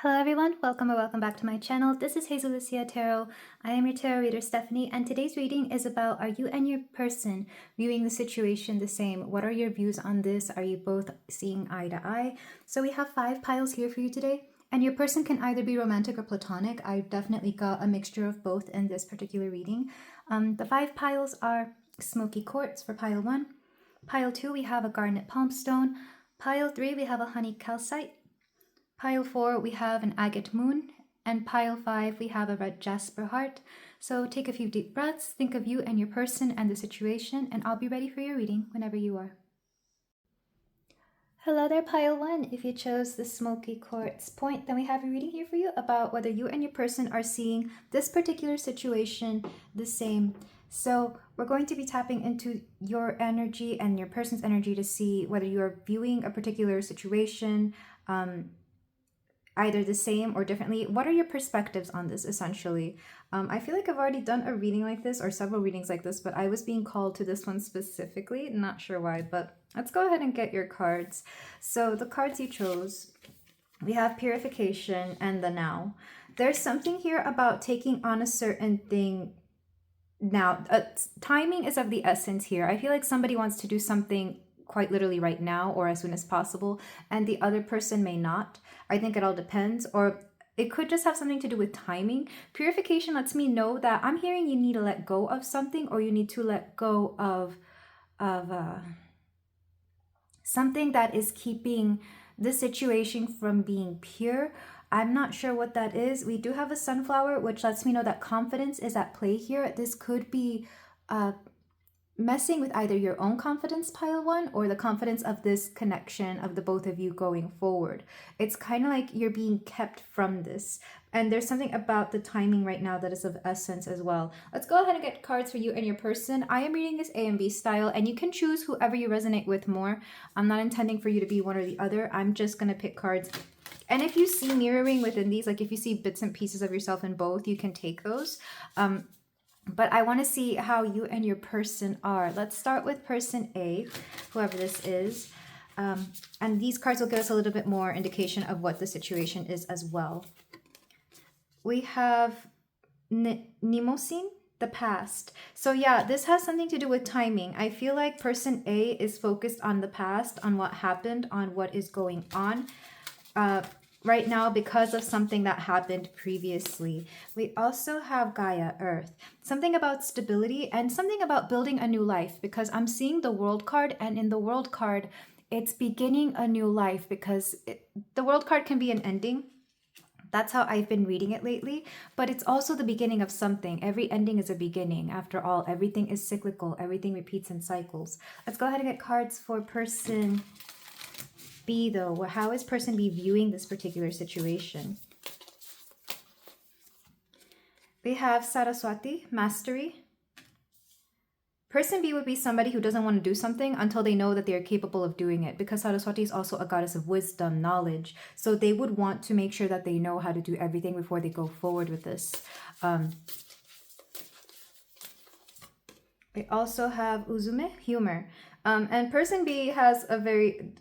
Hello everyone, welcome or welcome back to my channel. This is Hazel Lucia Tarot. I am your tarot reader Stephanie, and today's reading is about, are you and your person viewing the situation the same? What are your views on this? Are you both seeing eye to eye? So we have 5 piles here for you today, and your person can either be romantic or platonic. I definitely got a mixture of both in this particular reading. The 5 piles are smoky quartz for pile 1. Pile 2 we have a garnet palm stone. Pile 3 we have a honey calcite. Pile 4, we have an agate moon, and pile 5, we have a red jasper heart. So take a few deep breaths, think of you and your person and the situation, and I'll be ready for your reading whenever you are. Hello there, pile 1. If you chose the smoky quartz point, then we have a reading here for you about whether you and your person are seeing this particular situation the same. So we're going to be tapping into your energy and your person's energy to see whether you are viewing a particular situation, either the same or differently. What are your perspectives on this, essentially? I feel like I've already done a reading like this, or several readings like this, but I was being called to this one specifically. Not sure why, but let's go ahead and get your cards. So the cards you chose, we have purification and the now. There's something here about taking on a certain thing now. Timing is of the essence here. I feel like somebody wants to do something quite literally right now or as soon as possible, and the other person may not. I think it all depends, or it could just have something to do with timing. Purification lets me know that I'm hearing you need to let go of something, or you need to let go of something that is keeping the situation from being pure. I'm not sure what that is. We do have a sunflower, which lets me know that confidence is at play here. This could be messing with either your own confidence, pile 1, or the confidence of this connection of the both of you going forward. It's kind of like you're being kept from this. And there's something about the timing right now that is of essence as well. Let's go ahead and get cards for you and your person. I am reading this A and B style, and you can choose whoever you resonate with more. I'm not intending for you to be one or the other. I'm just going to pick cards. And if you see mirroring within these, like if you see bits and pieces of yourself in both, you can take those. But I want to see how you and your person are. Let's start with person A, whoever this is. And these cards will give us a little bit more indication of what the situation is as well. We have Nimosine, the past. So yeah, this has something to do with timing. I feel like person A is focused on the past, on what happened, on what is going on right now because of something that happened previously. We also have Gaia, Earth. Something about stability and something about building a new life, because I'm seeing the World card, and in the World card, it's beginning a new life, because the World card can be an ending. That's how I've been reading it lately, but it's also the beginning of something. Every ending is a beginning. After all, everything is cyclical. Everything repeats in cycles. Let's go ahead and get cards for person B, though. How is person B viewing this particular situation? We have Saraswati, mastery. Person B would be somebody who doesn't want to do something until they know that they're capable of doing it, because Saraswati is also a goddess of wisdom, knowledge. So they would want to make sure that they know how to do everything before they go forward with this. We also have Uzume, humor. And person B has a very,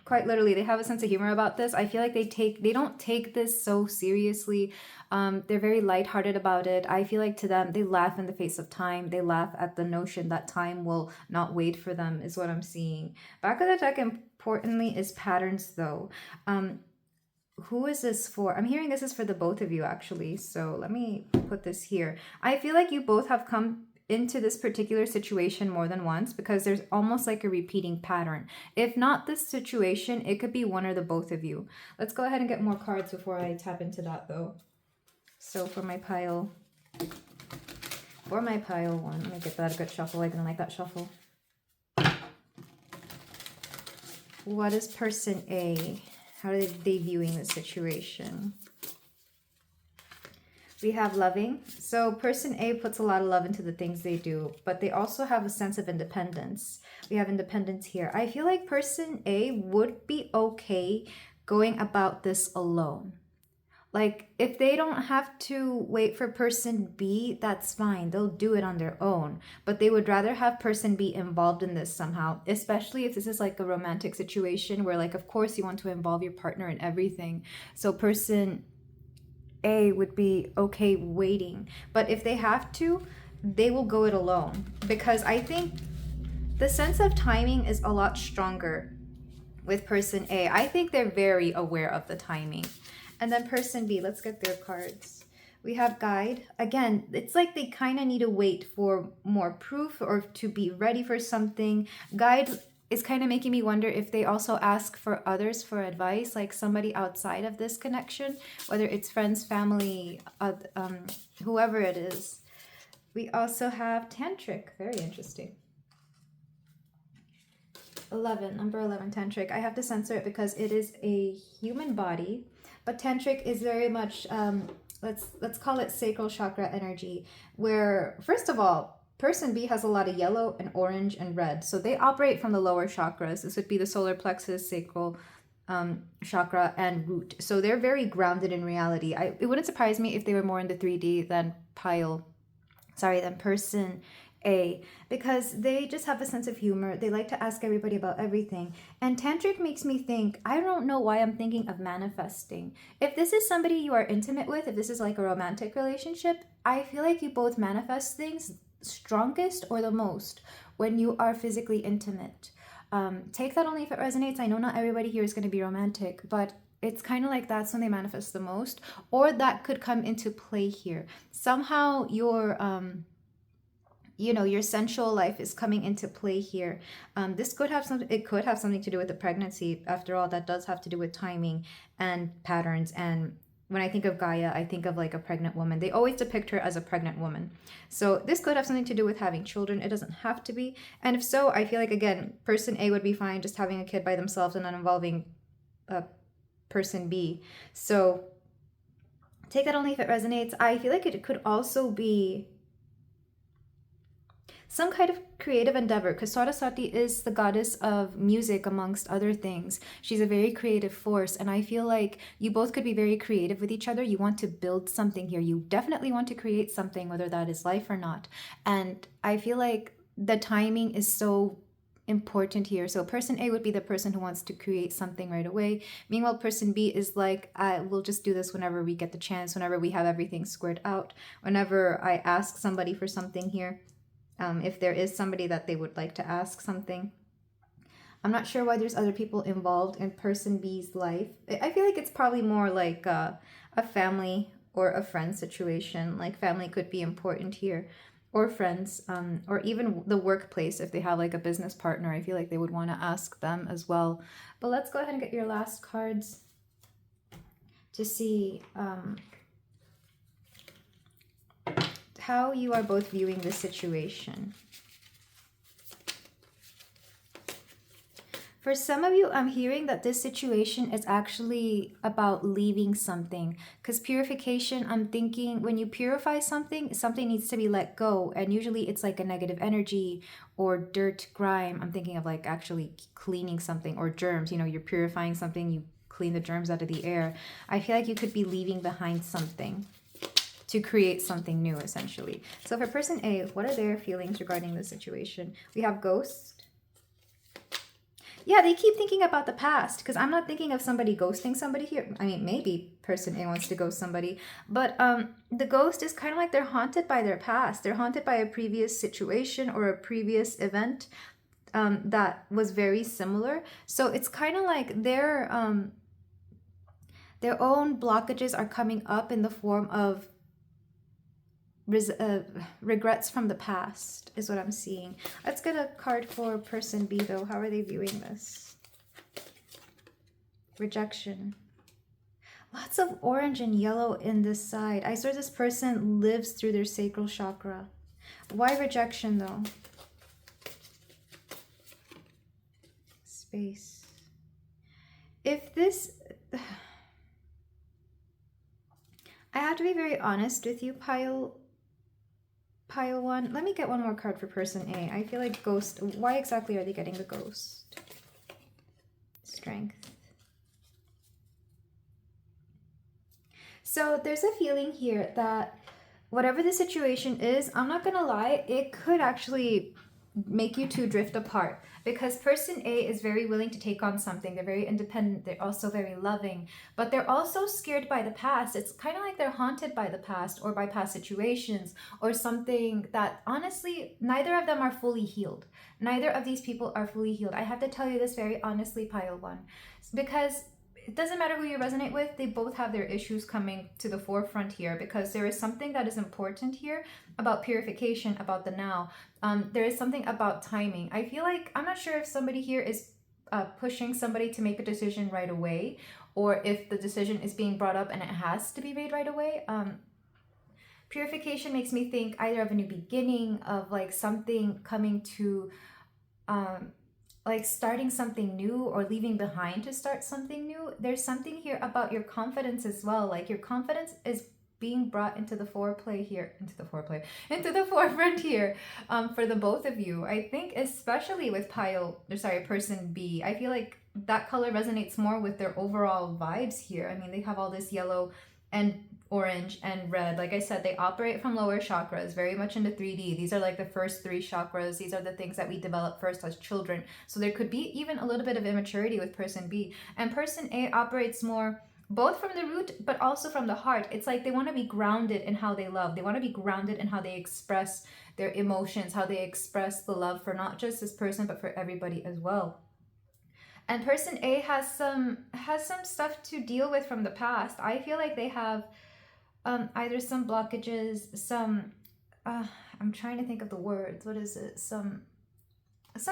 quite literally, they have a sense of humor about this. I feel like they don't take this so seriously. They're very lighthearted about it. I feel like to them, they laugh in the face of time. They laugh at the notion that time will not wait for them, is what I'm seeing. Back of the deck, importantly, is patterns, though. Who is this for? I'm hearing this is for the both of you, actually. So let me put this here. I feel like you both have come into this particular situation more than once, because there's almost like a repeating pattern. If not this situation, it could be one or the both of you. Let's go ahead and get more cards before I tap into that, though. So for my pile 1, let me get that a good shuffle. I didn't like that shuffle. What is person A? How are they viewing the situation? We have loving. So person A puts a lot of love into the things they do, but they also have a sense of independence. We have independence here. I feel like person A would be okay going about this alone. Like, if they don't have to wait for person B, that's fine. They'll do it on their own. But they would rather have person B involved in this somehow, especially if this is like a romantic situation where, like, of course, you want to involve your partner in everything. So person A would be okay waiting. But if they have to, they will go it alone. Because I think the sense of timing is a lot stronger with person A. I think they're very aware of the timing. And then person B, let's get their cards. We have guide. Again, it's like they kind of need to wait for more proof or to be ready for something. Guide is kind of making me wonder if they also ask for others for advice, like somebody outside of this connection, whether it's friends, family, whoever it is. We also have tantric. Very interesting. 11, number 11, tantric. I have to censor it because it is a human body, but tantric is very much let's call it sacral chakra energy, where first of all, person B has a lot of yellow and orange and red, so they operate from the lower chakras. This would be the solar plexus, sacral chakra, and root. So they're very grounded in reality. It wouldn't surprise me if they were more in the 3D than person A, because they just have a sense of humor. They like to ask everybody about everything. And tantric makes me think, I don't know why I'm thinking of manifesting. If this is somebody you are intimate with, if this is like a romantic relationship, I feel like you both manifest things strongest or the most when you are physically intimate. Take that only if it resonates. I know not everybody here is going to be romantic, but it's kind of like that's when they manifest the most, or that could come into play here. Somehow your your sensual life is coming into play here. This could have something, it could have something to do with the pregnancy. After all, that does have to do with timing and patterns. And when I think of Gaia, I think of like a pregnant woman. They always depict her as a pregnant woman. So this could have something to do with having children. It doesn't have to be. And if so, I feel like, again, person A would be fine just having a kid by themselves and not involving person B. So take that only if it resonates. I feel like it could also be some kind of creative endeavor, because Saraswati is the goddess of music amongst other things. She's a very creative force, and I feel like you both could be very creative with each other. You want to build something here. You definitely want to create something, whether that is life or not. And I feel like the timing is so important here. So person A would be the person who wants to create something right away. Meanwhile, person B is like, we'll just do this whenever we get the chance, whenever we have everything squared out, whenever I ask somebody for something here. If there is somebody that they would like to ask something. I'm not sure why there's other people involved in person B's life. I feel like it's probably more like a family or a friend situation. Like family could be important here, or friends, or even the workplace. If they have like a business partner, I feel like they would want to ask them as well. But let's go ahead and get your last cards to see how you are both viewing this situation. For some of you, I'm hearing that this situation is actually about leaving something. Because purification, I'm thinking when you purify something, something needs to be let go. And usually it's like a negative energy or dirt, grime. I'm thinking of like actually cleaning something, or germs. You're purifying something, you clean the germs out of the air. I feel like you could be leaving behind something to create something new, essentially. So for person A, what are their feelings regarding this situation? We have ghost. Yeah, they keep thinking about the past, because I'm not thinking of somebody ghosting somebody here. I mean, maybe person A wants to ghost somebody, but the ghost is kind of like they're haunted by their past. They're haunted by a previous situation or a previous event that was very similar. So it's kind of like their own blockages are coming up in the form of regrets from the past, is what I'm seeing. Let's get a card for person B, though. How are they viewing this? Rejection. Lots of orange and yellow in this side. I swear this person lives through their sacral chakra. Why rejection, though? Space. If this... I have to be very honest with you, Pile 1. Let me get one more card for person A. I feel like ghost. Why exactly are they getting the ghost? Strength. So there's a feeling here that whatever the situation is, I'm not gonna lie, it could actually make you two drift apart, because person A is very willing to take on something. They're very independent, they're also very loving, but they're also scared by the past. It's kind of like they're haunted by the past or by past situations or something that honestly neither of them are fully healed. Neither of these people are fully healed. I have to tell you this very honestly, pile one, because it doesn't matter who you resonate with, they both have their issues coming to the forefront here, because there is something that is important here about purification, about the now. There is something about timing. I feel like, I'm not sure if somebody here is pushing somebody to make a decision right away, or if the decision is being brought up and it has to be made right away. Purification makes me think either of a new beginning, of like something coming to like starting something new or leaving behind to start something new. There's something here about your confidence as well. Like your confidence is being brought into the foreplay here, into the forefront here, for the both of you. I think especially with person B, I feel like that color resonates more with their overall vibes here. I mean, they have all this yellow and orange and red. Like I said, they operate from lower chakras, very much into 3D. These are like the first three chakras. These are the things that we develop first as children. So there could be even a little bit of immaturity with person B. And person A operates more both from the root but also from the heart. It's like they want to be grounded in how they love. They want to be grounded in how they express their emotions, how they express the love for not just this person but for everybody as well. And person A has some stuff to deal with from the past. I feel like they have either some blockages, some I'm trying to think of the words. What is it? Some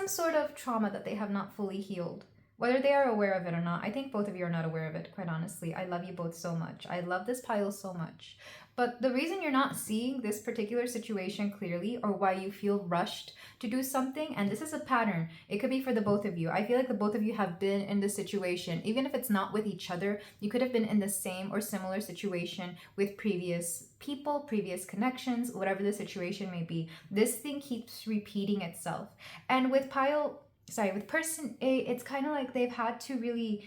sort of trauma that they have not fully healed. Whether they are aware of it or not, I think both of you are not aware of it, quite honestly. I love you both so much. I love this pile so much. But the reason you're not seeing this particular situation clearly, or why you feel rushed to do something, and this is a pattern, it could be for the both of you. I feel like the both of you have been in this situation, even if it's not with each other, you could have been in the same or similar situation with previous people, previous connections, whatever the situation may be. This thing keeps repeating itself. And with person A, it's kind of like they've had to really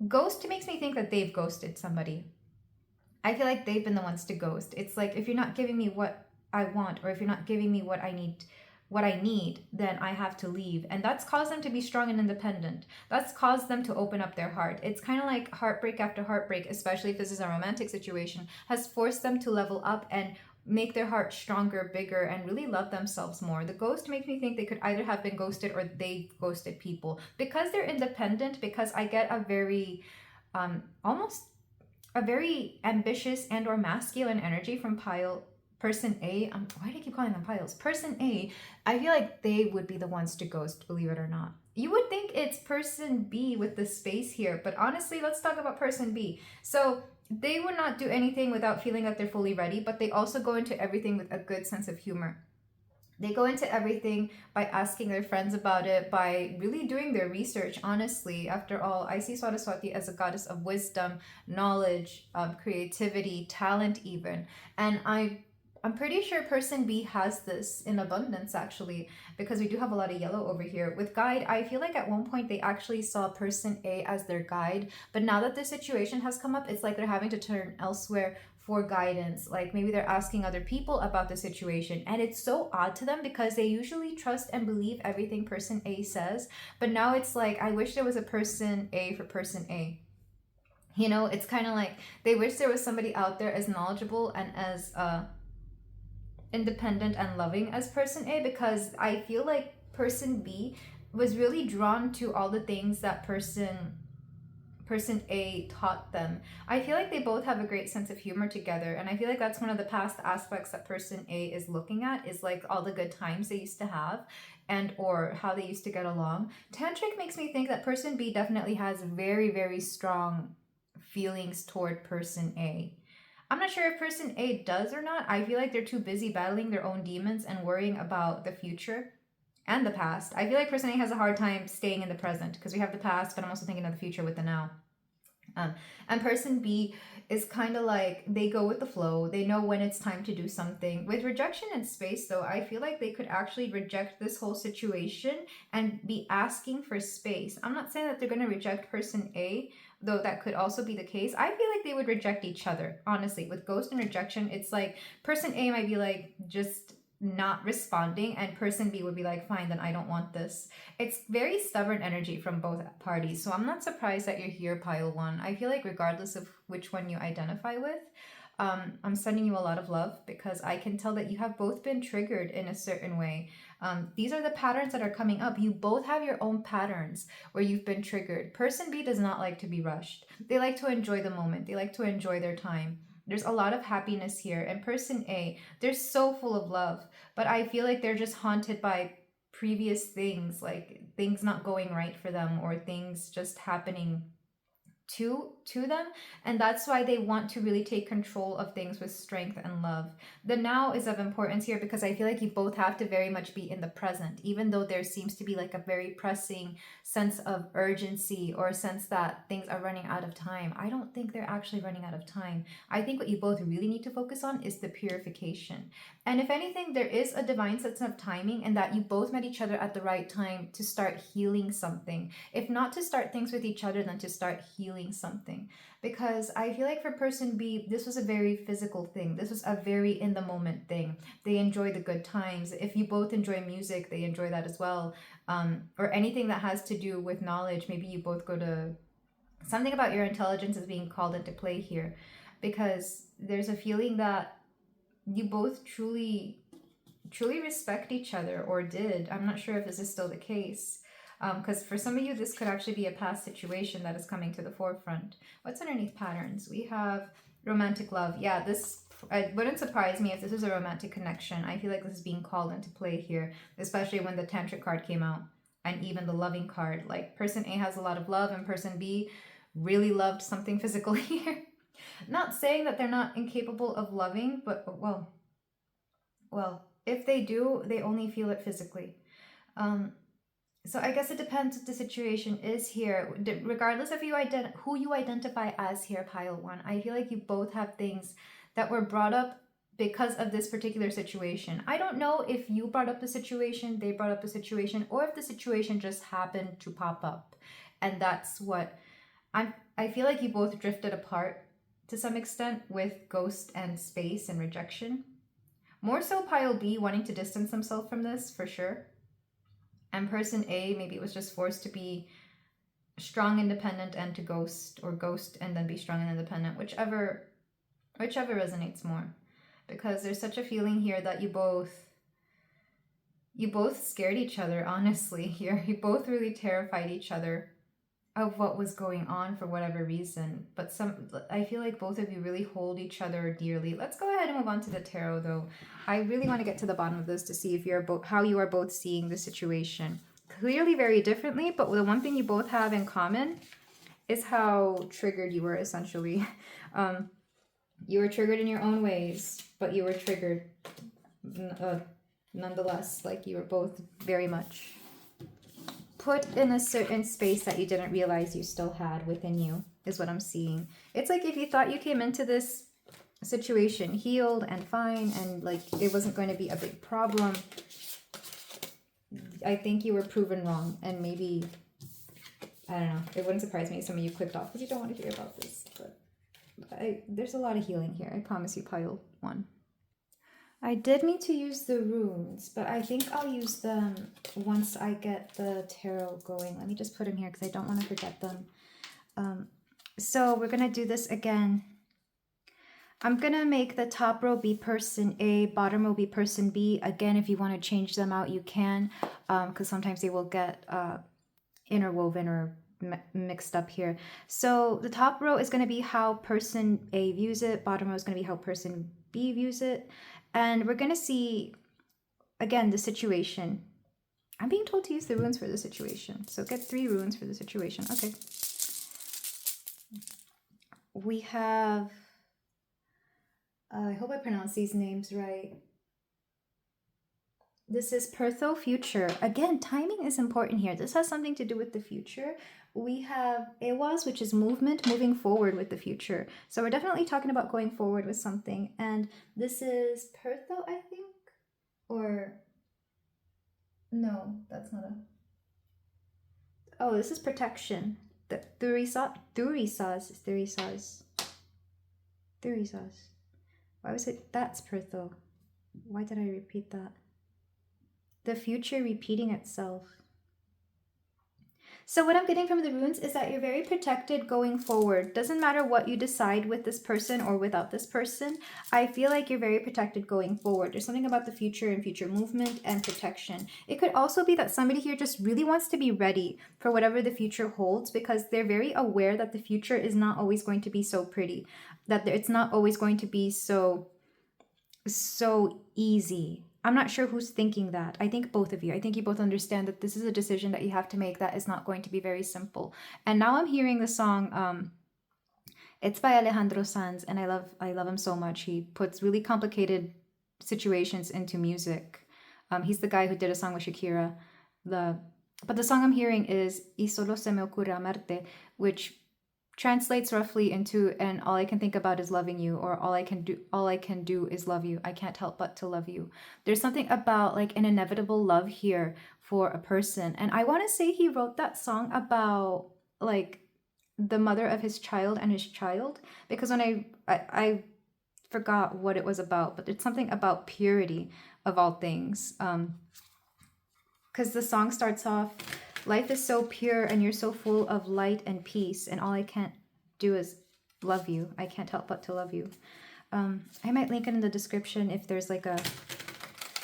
ghost. It makes me think that they've ghosted somebody. I feel like they've been the ones to ghost. It's like, if you're not giving me what I want, or if you're not giving me what I need, then I have to leave. And that's caused them to be strong and independent. That's caused them to open up their heart. It's kind of like heartbreak after heartbreak, especially if this is a romantic situation, has forced them to level up and make their heart stronger, bigger, and really love themselves more. The ghost makes me think they could either have been ghosted or they've ghosted people. Because they're independent, because I get a very almost a very ambitious and or masculine energy from person A. Why do I keep calling them piles? Person A, I feel like they would be the ones to ghost, believe it or not. You would think it's person B with the space here, but honestly, let's talk about person B. So they would not do anything without feeling that they're fully ready, but they also go into everything with a good sense of humor. They go into everything by asking their friends about it, by really doing their research, honestly. After all, I see Saraswati as a goddess of wisdom, knowledge, creativity, talent even. And I'm pretty sure person B has this in abundance, actually, because we do have a lot of yellow over here. With guide, I feel like at one point they actually saw person A as their guide, but now that this situation has come up, it's like they're having to turn elsewhere for guidance. Like maybe they're asking other people about the situation, and it's so odd to them because they usually trust and believe everything person A says, but now it's like, I wish there was a person A for person A. You know, it's kind of like they wish there was somebody out there as knowledgeable and as independent and loving as person A, because I feel like person B was really drawn to all the things that person A taught them. I feel like they both have a great sense of humor together, and I feel like that's one of the past aspects that person A is looking at, is like all the good times they used to have and or how they used to get along. Tantric makes me think that person B definitely has very, very strong feelings toward person A. I'm not sure if person A does or not. I feel like they're too busy battling their own demons and worrying about the future and the past. I feel like person A has a hard time staying in the present because we have the past, but I'm also thinking of the future with the now. And person B is kind of like they go with the flow. They know when it's time to do something. With rejection in space, though, I feel like they could actually reject this whole situation and be asking for space. I'm not saying that they're going to reject person A, though that could also be the case. I feel like they would reject each other, honestly. With ghost and rejection, it's like person A might be like, just not responding, and person B would be like, fine, then I don't want this. It's very stubborn energy from both parties, so I'm not surprised that you're here, pile one. I feel like regardless of which one you identify with, I'm sending you a lot of love, because I can tell that you have both been triggered in a certain way. These are the patterns that are coming up. You both have your own patterns where you've been triggered. Person B does not like to be rushed. They like to enjoy the moment. They like to enjoy their time. There's a lot of happiness here. And person A, they're so full of love, but I feel like they're just haunted by previous things, like things not going right for them, or things just happening to them, and that's why they want to really take control of things with strength and love. The now is of importance here, because I feel like you both have to very much be in the present, even though there seems to be like a very pressing sense of urgency, or a sense that things are running out of time. I don't think they're actually running out of time. I think what you both really need to focus on is the purification. And if anything, there is a divine sense of timing, and that you both met each other at the right time to start healing something. If not to start things with each other, then to start healing something. Because I feel like for person B, this was a very physical thing. This was a very in the moment thing. They enjoy the good times. If you both enjoy music, they enjoy that as well. Or anything that has to do with knowledge. Maybe you both go to something about your intelligence is being called into play here. Because there's a feeling that you both truly respect each other, or did. I'm not sure if this is still the case, because for some of you this could actually be a past situation that is coming to the forefront. What's underneath patterns? We have romantic love. Yeah, this, it wouldn't surprise me if this is a romantic connection. I feel like this is being called into play here, especially when the tantric card came out, and even the loving card. Like person A has a lot of love, and person B really loved something physical here. Not saying that they're not incapable of loving, but well, if they do, they only feel it physically. So I guess it depends what the situation is here. Regardless of who you identify as here, pile one, I feel like you both have things that were brought up because of this particular situation. I don't know if you brought up the situation, they brought up the situation, or if the situation just happened to pop up. And that's what I feel like you both drifted apart to some extent with ghost and space and rejection. More so pile B wanting to distance themselves from this, for sure. And person A, maybe it was just forced to be strong, independent, and to ghost, or ghost and then be strong and independent, whichever resonates more. Because there's such a feeling here that you both scared each other, honestly, here. You both really terrified each other of what was going on for whatever reason. But I feel like both of you really hold each other dearly. Let's go ahead and move on to the tarot, though. I really want to get to the bottom of this to see if how you are both seeing the situation. Clearly very differently, but the one thing you both have in common is how triggered you were, essentially. You were triggered in your own ways, but you were triggered nonetheless. Like you were both very much put in a certain space that you didn't realize you still had within you, is what I'm seeing. It's like if you thought you came into this situation healed and fine, and like it wasn't going to be a big problem, I think you were proven wrong. And maybe, I don't know, it wouldn't surprise me if some of you clicked off because you don't want to hear about this. But there's a lot of healing here, I promise you, pile one. I did mean to use the runes, but I think I'll use them once I get the tarot going. Let me just put them here because I don't want to forget them. So we're going to do this again. I'm going to make the top row be person A, bottom row be person B. Again, if you want to change them out, you can, because sometimes they will get interwoven or mixed up here. So the top row is going to be how person A views it. Bottom row is going to be how person B views it. And we're going to see, again, the situation. I'm being told to use the runes for the situation. So get 3 runes for the situation. Okay. We have, I hope I pronounce these names right. This is Pertho future. Again, timing is important here. This has something to do with the future. We have Ewas, which is movement, moving forward with the future. So we're definitely talking about going forward with something. And this is Pertho, I think? Or no, that's not a... Oh, this is protection. The Thurisaz. Why was it? That's Pertho. Why did I repeat that? The future repeating itself. So what I'm getting from the runes is that you're very protected going forward. Doesn't matter what you decide with this person or without this person. I feel like you're very protected going forward. There's something about the future and future movement and protection. It could also be that somebody here just really wants to be ready for whatever the future holds, because they're very aware that the future is not always going to be so pretty, that it's not always going to be so easy. I'm not sure who's thinking that. I think both of you. I think you both understand that this is a decision that you have to make that is not going to be very simple. And now I'm hearing the song, it's by Alejandro Sanz, and I love him so much. He puts really complicated situations into music. He's the guy who did a song with Shakira. But the song I'm hearing is Y solo se me ocurre amarte, which translates roughly into, and all I can think about is loving you, or all I can do is love you. I can't help but to love you. There's something about like an inevitable love here for a person. And I want to say he wrote that song about like the mother of his child and his child, because when I forgot what it was about, but it's something about purity of all things. Because the song starts off, life is so pure and you're so full of light and peace, and all I can't do is love you. I can't help but to love you. I might link it in the description if there's like a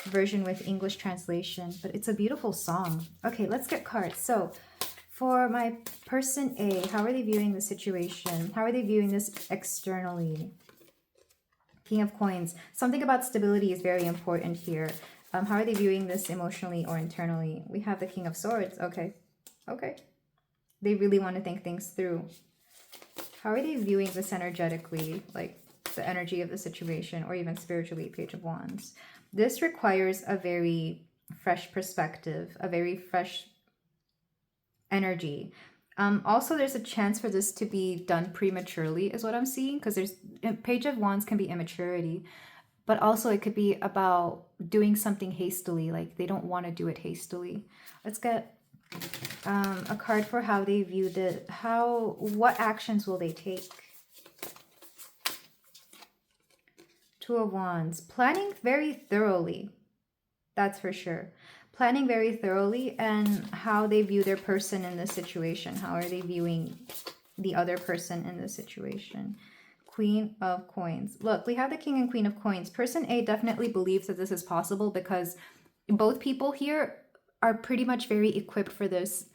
version with English translation, but it's a beautiful song. Okay, let's get cards. So for my person A, how are they viewing the situation? How are they viewing this externally? King of Coins. Something about stability is very important here. How are they viewing this emotionally or internally? We have the King of Swords. Okay. They really want to think things through. How are they viewing this energetically? Like the energy of the situation, or even spiritually? Page of Wands. This requires a very fresh perspective, a very fresh energy. Also, there's a chance for this to be done prematurely is what I'm seeing, because there's Page of Wands can be immaturity. But also it could be about doing something hastily, like they don't want to do it hastily. Let's get a card for how they view what actions will they take? Two of Wands. Planning very thoroughly. That's for sure. Planning very thoroughly, and how they view their person in this situation. How are they viewing the other person in this situation? Queen of Coins. Look, we have the King and Queen of Coins. Person A definitely believes that this is possible, because both people here are pretty much very equipped for this.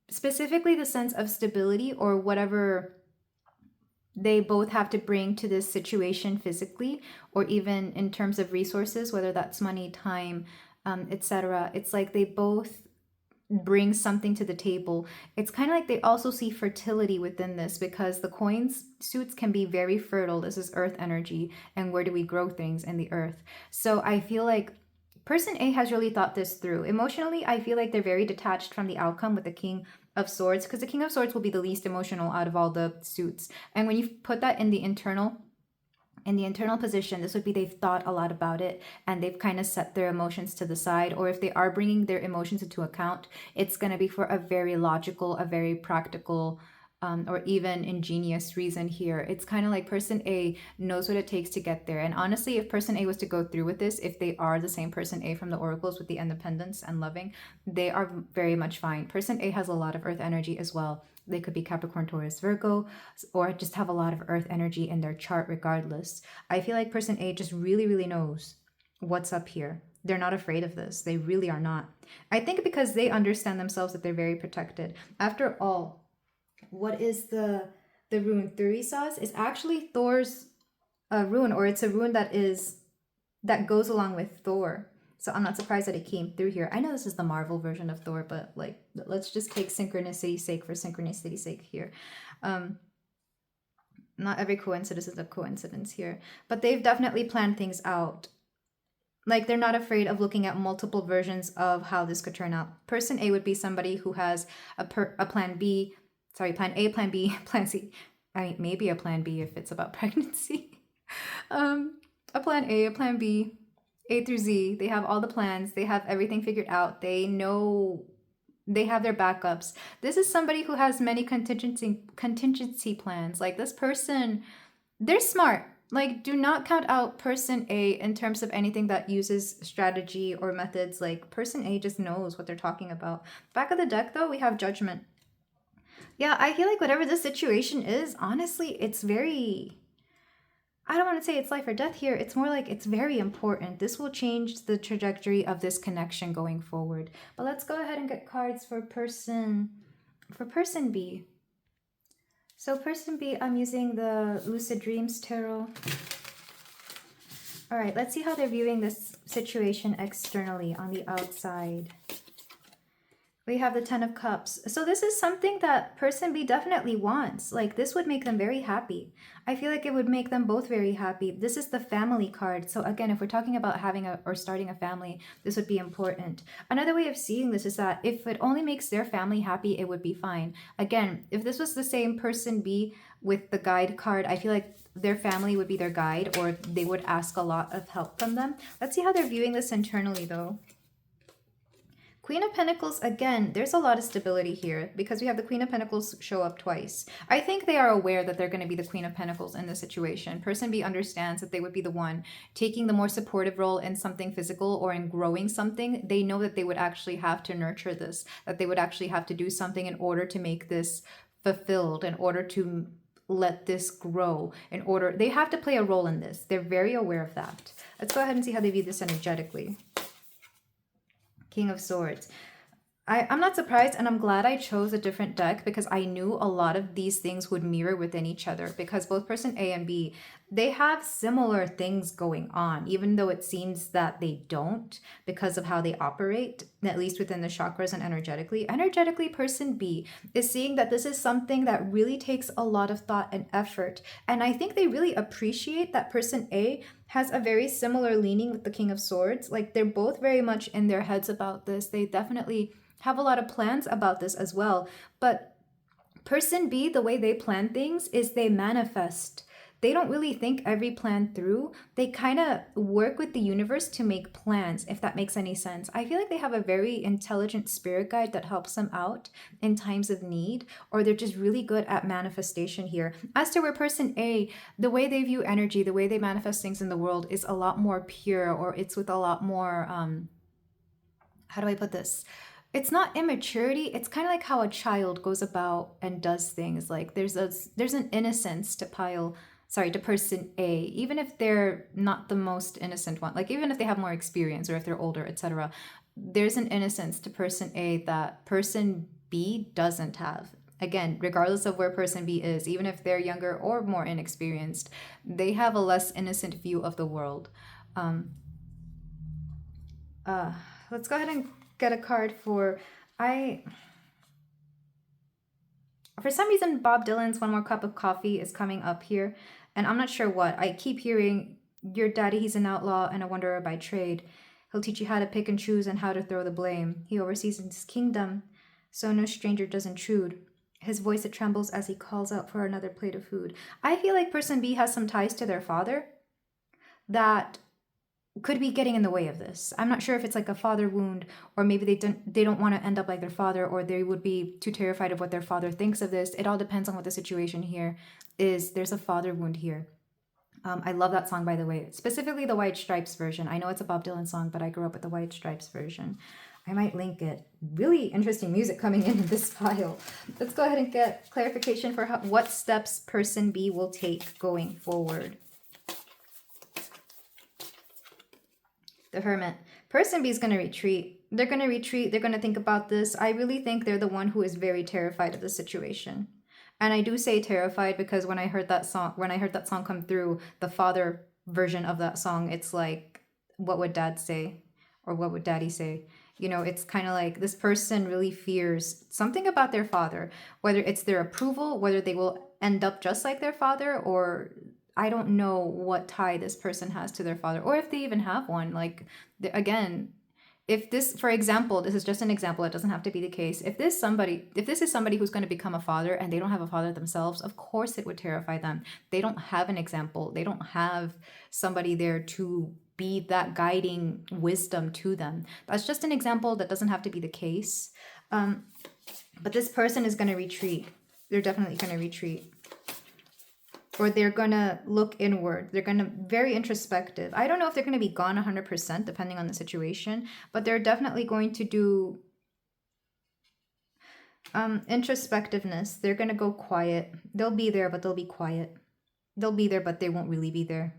Specifically the sense of stability, or whatever they both have to bring to this situation physically, or even in terms of resources, whether that's money, time, etc. It's like they both bring something to the table. It's kind of like they also see fertility within this, because the coins suits can be very fertile. This is earth energy, and where do we grow things? In the earth. So I feel like person A has really thought this through. Emotionally, I feel like they're very detached from the outcome with the King of Swords, because the King of Swords will be the least emotional out of all the suits. And when you put that in the internal position, this would be they've thought a lot about it, and they've kind of set their emotions to the side. Or if they are bringing their emotions into account, it's going to be for a very logical, a very practical, or even ingenious reason here. It's kind of like person A knows what it takes to get there. And honestly, if person A was to go through with this, if they are the same person A from the oracles with the independence and loving, they are very much fine. Person A has a lot of earth energy as well. They could be Capricorn, Taurus, Virgo, or just have a lot of earth energy in their chart regardless. I feel like person A just really, really knows what's up here. They're not afraid of this. They really are not. I think because they understand themselves that they're very protected. After all, what is the rune Thurisaz? Is actually Thor's rune, or it's a rune that goes along with Thor. So I'm not surprised that it came through here. I know this is the Marvel version of Thor, but like, let's just take synchronicity's sake for synchronicity's sake here. Not every coincidence is a coincidence here, but they've definitely planned things out. Like they're not afraid of looking at multiple versions of how this could turn out. Person A would be somebody who has a plan B, sorry, plan A, plan B, plan C. I mean, maybe a plan B if it's about pregnancy. A plan A, a plan B, A through Z. They have all the plans. They have everything figured out. They know, they have their backups. This is somebody who has many contingency plans. Like this person, they're smart. Like, do not count out person A in terms of anything that uses strategy or methods. Like, person A just knows what they're talking about. Back of the deck, though, we have judgment. Yeah, I feel like whatever the situation is, honestly, it's very... I don't want to say it's life or death here. It's more like it's very important. This will change the trajectory of this connection going forward. But let's go ahead and get cards for person B. So person B, I'm using the Lucid Dreams Tarot. All right, let's see how they're viewing this situation externally on the outside. We have the Ten of Cups. So this is something that person B definitely wants. Like this would make them very happy. I feel like it would make them both very happy. This is the family card. So again, if we're talking about having or starting a family, this would be important. Another way of seeing this is that if it only makes their family happy, it would be fine. Again, if this was the same person B with the guide card, I feel like their family would be their guide or they would ask a lot of help from them. Let's see how they're viewing this internally though. Queen of Pentacles, again, there's a lot of stability here because we have the Queen of Pentacles show up twice. I think they are aware that they're going to be the Queen of Pentacles in this situation. Person B understands that they would be the one taking the more supportive role in something physical or in growing something. They know that they would actually have to nurture this, that they would actually have to do something in order to make this fulfilled, in order to let this grow, in order, they have to play a role in this. They're very aware of that. Let's go ahead and see how they view this energetically. King of Swords. I'm not surprised and I'm glad I chose a different deck because I knew a lot of these things would mirror within each other because both person A and B, they have similar things going on, even though it seems that they don't because of how they operate, at least within the chakras and energetically. Energetically, person B is seeing that this is something that really takes a lot of thought and effort. And I think they really appreciate that person A has a very similar leaning with the King of Swords. Like they're both very much in their heads about this. They definitely have a lot of plans about this as well. But person B, the way they plan things is they manifest. They don't really think every plan through. They kind of work with the universe to make plans, if that makes any sense. I feel like they have a very intelligent spirit guide that helps them out in times of need, or they're just really good at manifestation here. As to where person A, the way they view energy, the way they manifest things in the world is a lot more pure, or it's with a lot more, how do I put this? It's not immaturity. It's kind of like how a child goes about and does things. Like there's an innocence to person A, even if they're not the most innocent one. Like even if they have more experience or if they're older, etc. There's an innocence to person A that person B doesn't have. Again, regardless of where person B is, even if they're younger or more inexperienced, they have a less innocent view of the world. Let's go ahead and get a card for some reason Bob Dylan's One More Cup of Coffee is coming up here, and I'm not sure what. I keep hearing your daddy, he's an outlaw and a wanderer by trade. He'll teach you how to pick and choose and how to throw the blame. He oversees his kingdom, so no stranger does intrude. His voice, it trembles as he calls out for another plate of food. I feel like person B has some ties to their father that could be getting in the way of this. I'm not sure if it's like a father wound, or maybe they don't want to end up like their father, or they would be too terrified of what their father thinks of this. It all depends on what the situation here is. There's a father wound here. I love that song, by the way, specifically the White Stripes version. I know it's a Bob Dylan song, but I grew up with the White Stripes version. I might link it. Really interesting music coming into this file. Let's go ahead and get clarification for what steps person B will take going forward. The Hermit. Person B is going to retreat. They're going to retreat. They're going to think about this. I really think they're the one who is very terrified of the situation. And I do say terrified because when I heard that song come through, the father version of that song, it's like, what would dad say? Or what would daddy say? You know, it's kind of like this person really fears something about their father, whether it's their approval, whether they will end up just like their father, or I don't know what tie this person has to their father, or if they even have one. Like, again, if this, for example, this is just an example, it doesn't have to be the case. If this is somebody who's going to become a father and they don't have a father themselves, of course it would terrify them. They don't have an example. They don't have somebody there to be that guiding wisdom to them. That's just an example. That doesn't have to be the case. But this person is going to retreat. They're definitely going to retreat. Or they're going to look inward. They're going to very introspective. I don't know if they're going to be gone 100% depending on the situation, but they're definitely going to do introspectiveness. They're going to go quiet. They'll be there, but they'll be quiet. They'll be there, but they won't really be there.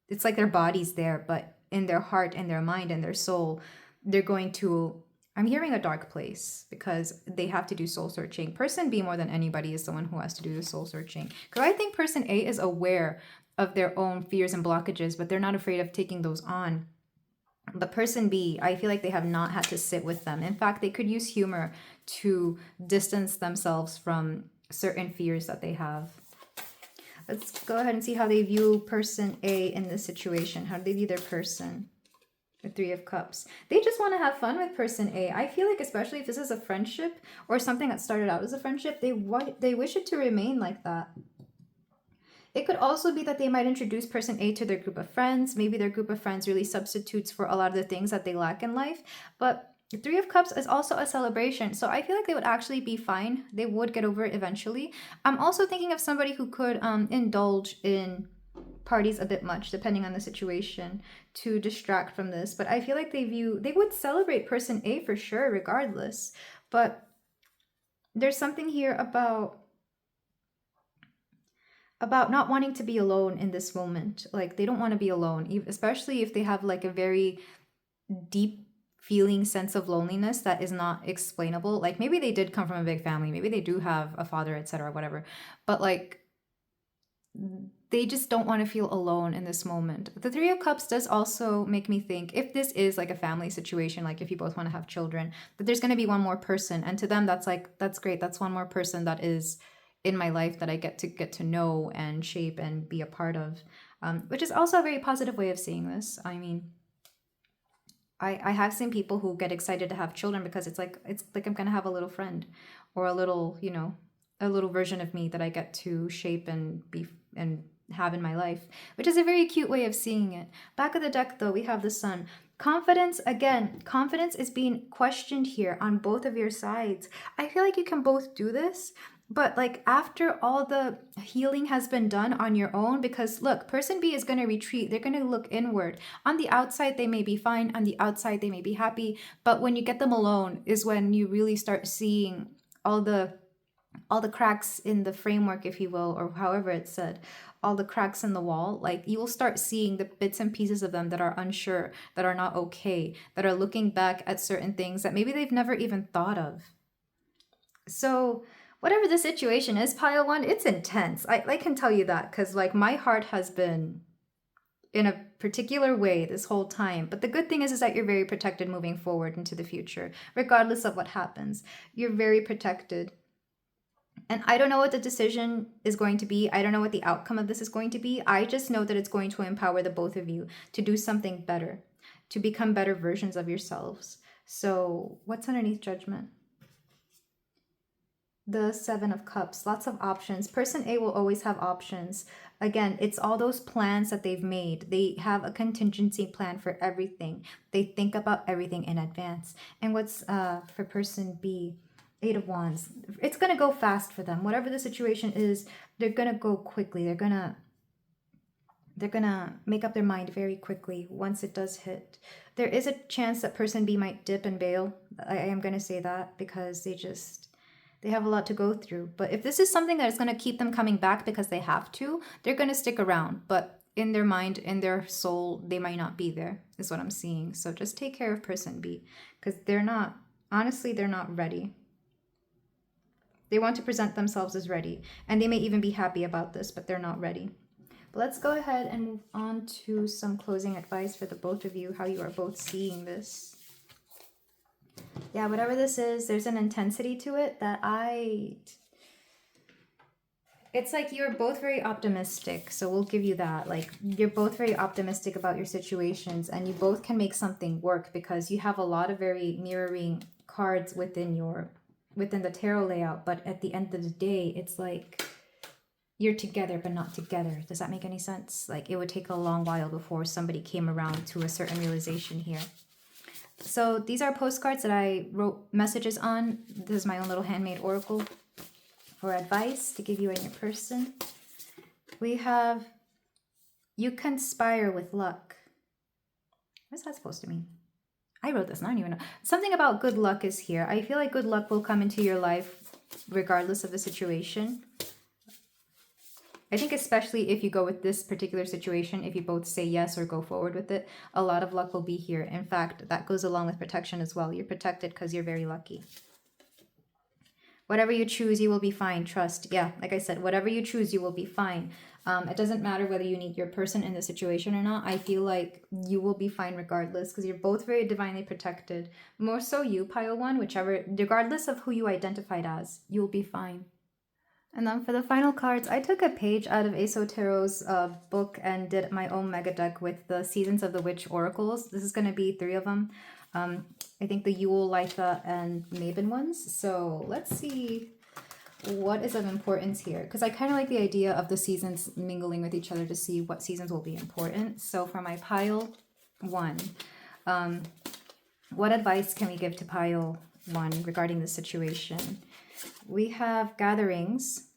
It's like their body's there, but in their heart and their mind and their soul, they're going to, I'm hearing a dark place because they have to do soul searching. Person B, more than anybody, is the one who has to do the soul searching. Because I think person A is aware of their own fears and blockages, but they're not afraid of taking those on. But person B, I feel like they have not had to sit with them. In fact, they could use humor to distance themselves from certain fears that they have. Let's go ahead and see how they view person A in this situation. How do they view their person? The Three of Cups. They just want to have fun with person A. I feel like, especially if this is a friendship or something that started out as a friendship, they wish it to remain like that. It could also be that they might introduce person A to their group of friends. Maybe their group of friends really substitutes for a lot of the things that they lack in life. But the Three of Cups is also a celebration. So I feel like they would actually be fine. They would get over it eventually. I'm also thinking of somebody who could indulge in parties a bit much, depending on the situation, to distract from this. But I feel like they would celebrate person A for sure, regardless. But there's something here about not wanting to be alone in this moment. Like, they don't want to be alone, especially if they have like a very deep feeling sense of loneliness that is not explainable. Like, maybe they did come from a big family, maybe they do have a father, etc., whatever, but like, they just don't want to feel alone in this moment. The Three of Cups does also make me think, if this is like a family situation, like if you both want to have children, that there's going to be one more person, and to them that's like, that's great, that's one more person that is in my life that I get to know and shape and be a part of, which is also a very positive way of seeing this. I mean, I have seen people who get excited to have children because it's like I'm gonna have a little friend, or a little, a little version of me that I get to shape and be and have in my life, which is a very cute way of seeing it. Back of the deck though, we have the Sun. Confidence, again, confidence is being questioned here on both of your sides. I feel like you can both do this, but like after all the healing has been done on your own, because look, person B is going to retreat. They're going to look inward. On the outside, they may be fine. On the outside, they may be happy. But when you get them alone is when you really start seeing all the cracks in the framework, if you will, or however it's said, all the cracks in the wall. Like, you will start seeing the bits and pieces of them that are unsure, that are not okay, that are looking back at certain things that maybe they've never even thought of. So whatever the situation is, pile one, it's intense. I can tell you that, because like my heart has been in a particular way this whole time. But the good thing is that you're very protected moving forward into the future, regardless of what happens. You're very protected. And I don't know what the decision is going to be. I don't know what the outcome of this is going to be. I just know that it's going to empower the both of you to do something better, to become better versions of yourselves. So what's underneath Judgment? The Seven of Cups, lots of options. Person A will always have options. Again, it's all those plans that they've made. They have a contingency plan for everything. They think about everything in advance. And what's for person B? Eight of Wands. It's going to go fast for them. Whatever the situation is, they're going to go quickly. They're going to make up their mind very quickly once it does hit. There is a chance that person B might dip and bail. I am going to say that because they have a lot to go through. But if this is something that is going to keep them coming back because they have to, they're going to stick around. But in their mind, in their soul, they might not be there, is what I'm seeing. So just take care of person B, because they're not ready. They want to present themselves as ready, and they may even be happy about this, but they're not ready. But let's go ahead and move on to some closing advice for the both of you, how you are both seeing this. Yeah, whatever this is, there's an intensity to it that It's like you're both very optimistic, so we'll give you that. Like you're both very optimistic about your situations, and you both can make something work because you have a lot of very mirroring cards within the tarot layout. But at the end of the day, it's like you're together but not together. Does that make any sense? Like it would take a long while before somebody came around to a certain realization here. So these are postcards that I wrote messages on. This is my own little handmade oracle for advice to give you and your person. We have, you conspire with luck. What's that supposed to mean? I wrote this and I don't even know. Something about good luck is here. I feel like good luck will come into your life regardless of the situation. I think especially if you go with this particular situation, if you both say yes or go forward with it, a lot of luck will be here. In fact, that goes along with protection as well. You're protected because you're very lucky. Whatever you choose, you will be fine. Trust. Yeah, like I said, whatever you choose, you will be fine. It doesn't matter whether you need your person in the situation or not. I feel like you will be fine regardless because you're both very divinely protected. More so you, pile one, whichever, regardless of who you identified as, you'll be fine. And then for the final cards, I took a page out of Aso Tarot's book and did my own mega deck with the Seasons of the Witch oracles. This is going to be 3 of them. I think the Yule, Litha, and Maven ones. So let's see what is of importance here. Because I kind of like the idea of the seasons mingling with each other to see what seasons will be important. So for my pile 1, what advice can we give to pile 1 regarding the situation? We have gatherings.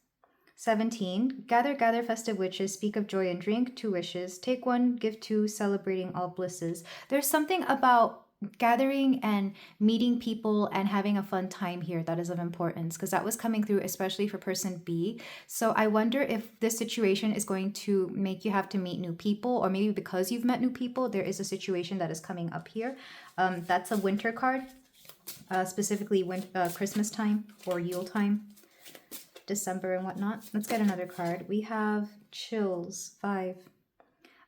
17. Gather, gather, festive witches, speak of joy and drink, 2 wishes. Take 1, give 2, celebrating all blisses. There's something about gathering and meeting people and having a fun time here that is of importance because that was coming through especially for person B. So I wonder if this situation is going to make you have to meet new people, or maybe because you've met new people, there is a situation that is coming up here. That's a winter card, specifically Christmas time or Yule time, December and whatnot. Let's get another card. We have chills, 5.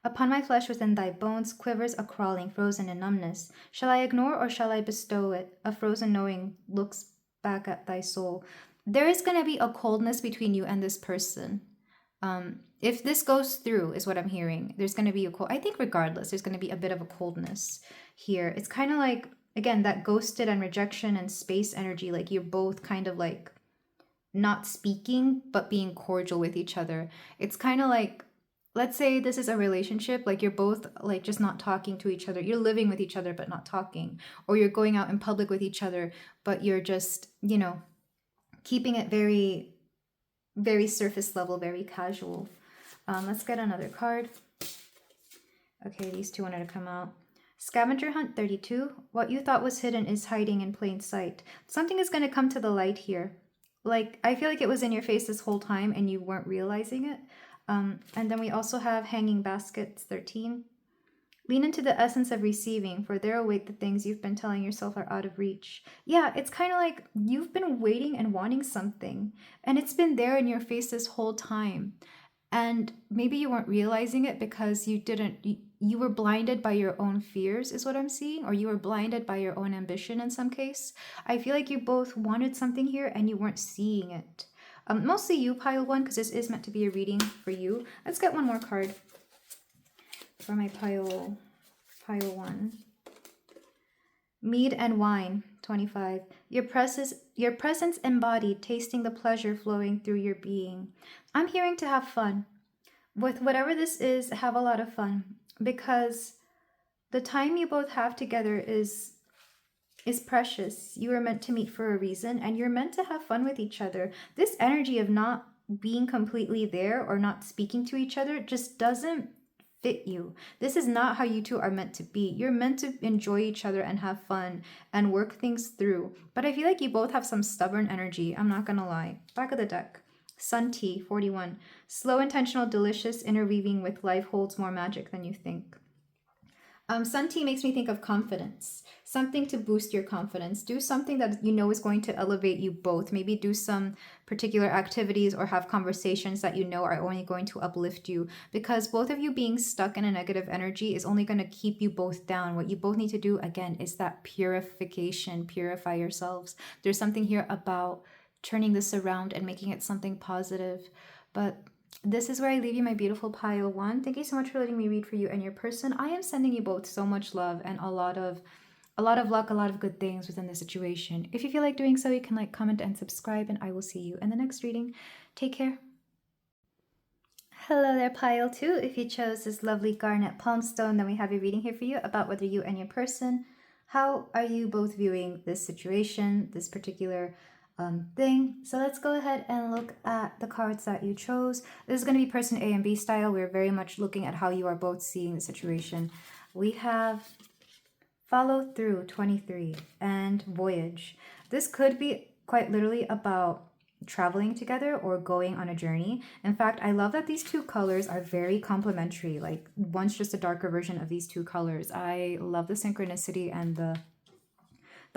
Upon my flesh within thy bones quivers a crawling, frozen in numbness. Shall I ignore or shall I bestow it? A frozen knowing looks back at thy soul. There is going to be a coldness between you and this person. If this goes through, is what I'm hearing, there's going to be I think regardless, there's going to be a bit of a coldness here. It's kind of like, again, that ghosted and rejection and space energy. Like you're both kind of like not speaking, but being cordial with each other. It's kind of like, let's say this is a relationship, like you're both like just not talking to each other. You're living with each other, but not talking. Or you're going out in public with each other, but you're just, keeping it very, very surface level, very casual. Let's get another card. Okay, these 2 wanted to come out. Scavenger hunt 32. What you thought was hidden is hiding in plain sight. Something is going to come to the light here. Like, I feel like it was in your face this whole time and you weren't realizing it. And then we also have hanging baskets, 13. Lean into the essence of receiving, for there await the things you've been telling yourself are out of reach. Yeah, it's kind of like you've been waiting and wanting something, and it's been there in your face this whole time. And maybe you weren't realizing it because you were blinded by your own fears, is what I'm seeing, or you were blinded by your own ambition in some case. I feel like you both wanted something here and you weren't seeing it. Mostly you, pile 1, because this is meant to be a reading for you. Let's get one more card for my pile 1. Mead and wine, 25. Your presence embodied, tasting the pleasure flowing through your being. I'm hearing to have fun. With whatever this is, have a lot of fun. Because the time you both have together is precious. You are meant to meet for a reason, and you're meant to have fun with each other. This energy of not being completely there or not speaking to each other just doesn't fit you. This is not how you two are meant to be. You're meant to enjoy each other and have fun and work things through. But I feel like you both have some stubborn energy. I'm not gonna lie. Back of the deck. Sun tea, 41. Slow, intentional, delicious, interweaving with life holds more magic than you think. Sun tea makes me think of confidence, something to boost your confidence. Do something that you know is going to elevate you both. Maybe do some particular activities or have conversations that you know are only going to uplift you, because both of you being stuck in a negative energy is only going to keep you both down. What you both need to do, again, is that purification. Purify yourselves. There's something here about turning this around and making it something positive. But this is where I leave you, my beautiful pile one. Thank you so much for letting me read for you and your person. I am sending you both so much love and a lot of luck, a lot of good things within the situation. If you feel like doing so, you can like, comment, and subscribe, and I will see you in the next reading. Take care. Hello there, pile two. If you chose this lovely garnet palm stone, then we have a reading here for you about whether you and your person, how are you both viewing this situation, this particular thing. So let's go ahead and look at the cards that you chose. This is going to be person A and B style. We're very much looking at how you are both seeing the situation. We have follow through 23 and voyage. This could be quite literally about traveling together or going on a journey. In fact, I love that these two colors are very complementary. Like one's just a darker version of these two colors. I love the synchronicity and the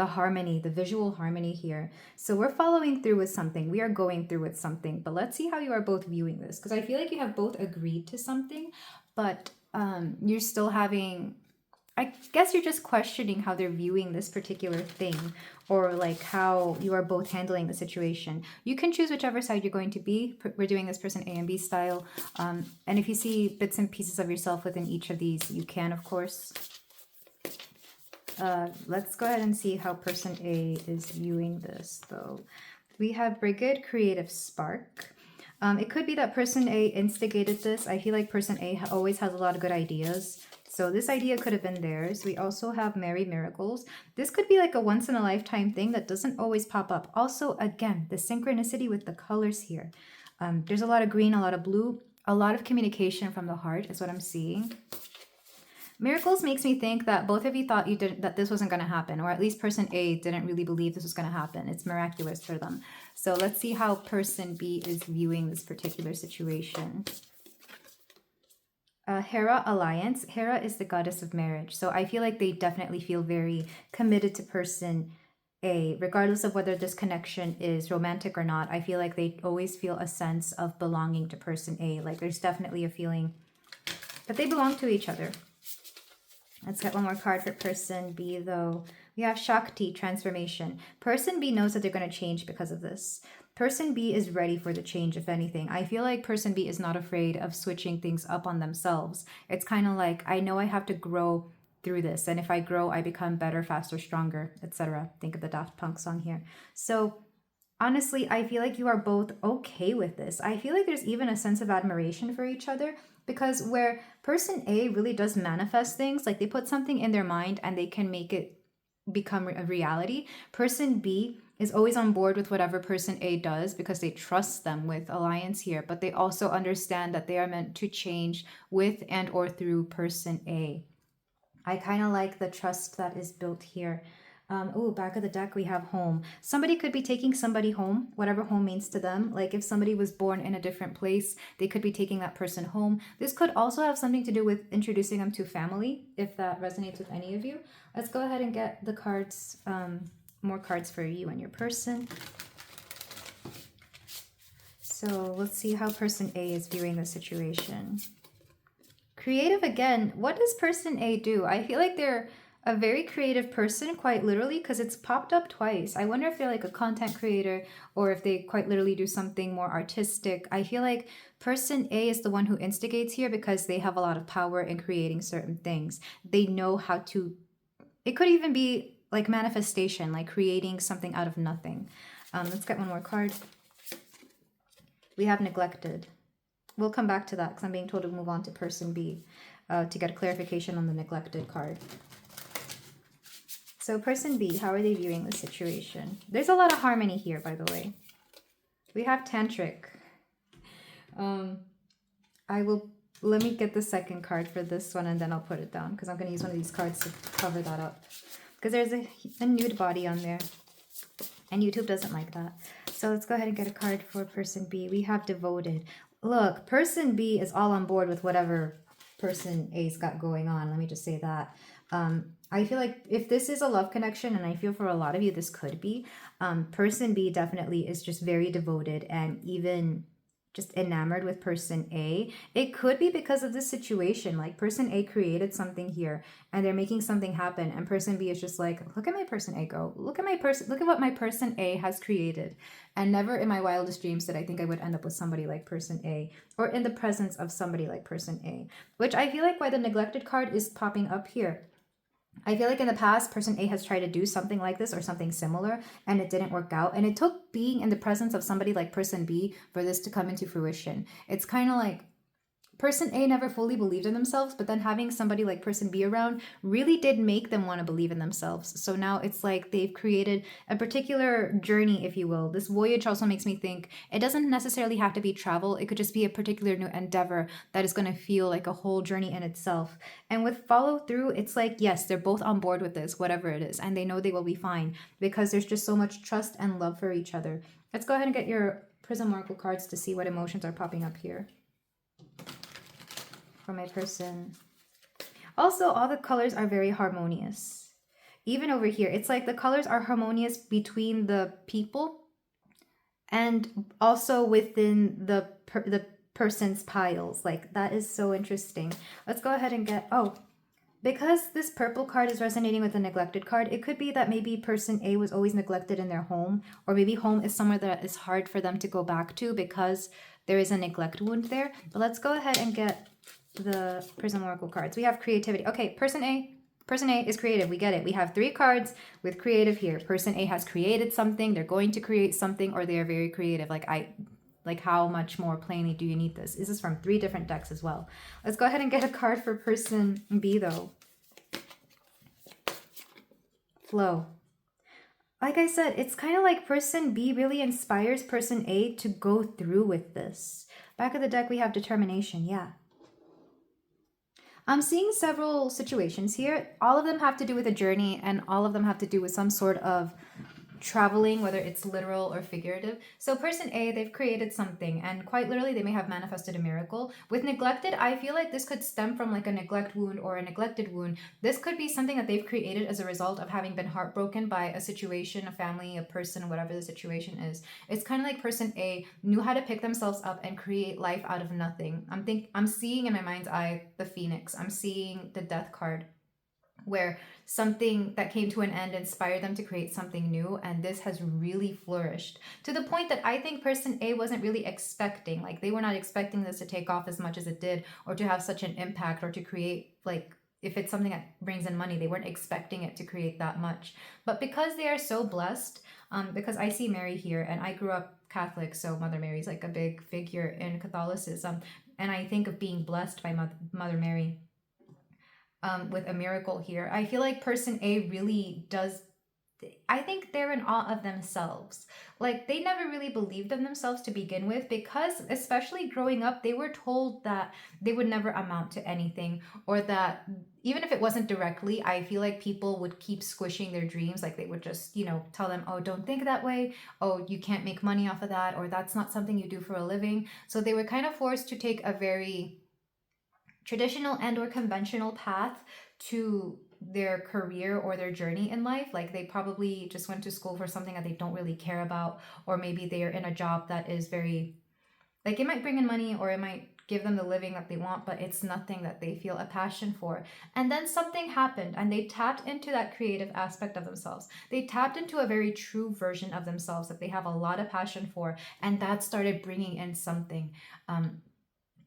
harmony, the visual harmony here. So we're following through with something. We are going through with something. But let's see how you are both viewing this, because I feel like you have both agreed to something, but you're still having, I guess you're just questioning how they're viewing this particular thing, or like how you are both handling the situation. You can choose whichever side you're going to be. We're doing this person A and B style. And if you see bits and pieces of yourself within each of these, you can, of course. Let's go ahead and see how person A is viewing this, though. We have Brigid, Creative Spark. It could be that person A instigated this. I feel like person A always has a lot of good ideas. So this idea could have been theirs. We also have Merry Miracles. This could be like a once-in-a-lifetime thing that doesn't always pop up. Also, again, the synchronicity with the colors here. There's a lot of green, a lot of blue, a lot of communication from the heart is what I'm seeing. Miracles makes me think that both of you thought that this wasn't going to happen, or at least person A didn't really believe this was going to happen. It's miraculous for them. So let's see how person B is viewing this particular situation. Hera Alliance. Hera is the goddess of marriage. So I feel like they definitely feel very committed to person A, regardless of whether this connection is romantic or not. I feel like they always feel a sense of belonging to person A. Like there's definitely a feeling that they belong to each other. Let's get one more card for person B, though. We have Shakti, transformation. Person B knows that they're going to change because of this. Person B is ready for the change, if anything. I feel like person B is not afraid of switching things up on themselves. It's kind of like, I know I have to grow through this. And if I grow, I become better, faster, stronger, etc. Think of the Daft Punk song here. So honestly, I feel like you are both okay with this. I feel like there's even a sense of admiration for each other, because where person A really does manifest things, like they put something in their mind and they can make it become a reality, person B is always on board with whatever person A does because they trust them with alliance here, but they also understand that they are meant to change with and or through person A. I kind of like the trust that is built here. Back of the deck, we have home. Somebody could be taking somebody home, whatever home means to them. Like if somebody was born in a different place, they could be taking that person home. This could also have something to do with introducing them to family, if that resonates with any of you. Let's go ahead and get the cards, more cards for you and your person. So let's see how person A is viewing the situation. Creative again. What does person A do? I feel like they're a very creative person, quite literally, because it's popped up twice. I wonder if they're like a content creator or if they quite literally do something more artistic. I feel like person A is the one who instigates here because they have a lot of power in creating certain things. They know how to, it could even be like manifestation, like creating something out of nothing. Let's get one more card. We have neglected. We'll come back to that because I'm being told to move on to person B to get a clarification on the neglected card. So person B, how are they viewing the situation? There's a lot of harmony here, by the way. We have tantric. Let me get the second card for this one and then I'll put it down because I'm going to use one of these cards to cover that up. Because there's a nude body on there and YouTube doesn't like that. So let's go ahead and get a card for person B. We have devoted. Look, person B is all on board with whatever person A's got going on. Let me just say that. I feel like if this is a love connection, and I feel for a lot of you this could be, person B definitely is just very devoted and even just enamored with person A. It could be because of this situation. Like person A created something here and they're making something happen, and person B is just like, look at my person A go. Look at what my person A has created. And never in my wildest dreams did I think I would end up with somebody like person A, or in the presence of somebody like person A, which I feel like why the neglected card is popping up here. I feel like in the past, person A has tried to do something like this or something similar, and it didn't work out. And it took being in the presence of somebody like person B for this to come into fruition. It's kind of like person A never fully believed in themselves, but then having somebody like person B around really did make them want to believe in themselves. So now it's like they've created a particular journey, if you will. This voyage also makes me think it doesn't necessarily have to be travel. It could just be a particular new endeavor that is going to feel like a whole journey in itself. And with follow through, it's like, yes, they're both on board with this, whatever it is, and they know they will be fine because there's just so much trust and love for each other. Let's go ahead and get your Prism Oracle cards to see what emotions are popping up here for my person. Also, all the colors are very harmonious. Even over here, it's like the colors are harmonious between the people and also within the person's piles. Like, that is so interesting. Let's go ahead and get, because this purple card is resonating with the neglected card, it could be that maybe person A was always neglected in their home, or maybe home is somewhere that is hard for them to go back to because there is a neglect wound there. But let's go ahead and get the Prism Oracle cards. We have creativity. Okay, person A is creative. We get it. We have 3 cards with creative here. Person A has created something. They're going to create something, or they are very creative. Like how much more plainly do you need this? This is from 3 different decks as well. Let's go ahead and get a card for person B though. Flow. Like I said, it's kind of like person B really inspires person A to go through with this. Back of the deck, we have determination. Yeah. I'm seeing several situations here. All of them have to do with a journey, and all of them have to do with some sort of traveling, whether it's literal or figurative. So person A, they've created something, and quite literally they may have manifested a miracle. With neglected, I feel like this could stem from like a neglect wound or a neglected wound. This could be something that they've created as a result of having been heartbroken by a situation, a family, a person, whatever the situation is. It's kind of like person A knew how to pick themselves up and create life out of nothing. I'm seeing in my mind's eye the Phoenix. I'm seeing the Death card, where something that came to an end inspired them to create something new, and this has really flourished to the point that I think person A wasn't really expecting. Like, they were not expecting this to take off as much as it did, or to have such an impact, or to create, like, if it's something that brings in money, they weren't expecting it to create that much. But because they are so blessed, because I see Mary here, and I grew up Catholic, so Mother Mary's like a big figure in Catholicism, and I think of being blessed by Mother Mary with a miracle here. I feel like person A really does, I think they're in awe of themselves. Like, they never really believed in themselves to begin with, because especially growing up, they were told that they would never amount to anything, or that even if it wasn't directly, I feel like people would keep squishing their dreams. Like, they would just, tell them, oh, don't think that way. Oh, you can't make money off of that, or that's not something you do for a living. So they were kind of forced to take a very traditional and or conventional path to their career or their journey in life. Like, they probably just went to school for something that they don't really care about, or maybe they are in a job that is very, like, it might bring in money or it might give them the living that they want, but it's nothing that they feel a passion for. And then something happened, and they tapped into that creative aspect of themselves. They tapped into a very true version of themselves that they have a lot of passion for, and that started bringing in something.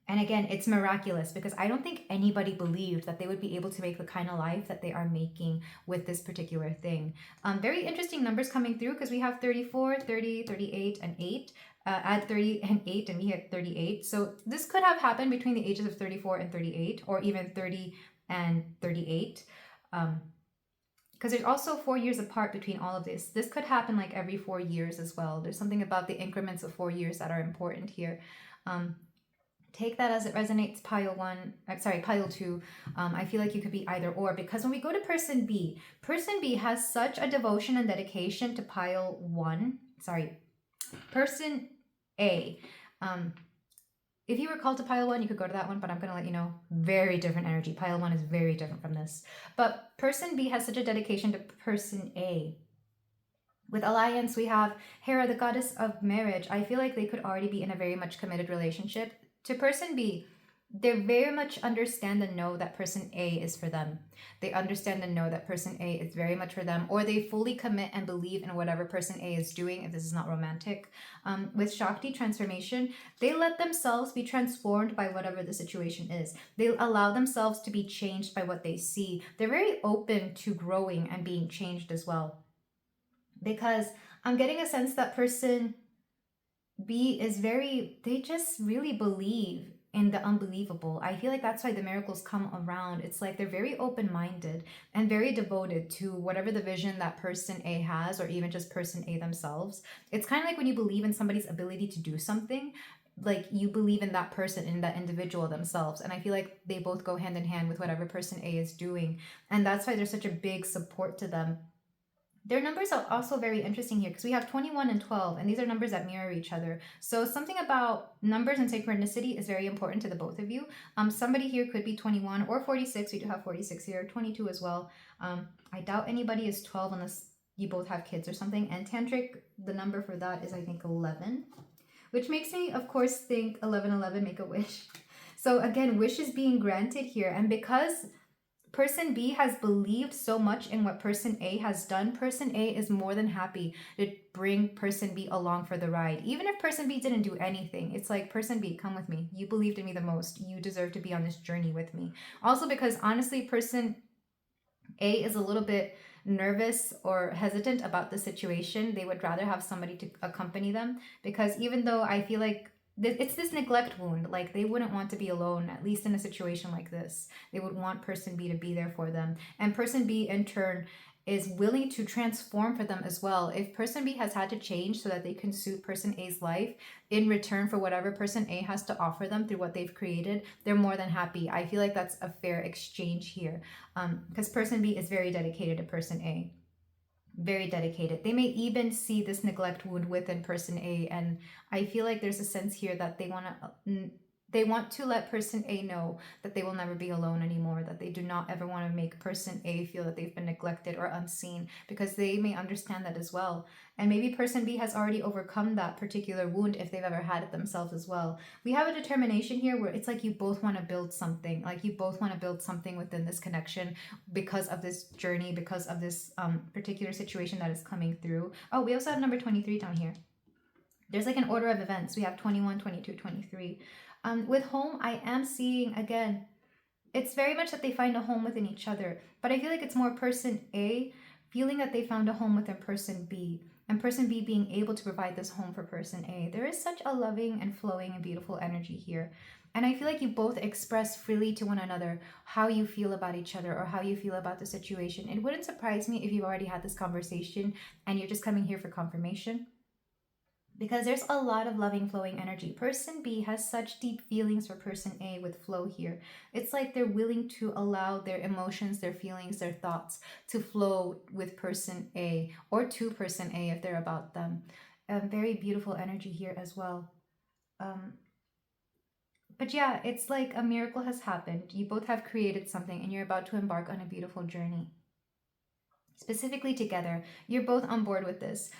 And again, it's miraculous, because I don't think anybody believed that they would be able to make the kind of life that they are making with this particular thing. Very interesting numbers coming through, because we have 34, 30, 38, and 8. Add 30 and 8, and we hit 38. So this could have happened between the ages of 34 and 38, or even 30 and 38. Because there's also 4 years apart between all of this. This could happen like every 4 years as well. There's something about the increments of 4 years that are important here. Take that as it resonates, pile 2. I feel like you could be either or, because when we go to person B has such a devotion and dedication to pile 1. Person A. If you were called to pile 1, you could go to that one, but I'm going to let you know, very different energy. Pile 1 is very different from this. But person B has such a dedication to person A With alliance, we have Hera, the goddess of marriage. I feel like they could already be in a very much committed relationship. To person B, they very much understand and know that person A is for them. They understand and know that person A is very much for them, or they fully commit and believe in whatever person A is doing if this is not romantic. With Shakti transformation, they let themselves be transformed by whatever the situation is. They allow themselves to be changed by what they see. They're very open to growing and being changed as well. Because I'm getting a sense that person B is they just really believe in the unbelievable. I feel like that's why the miracles come around. It's like they're very open minded and very devoted to whatever the vision that person A has, or even just person A themselves. It's kind of like when you believe in somebody's ability to do something, like you believe in that person, in that individual themselves. And I feel like they both go hand in hand with whatever person A is doing. And that's why there's such a big support to them. Their numbers are also very interesting here because we have 21 and 12, and these are numbers that mirror each other. So something about numbers and synchronicity is very important to the both of you. Somebody here could be 21 or 46. We do have 46 here, 22 as well. I doubt anybody is 12 unless you both have kids or something. And tantric, the number for that is I think 11, which makes me, of course, think 1111, make a wish. So again, wish is being granted here. And because person B has believed so much in what person A has done, person A is more than happy to bring person B along for the ride. Even if person B didn't do anything, it's like, person B, come with me. You believed in me the most. You deserve to be on this journey with me. Also because honestly, person A is a little bit nervous or hesitant about the situation. They would rather have somebody to accompany them, because even though I feel like it's this neglect wound, like they wouldn't want to be alone, at least in a situation like this. They would want person B to be there for them, and person B in turn is willing to transform for them as well. If person B has had to change so that they can suit person A's life in return for whatever person A has to offer them through what they've created, they're more than happy. I feel like that's a fair exchange here, because person B is very dedicated to person A. Very dedicated. They may even see this neglect wound within person A, and I feel like there's a sense here that they want to let person A know that they will never be alone anymore, that they do not ever want to make person A feel that they've been neglected or unseen, because they may understand that as well. And maybe person B has already overcome that particular wound if they've ever had it themselves as well. We have a determination here where it's like you both want to build something, within this connection because of this journey, because of this particular situation that is coming through. Oh, we also have number 23 down here. There's like an order of events. We have 21, 22, 23. With home, I am seeing, again, it's very much that they find a home within each other. But I feel like it's more person A feeling that they found a home within person B, and person B being able to provide this home for person A. There is such a loving and flowing and beautiful energy here. And I feel like you both express freely to one another how you feel about each other or how you feel about the situation. It wouldn't surprise me if you've already had this conversation and you're just coming here for confirmation, because there's a lot of loving flowing energy. Person B has such deep feelings for person A with flow here. It's like they're willing to allow their emotions, their feelings, their thoughts to flow with person A or to person A if they're about them. Very beautiful energy here as well. But yeah, it's like a miracle has happened. You both have created something and you're about to embark on a beautiful journey. Specifically together, you're both on board with this.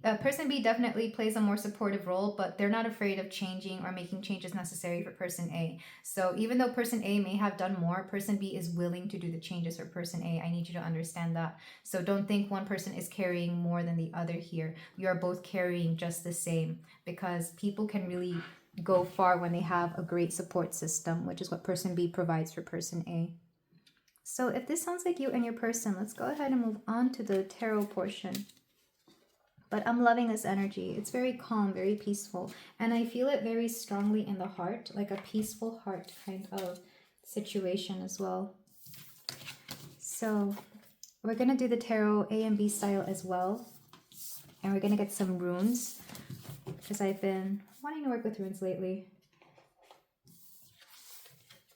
Person B definitely plays a more supportive role, but they're not afraid of changing or making changes necessary for person A. So even though person A may have done more, person B is willing to do the changes for person A. I need you to understand that. So don't think one person is carrying more than the other here. You are both carrying just the same, because people can really go far when they have a great support system, which is what person B provides for person A. So if this sounds like you and your person, let's go ahead and move on to the tarot portion. But I'm loving this energy. It's very calm, very peaceful. And I feel it very strongly in the heart, like a peaceful heart kind of situation as well. So we're going to do the tarot A and B style as well. And we're going to get some runes, because I've been wanting to work with runes lately.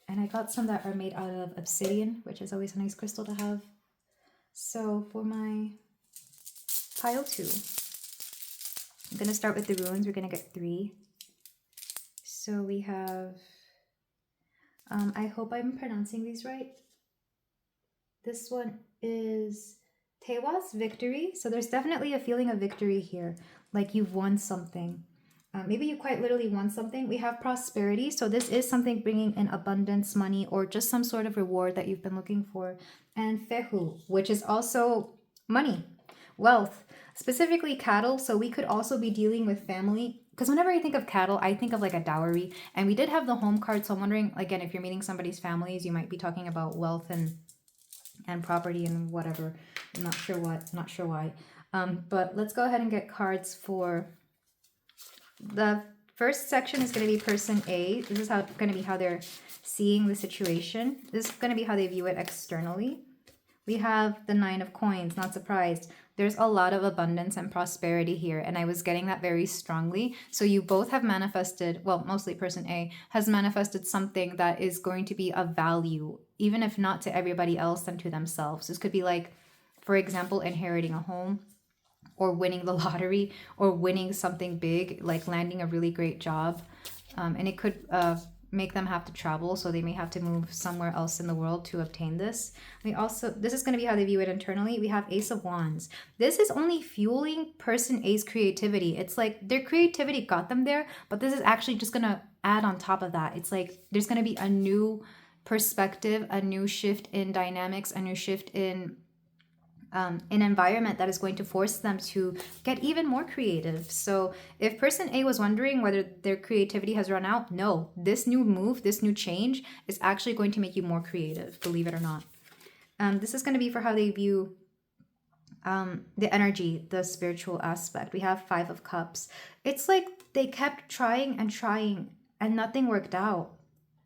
And I got some that are made out of obsidian, which is always a nice crystal to have. So for my pile 2, I'm going to start with the runes. We're going to get 3. So we have, I hope I'm pronouncing these right. This one is Tewas, victory. So there's definitely a feeling of victory here. Like you've won something. Maybe you quite literally won something. We have prosperity. So this is something bringing in abundance, money, or just some sort of reward that you've been looking for. And fehu, which is also money, wealth, specifically cattle. So we could also be dealing with family. Because whenever I think of cattle, I think of like a dowry. And we did have the home card. So I'm wondering, again, if you're meeting somebody's families, you might be talking about wealth and property and whatever. I'm not sure what, not sure why. But let's go ahead and get cards for the first section. Is going to be person A. This is going to be how they're seeing the situation. This is going to be how they view it externally. We have the 9 of coins, not surprised. There's a lot of abundance and prosperity here, and I was getting that very strongly. So you both have manifested, well, mostly person A has manifested something that is going to be of value, even if not to everybody else, then to themselves. This could be like, for example, inheriting a home, or winning the lottery, or winning something big, like landing a really great job. And it could make them have to travel, so they may have to move somewhere else in the world to obtain this. This is going to be how they view it internally. We have Ace of Wands. This is only fueling person A's creativity. It's like their creativity got them there, but this is actually just going to add on top of that. It's like there's going to be a new perspective, a new shift in dynamics, a new shift in an environment that is going to force them to get even more creative. So if person A was wondering whether their creativity has run out, no, this new move, this new change is actually going to make you more creative, believe it or not. This is going to be for how they view the energy, the spiritual aspect. We have 5 of Cups. It's like they kept trying and nothing worked out.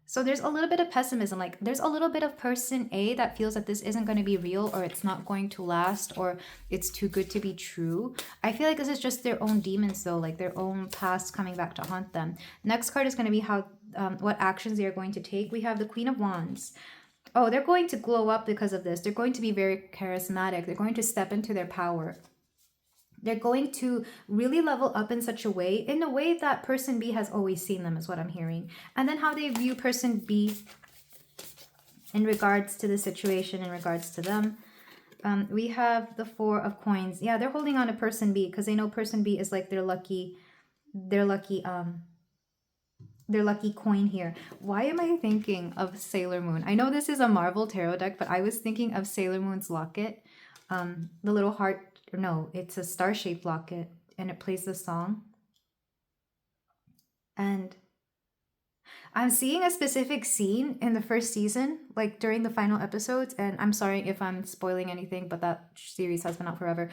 So there's a little bit of pessimism, like there's a little bit of person A that feels that this isn't going to be real, or it's not going to last, or it's too good to be true. I feel like this is just their own demons though, like their own past coming back to haunt them. Next card is going to be how what actions they are going to take. We have the Queen of Wands. Oh, they're going to glow up because of this. They're going to be very charismatic. They're going to step into their power. They're going to really level up in such a way, in a way that person B has always seen them, is what I'm hearing. And then how they view person B in regards to the situation, in regards to them. We have the 4 of Coins. Yeah, they're holding on to person B because they know person B is like their lucky coin here. Why am I thinking of Sailor Moon? I know this is a Marvel tarot deck, but I was thinking of Sailor Moon's locket. The little heart. No, it's a star-shaped locket, and it plays the song. And I'm seeing a specific scene in the first season, like during the final episodes, and I'm sorry if I'm spoiling anything, but that series has been out forever.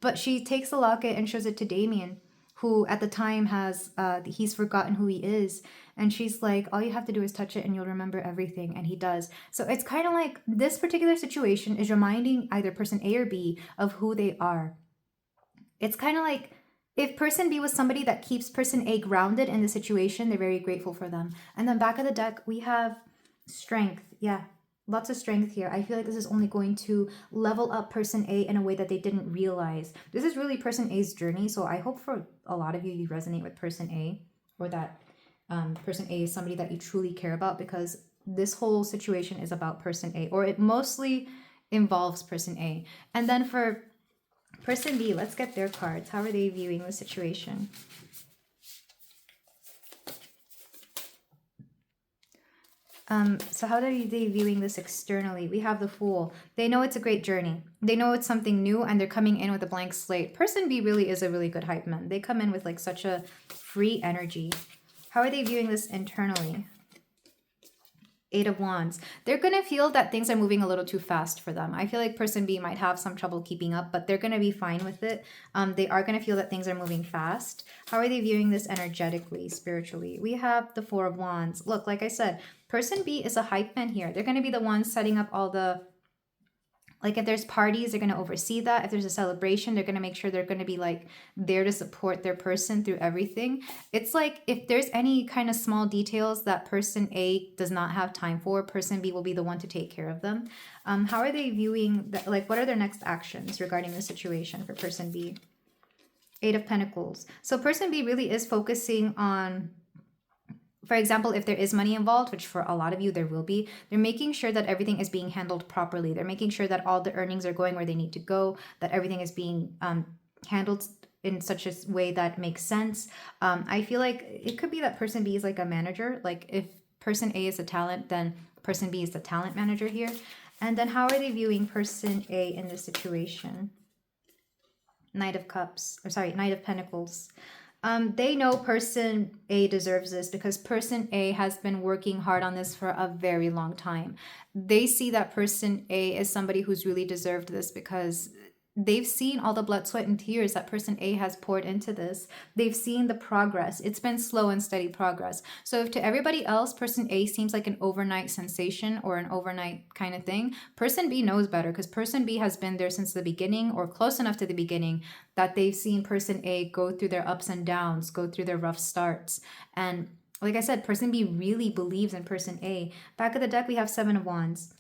But she takes the locket and shows it to Damien, who at the time has, he's forgotten who he is. And she's like, all you have to do is touch it and you'll remember everything. And he does. So it's kind of like this particular situation is reminding either person A or B of who they are. It's kind of like if person B was somebody that keeps person A grounded in the situation, they're very grateful for them. And then back of the deck, we have strength. Yeah, lots of strength here. I feel like this is only going to level up person A in a way that they didn't realize. This is really person A's journey. So I hope for a lot of you, you resonate with person A, or that person A is somebody that you truly care about, because this whole situation is about person A, or it mostly involves person A. And then for person B, let's get their cards. How are they viewing the situation? So how are they viewing this externally? We have the Fool. They know it's a great journey. They know it's something new, and they're coming in with a blank slate. Person B really is a really good hype man. They come in with like such a free energy. How are they viewing this internally? 8 of Wands. They're going to feel that things are moving a little too fast for them. I feel like person B might have some trouble keeping up, but they're going to be fine with it. They are going to feel that things are moving fast. How are they viewing this energetically, spiritually? We have the 4 of Wands. Look, like I said, person B is a hype man here. They're going to be the ones setting up all the, like if there's parties, they're going to oversee that. If there's a celebration, they're going to make sure they're going to be like there to support their person through everything. It's like if there's any kind of small details that person A does not have time for, person B will be the one to take care of them. How are they viewing that? Like, what are their next actions regarding the situation for person B? 8 of Pentacles. So person B really is focusing on For example, if there is money involved, which for a lot of you there will be, they're making sure that everything is being handled properly. They're making sure that all the earnings are going where they need to go, that everything is being handled in such a way that makes sense. I feel like it could be that person B is like a manager. Like if person A is a talent, then person B is the talent manager here. And then how are they viewing person A in this situation? Knight of Pentacles. They know person A deserves this because person A has been working hard on this for a very long time. They see that person A is somebody who's really deserved this because they've seen all the blood, sweat, and tears that person A has poured into this. They've seen the progress. It's been slow and steady progress. So if to everybody else, person A seems like an overnight sensation or an overnight kind of thing, person B knows better because person B has been there since the beginning or close enough to the beginning that they've seen person A go through their ups and downs, go through their rough starts. And like I said, person B really believes in person A. Back of the deck, we have 7 of Wands.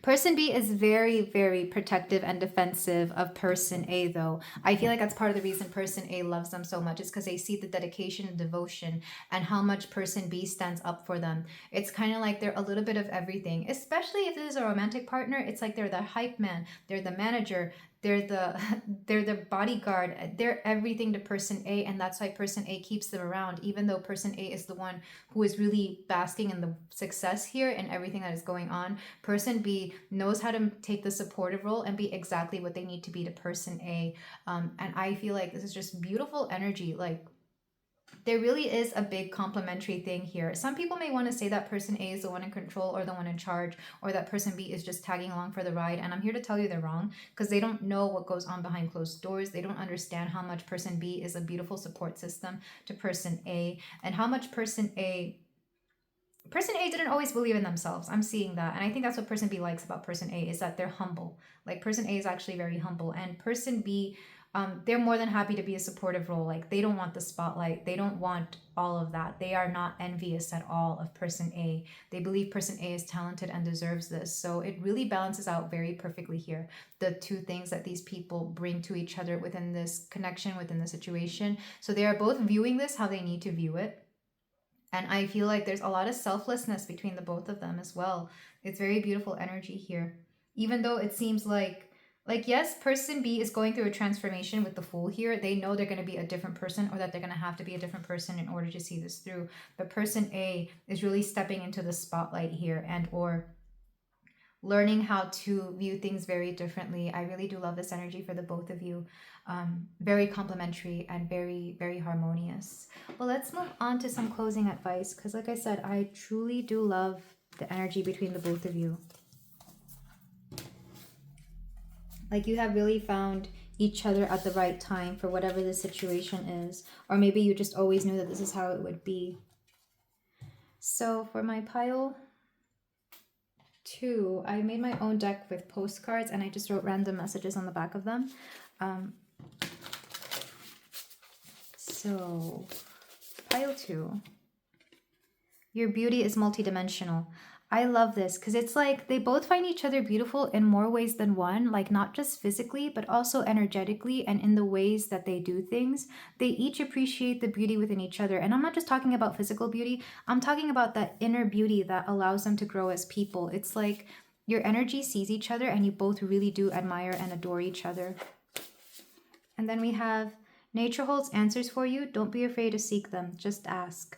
Person B is very, very protective and defensive of person A, though. I feel like that's part of the reason person A loves them so much is because they see the dedication and devotion and how much person B stands up for them. It's kind of like they're a little bit of everything, especially if this is a romantic partner. It's like they're the hype man, they're the manager, they're the bodyguard, they're everything to person A, and that's why person A keeps them around, even though person A is the one who is really basking in the success here and everything that is going on. Person B knows how to take the supportive role and be exactly what they need to be to person A. And I feel like this is just beautiful energy. Like, there really is a big complementary thing here. Some people may want to say that person A is the one in control or the one in charge, or that person B is just tagging along for the ride. And I'm here to tell you they're wrong because they don't know what goes on behind closed doors. They don't understand how much person B is a beautiful support system to person A, and how much person A didn't always believe in themselves. I'm seeing that. And I think that's what person B likes about person A is that they're humble. Like person A is actually very humble, and person B, they're more than happy to be a supportive role. Like they don't want the spotlight. They don't want all of that. They are not envious at all of person A. They believe person A is talented and deserves this. So it really balances out very perfectly here. The two things that these people bring to each other within this connection, within the situation. So they are both viewing this how they need to view it. And I feel like there's a lot of selflessness between the both of them as well. It's very beautiful energy here. Even though it seems like yes, person B is going through a transformation with the Fool here. They know they're going to be a different person, or that they're going to have to be a different person in order to see this through. But person A is really stepping into the spotlight here and or learning how to view things very differently. I really do love this energy for the both of you. Very complimentary and very, very harmonious. Well, let's move on to some closing advice because like I said, I truly do love the energy between the both of you. Like you have really found each other at the right time for whatever the situation is. Or maybe you just always knew that this is how it would be. So for my pile 2, I made my own deck with postcards and I just wrote random messages on the back of them. So pile 2. Your beauty is multidimensional. I love this because it's like they both find each other beautiful in more ways than one, like not just physically, but also energetically and in the ways that they do things. They each appreciate the beauty within each other. And I'm not just talking about physical beauty. I'm talking about that inner beauty that allows them to grow as people. It's like your energy sees each other and you both really do admire and adore each other. And then we have nature holds answers for you. Don't be afraid to seek them. Just ask.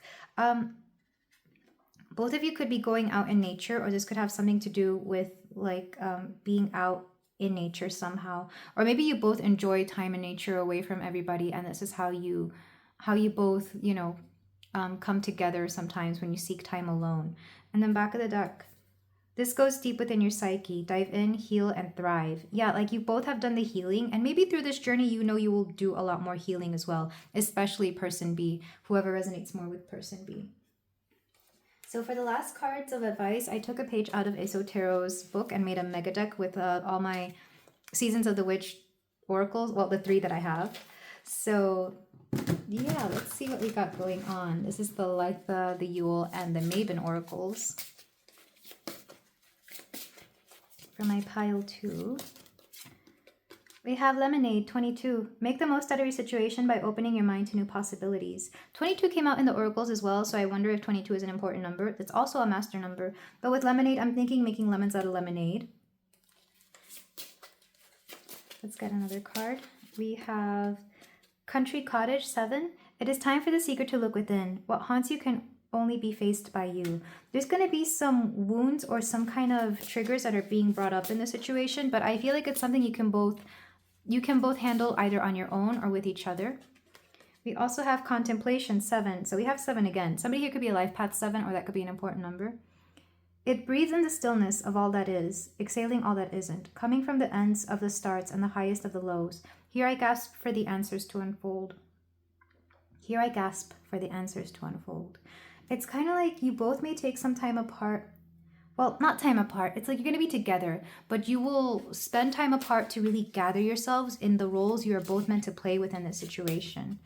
Both of you could be going out in nature, or this could have something to do with like being out in nature somehow. Or maybe you both enjoy time in nature away from everybody, and this is how you both, you know, come together sometimes when you seek time alone. And then back of the deck, this goes deep within your psyche. Dive in, heal, and thrive. Yeah, like you both have done the healing, and maybe through this journey, you know you will do a lot more healing as well, especially person B, whoever resonates more with person B. So for the last cards of advice, I took a page out of Esotero's book and made a mega deck with all my Seasons of the Witch oracles, well, the 3 that I have. So yeah, let's see what we got going on. This is the Litha, the Yule, and the Maven oracles. For my pile 2. We have lemonade, 22. Make the most out of your situation by opening your mind to new possibilities. 22 came out in the oracles as well, so I wonder if 22 is an important number. It's also a master number. But with lemonade, I'm thinking making lemons out of lemonade. Let's get another card. We have country cottage, 7. It is time for the seeker to look within. What haunts you can only be faced by you. There's going to be some wounds or some kind of triggers that are being brought up in the situation, but I feel like it's something you can both handle either on your own or with each other. We also have contemplation, 7. So we have 7 again. Somebody here could be a life path 7, or that could be an important number. It breathes in the stillness of all that is, exhaling all that isn't, coming from the ends of the starts and the highest of the lows. Here I gasp for the answers to unfold. Here I gasp for the answers to unfold. It's kind of like you both may take some time apart. Well, not time apart. It's like you're going to be together, but you will spend time apart to really gather yourselves in the roles you are both meant to play within this situation.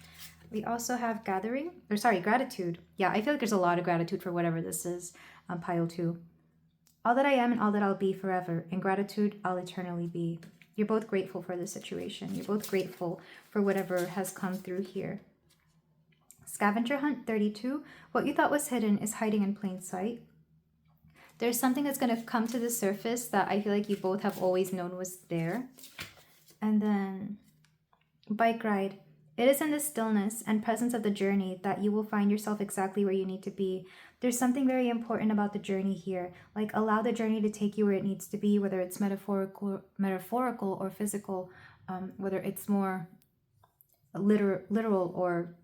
We also have gratitude. Yeah, I feel like there's a lot of gratitude for whatever this is, pile 2. All that I am and all that I'll be forever. In gratitude, I'll eternally be. You're both grateful for this situation. You're both grateful for whatever has come through here. Scavenger hunt, 32. What you thought was hidden is hiding in plain sight. There's something that's going to come to the surface that I feel like you both have always known was there. And then bike ride. It is in the stillness and presence of the journey that you will find yourself exactly where you need to be. There's something very important about the journey here. Like, allow the journey to take you where it needs to be, whether it's metaphorical or physical, whether it's more literal or,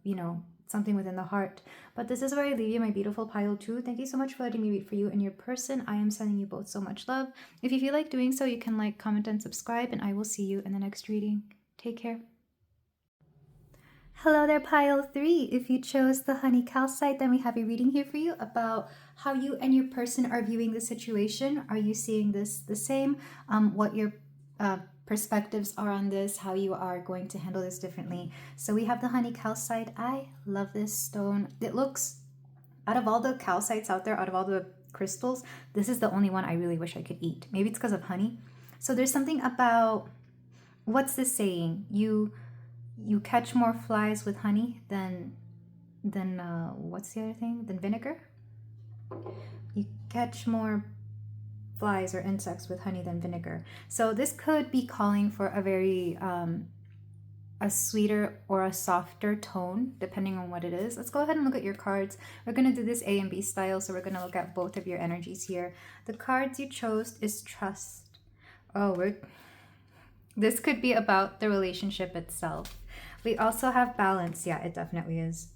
something within the heart. But this is where I leave you, my beautiful pile 2. Thank you so much for letting me read for you and your person. I am sending you both so much love. If you feel like doing so, you can like, comment, and subscribe, and I will see you in the next reading. Take care. Hello there, pile 3. If you chose the honey calcite, then we have a reading here for you about how you and your person are viewing the situation. Are you seeing this the same? What your perspectives are on this, how you are going to handle this differently. So we have the honey calcite. I love this stone. It looks, out of all the calcites out there, out of all the crystals, this is the only one I really wish I could eat. Maybe it's because of honey. So there's something about, what's this saying? You catch more flies with honey than what's the other thing? Than vinegar? You catch more flies or insects with honey than vinegar. So this could be calling for a very a sweeter or a softer tone, depending on what it is. Let's go ahead and look at your cards. We're going to do this A and B style, so we're going to look at both of your energies here. The cards you chose is trust. This could be about the relationship itself. We also have balance. Yeah, it definitely is.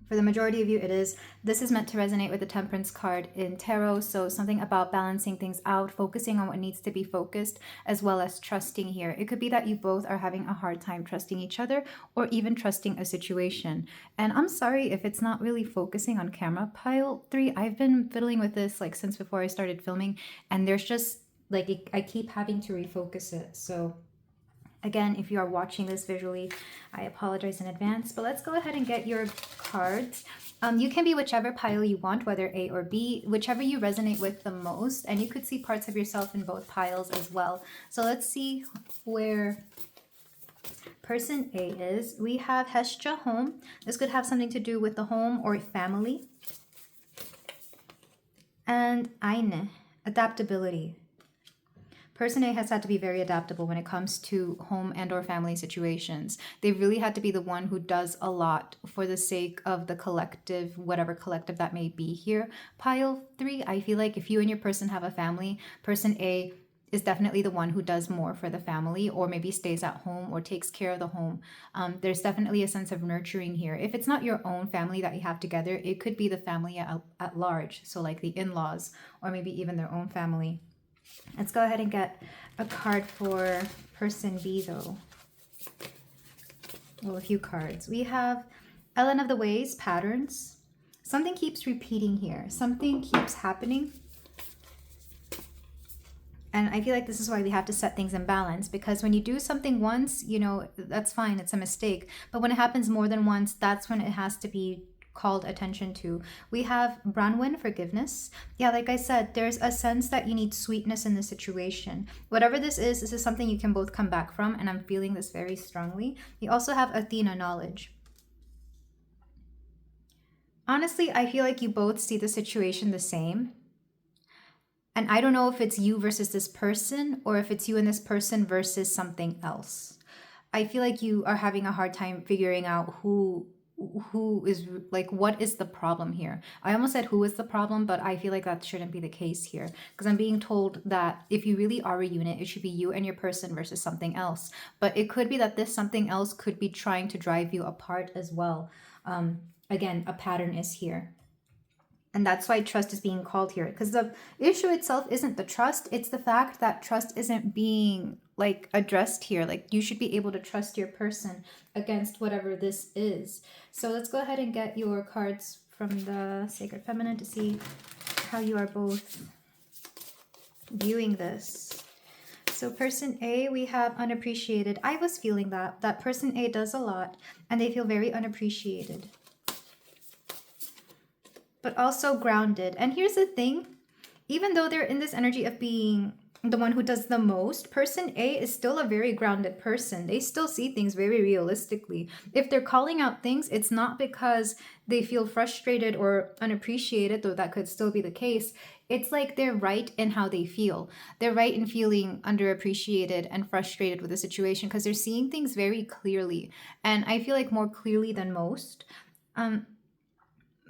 For the majority of you, it is. This is meant to resonate with the Temperance card in Tarot. So something about balancing things out, focusing on what needs to be focused, as well as trusting here. It could be that you both are having a hard time trusting each other, or even trusting a situation. And I'm sorry if it's not really focusing on camera. Pile 3, I've been fiddling with this like since before I started filming, and there's just like, I keep having to refocus it. So again, if you are watching this visually, I apologize in advance, but let's go ahead and get your cards. You can be whichever pile you want, whether A or B, whichever you resonate with the most, and you could see parts of yourself in both piles as well. So let's see where person A is. We have Hestia, home. This could have something to do with the home or family. And Eine, adaptability. Person A has had to be very adaptable when it comes to home and or family situations. They really had to be the one who does a lot for the sake of the collective, whatever collective that may be here. Pile 3, I feel like if you and your person have a family, person A is definitely the one who does more for the family, or maybe stays at home or takes care of the home. There's definitely a sense of nurturing here. If it's not your own family that you have together, it could be the family at large. So like the in-laws, or maybe even their own family. Let's go ahead and get a card for person B though. Well, a few cards. We have Ellen of the Ways, patterns. Something keeps repeating here. Something keeps happening. And I feel like this is why we have to set things in balance, because when you do something once, that's fine, it's a mistake. But when it happens more than once, that's when it has to be called attention to. We have Bronwyn, forgiveness. Yeah, like I said, there's a sense that you need sweetness in the situation. Whatever this is something you can both come back from, and I'm feeling this very strongly. You also have Athena, knowledge. Honestly, I feel like you both see the situation the same. And I don't know if it's you versus this person or if it's you and this person versus something else. I feel like you are having a hard time figuring out who is like, what is the problem here. I almost said who is the problem, but I feel like that shouldn't be the case here, because I'm being told that if you really are a unit, it should be you and your person versus something else. But it could be that this something else could be trying to drive you apart as well. Again, a pattern is here. And that's why trust is being called here, because the issue itself isn't the trust, it's the fact that trust isn't being like addressed here. Like, you should be able to trust your person against whatever this is. So let's go ahead and get your cards from the Sacred Feminine to see how you are both viewing this. So person A, we have unappreciated. I was feeling that person A does a lot and they feel very unappreciated, but also grounded. And here's the thing, even though they're in this energy of being the one who does the most, person A is still a very grounded person. They still see things very realistically. If they're calling out things, it's not because they feel frustrated or unappreciated, though that could still be the case. It's like they're right in how they feel. They're right in feeling underappreciated and frustrated with the situation, because they're seeing things very clearly. And I feel like more clearly than most.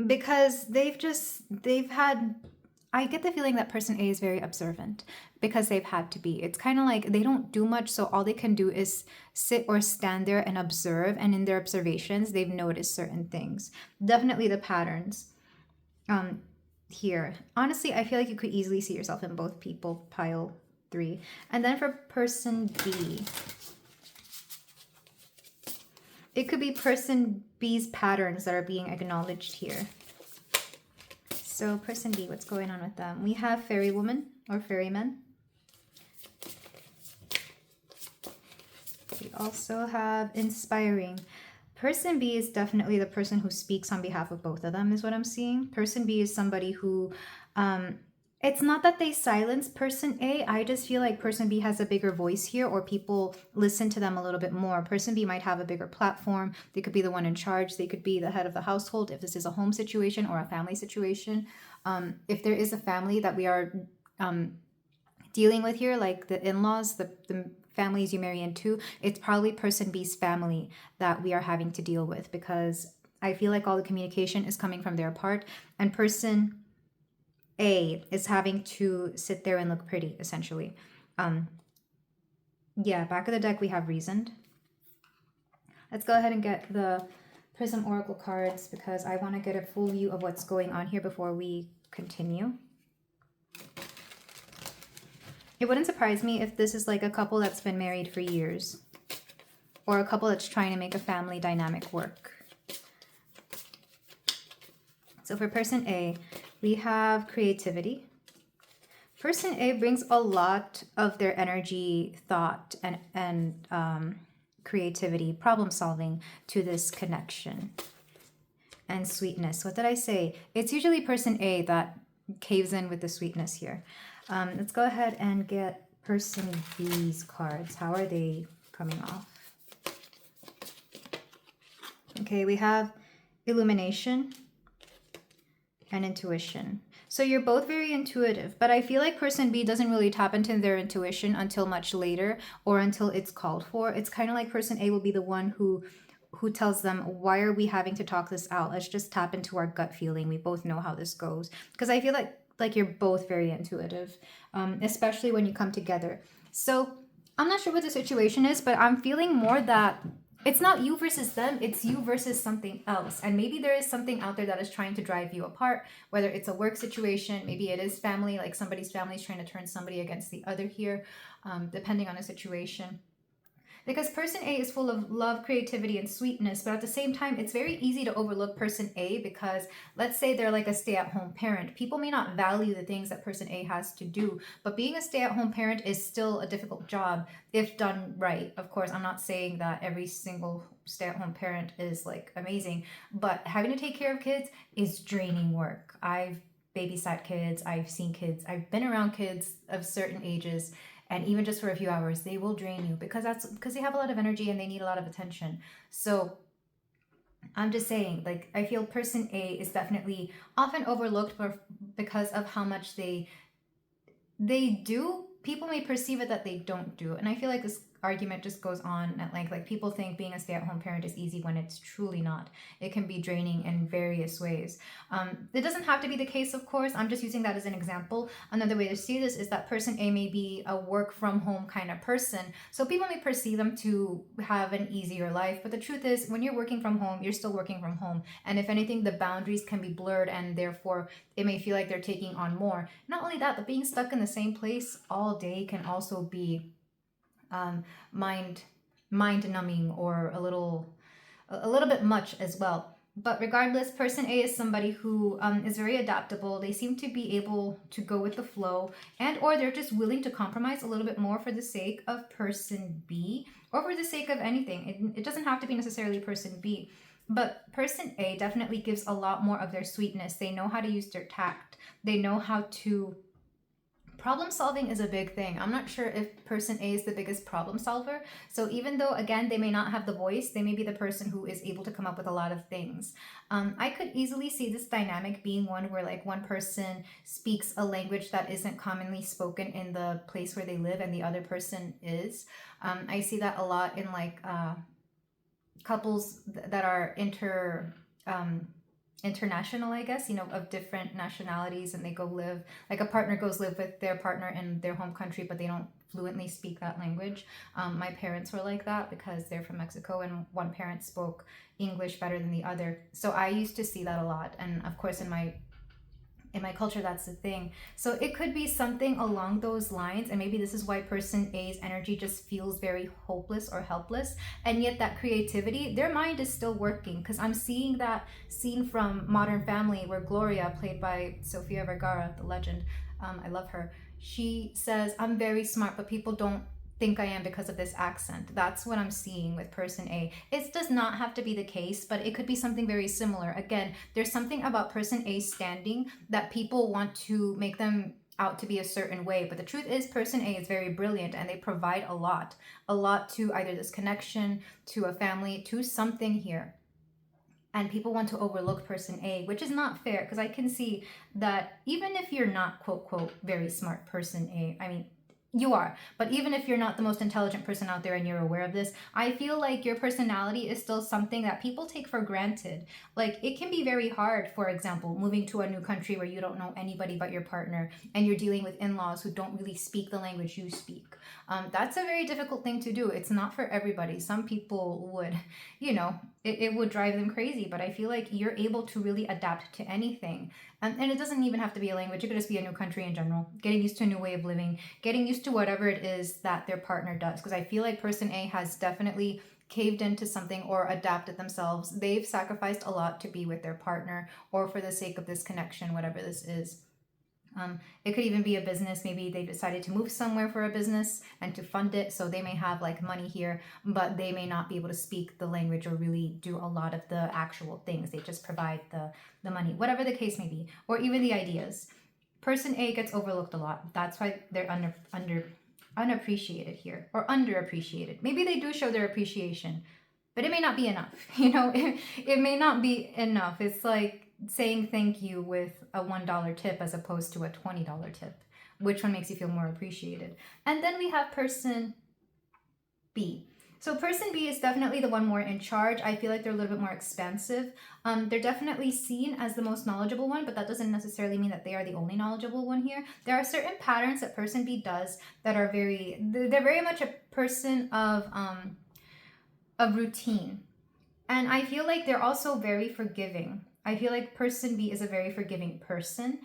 Because they've had, I get the feeling that person A is very observant because they've had to be. It's kind of like they don't do much, so all they can do is sit or stand there and observe. And in their observations, they've noticed certain things. Definitely the patterns here. Honestly, I feel like you could easily see yourself in both people, pile 3. And then for person B, it could be person B's patterns that are being acknowledged here. So person B, what's going on with them? We have fairy woman or fairyman. We also have inspiring. Person B is definitely the person who speaks on behalf of both of them, is what I'm seeing. Person B is somebody who, it's not that they silence person A. I just feel like person B has a bigger voice here, or people listen to them a little bit more. Person B might have a bigger platform. They could be the one in charge. They could be the head of the household if this is a home situation or a family situation. If there is a family that we are dealing with here, like the in-laws, the families you marry into, it's probably person B's family that we are having to deal with, because I feel like all the communication is coming from their part, and person A is having to sit there and look pretty, essentially. Yeah, back of the deck we have reasoned. Let's go ahead and get the Prism Oracle cards, because I want to get a full view of what's going on here before we continue. It wouldn't surprise me if this is like a couple that's been married for years, or a couple that's trying to make a family dynamic work. So for person A, we have creativity. Person A brings a lot of their energy, thought, and creativity, problem solving to this connection. And sweetness. What did I say? It's usually person A that caves in with the sweetness here. Let's go ahead and get person B's cards. How are they coming off? Okay, we have illumination and intuition. So you're both very intuitive, but I feel like person B doesn't really tap into their intuition until much later, or until it's called for. It's kind of like person A will be the one who tells them, why are we having to talk this out? Let's just tap into our gut feeling. We both know how this goes. Because I feel like you're both very intuitive, especially when you come together. So I'm not sure what the situation is, but I'm feeling more that it's not you versus them, it's you versus something else. And maybe there is something out there that is trying to drive you apart, whether it's a work situation, maybe it is family, like somebody's family is trying to turn somebody against the other here, depending on the situation. Because person A is full of love, creativity, and sweetness, but at the same time, it's very easy to overlook person A because let's say they're like a stay-at-home parent. People may not value the things that person A has to do, but being a stay-at-home parent is still a difficult job if done right. Of course, I'm not saying that every single stay-at-home parent is like amazing, but having to take care of kids is draining work. I've babysat kids, I've seen kids, I've been around kids of certain ages, and even just for a few hours they will drain you because they have a lot of energy and they need a lot of attention. So I'm just saying, like, I feel person A is definitely often overlooked because of how much they do. People may perceive it that they don't do, and I feel like this argument just goes on at like people think being a stay-at-home parent is easy when it's truly not. It can be draining in various ways. It doesn't have to be the case, of course. I'm just using that as an example. Another way to see this is that person A may be a work from home kind of person, so people may perceive them to have an easier life, but the truth is when you're working from home, you're still working from home, and if anything, the boundaries can be blurred, and therefore it may feel like they're taking on more. Not only that, but being stuck in the same place all day can also be mind numbing, or a little bit much as well. But regardless, person A is somebody who is very adaptable. They seem to be able to go with the flow, and or they're just willing to compromise a little bit more for the sake of person B, or for the sake of anything. It doesn't have to be necessarily person B. But person A definitely gives a lot more of their sweetness. They know how to use their tact. They know how to problem solving is a big thing. I'm not sure if person A is the biggest problem solver. So even though, again, they may not have the voice, they may be the person who is able to come up with a lot of things. I could easily see this dynamic being one where like one person speaks a language that isn't commonly spoken in the place where they live and the other person is. I see that a lot in like couples that are international, I guess, of different nationalities, and they go live, like a partner goes live with their partner in their home country, but they don't fluently speak that language. My parents were like that because they're from Mexico, and one parent spoke English better than the other. So I used to see that a lot, and of course in my culture that's the thing. So it could be something along those lines, and maybe this is why person A's energy just feels very hopeless or helpless, and yet that creativity, their mind is still working. Because I'm seeing that scene from Modern Family where Gloria, played by Sofia Vergara, the legend, I love her, she says, I'm very smart, but people don't think I am because of this accent. That's what I'm seeing with person A. It does not have to be the case, but it could be something very similar. Again, there's something about person A's standing that people want to make them out to be a certain way, but the truth is person A is very brilliant, and they provide a lot to either this connection, to a family, to something here. And people want to overlook person A, which is not fair, because I can see that even if you're not quote quote very smart person A, I mean, you are, but even if you're not the most intelligent person out there and you're aware of this, I feel like your personality is still something that people take for granted. Like, it can be very hard, for example, moving to a new country where you don't know anybody but your partner, and you're dealing with in-laws who don't really speak the language you speak. That's a very difficult thing to do. It's not for everybody. Some people would, it would drive them crazy, but I feel like you're able to really adapt to anything. And it doesn't even have to be a language. It could just be a new country in general, getting used to a new way of living, getting used to whatever it is that their partner does. Because I feel like person A has definitely caved into something or adapted themselves. They've sacrificed a lot to be with their partner, or for the sake of this connection, whatever this is. It could even be a business. Maybe they decided to move somewhere for a business and to fund it, so they may have like money here, but they may not be able to speak the language or really do a lot of the actual things. They just provide the money, whatever the case may be, or even the ideas. Person A gets overlooked a lot. That's why they're unappreciated here, or underappreciated. Maybe they do show their appreciation, but it may not be enough. It may not be enough. It's like saying thank you with a $1 tip as opposed to a $20 tip. Which one makes you feel more appreciated? And then we have person B. So person B is definitely the one more in charge. I feel like they're a little bit more expansive. They're definitely seen as the most knowledgeable one, but that doesn't necessarily mean that they are the only knowledgeable one here. There are certain patterns that person B does that are they're very much a person of routine. And I feel like they're also very forgiving. I feel like person B is a very forgiving person.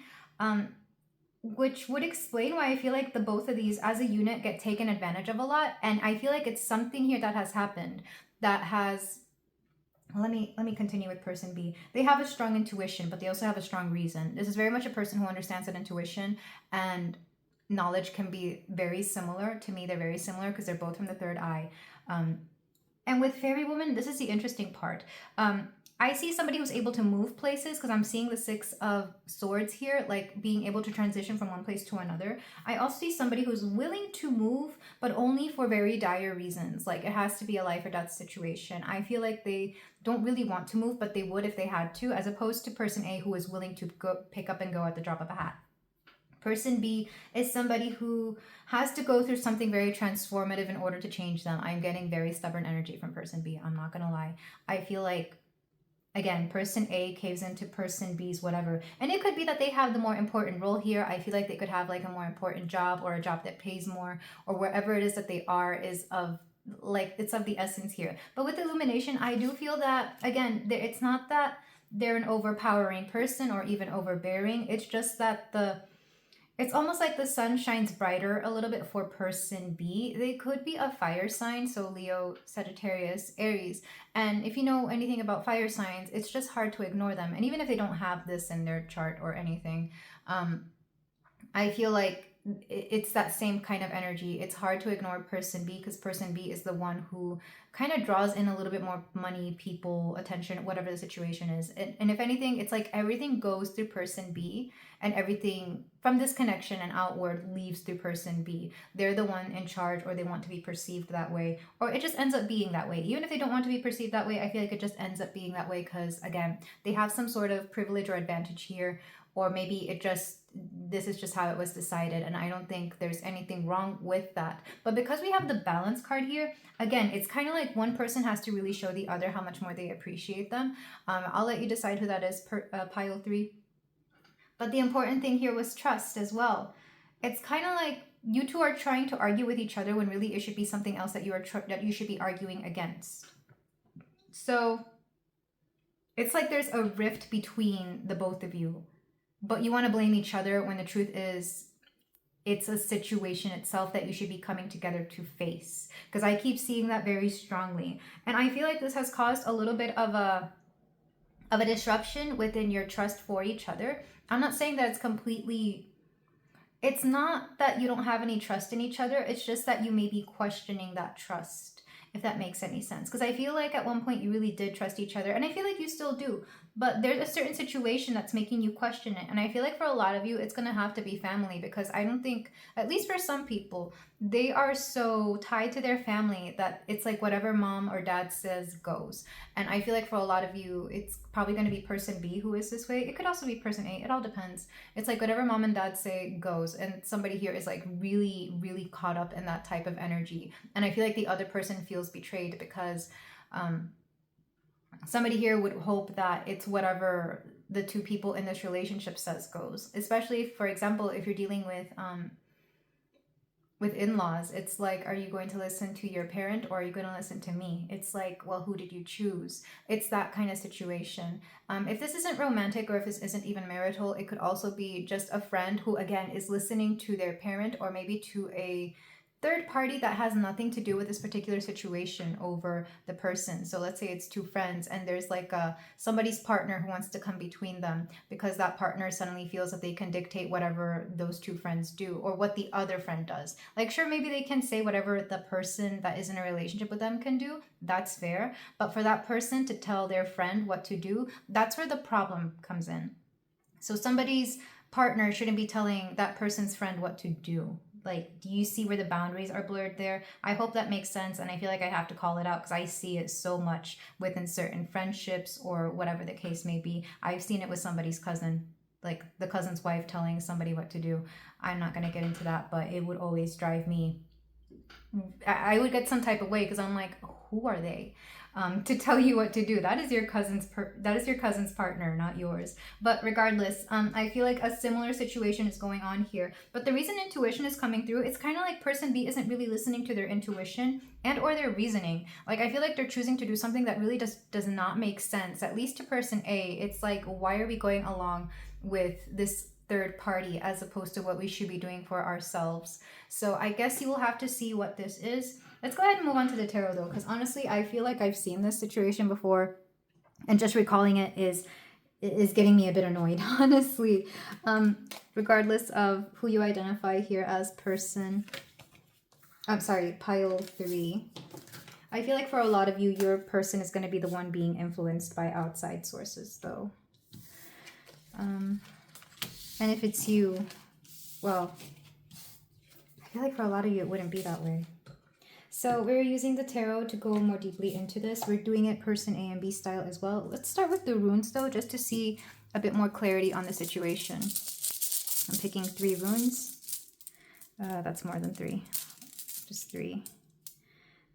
which would explain why I feel like the both of these as a unit get taken advantage of a lot. And I feel like it's something here that has happened that has, let me continue with person B. They have a strong intuition, but they also have a strong reason. This is very much a person who understands that intuition and knowledge can be very similar. To me, they're very similar because they're both from the third eye. And with fairy woman, this is the interesting part. I see somebody who's able to move places because I'm seeing the 6 of swords here, like being able to transition from one place to another. I also see somebody who's willing to move, but only for very dire reasons. Like it has to be a life or death situation. I feel like they don't really want to move, but they would if they had to, as opposed to person A who is willing to go pick up and go at the drop of a hat. Person B is somebody who has to go through something very transformative in order to change them. I'm getting very stubborn energy from person B. I'm not going to lie. I feel like, again, person A caves into person B's whatever. And it could be that they have the more important role here. I feel like they could have like a more important job or a job that pays more, or wherever it is that they are is of like, it's of the essence here. But with illumination, I do feel that, again, it's not that they're an overpowering person or even overbearing. It's just that it's almost like the sun shines brighter a little bit for person B. They could be a fire sign, so Leo, Sagittarius, Aries. And if you know anything about fire signs, it's just hard to ignore them. And even if they don't have this in their chart or anything, I feel like it's that same kind of energy. It's hard to ignore person B because person B is the one who kind of draws in a little bit more money, people, attention, whatever the situation is. And if anything, it's like everything goes through person B and everything from this connection and outward leaves through person B. They're the one in charge, or they want to be perceived that way, or it just ends up being that way. Even if they don't want to be perceived that way, I feel like it just ends up being that way because, again, they have some sort of privilege or advantage here, or maybe this is just how it was decided, and I don't think there's anything wrong with that. But because we have the balance card here, again, it's kind of like one person has to really show the other how much more they appreciate them. I'll let you decide who that is, pile 3. But the important thing here was trust as well. It's kind of like you two are trying to argue with each other when really it should be something else that you should be arguing against. So it's like there's a rift between the both of you, but you want to blame each other when the truth is it's a situation itself that you should be coming together to face. Because I keep seeing that very strongly. And I feel like this has caused a little bit of a disruption within your trust for each other. I'm not saying that it's not that you don't have any trust in each other. It's just that you may be questioning that trust, if that makes any sense. Because I feel like at one point you really did trust each other, and I feel like you still do. But there's a certain situation that's making you question it. And I feel like for a lot of you, it's going to have to be family, because I don't think, at least for some people, they are so tied to their family that it's like whatever mom or dad says goes. And I feel like for a lot of you, it's probably going to be person B who is this way. It could also be person A. It all depends. It's like whatever mom and dad say goes. And somebody here is like really, really caught up in that type of energy. And I feel like the other person feels betrayed because somebody here would hope that it's whatever the two people in this relationship says goes. Especially, for example, if you're dealing with in-laws, it's like, are you going to listen to your parent or are you going to listen to me? It's like, well, who did you choose? It's that kind of situation. If this isn't romantic, or if this isn't even marital, it could also be just a friend who, again, is listening to their parent, or maybe to a third party that has nothing to do with this particular situation over the person. So let's say it's two friends and there's like somebody's partner who wants to come between them because that partner suddenly feels that they can dictate whatever those two friends do or what the other friend does. Like, sure, maybe they can say whatever the person that is in a relationship with them can do. That's fair. But for that person to tell their friend what to do, that's where the problem comes in. So somebody's partner shouldn't be telling that person's friend what to do. Like, do you see where the boundaries are blurred there? I hope that makes sense, and I feel like I have to call it out because I see it so much within certain friendships or whatever the case may be. I've seen it with somebody's cousin, like the cousin's wife telling somebody what to do. I'm not going to get into that, but it would always drive me. I would get some type of way because I'm like, who are they to tell you what to do? That is your cousin's partner, not yours. But regardless, I feel like a similar situation is going on here. But the reason intuition is coming through, it's kind of like person B isn't really listening to their intuition and or their reasoning. Like, I feel like they're choosing to do something that really just does not make sense, at least to person A. It's like, why are we going along with this third party as opposed to what we should be doing for ourselves. So I guess you will have to see what this is. Let's go ahead and move on to the tarot though, because honestly, I feel like I've seen this situation before, and just recalling it is getting me a bit annoyed, honestly. Regardless of who you identify here as person, I'm sorry, pile 3. I feel like for a lot of you, your person is going to be the one being influenced by outside sources though. And if it's you, well, I feel like for a lot of you, it wouldn't be that way. So we're using the tarot to go more deeply into this. We're doing it person A and B style as well. Let's start with the runes though, just to see a bit more clarity on the situation. I'm picking 3 runes. That's more than 3, just 3.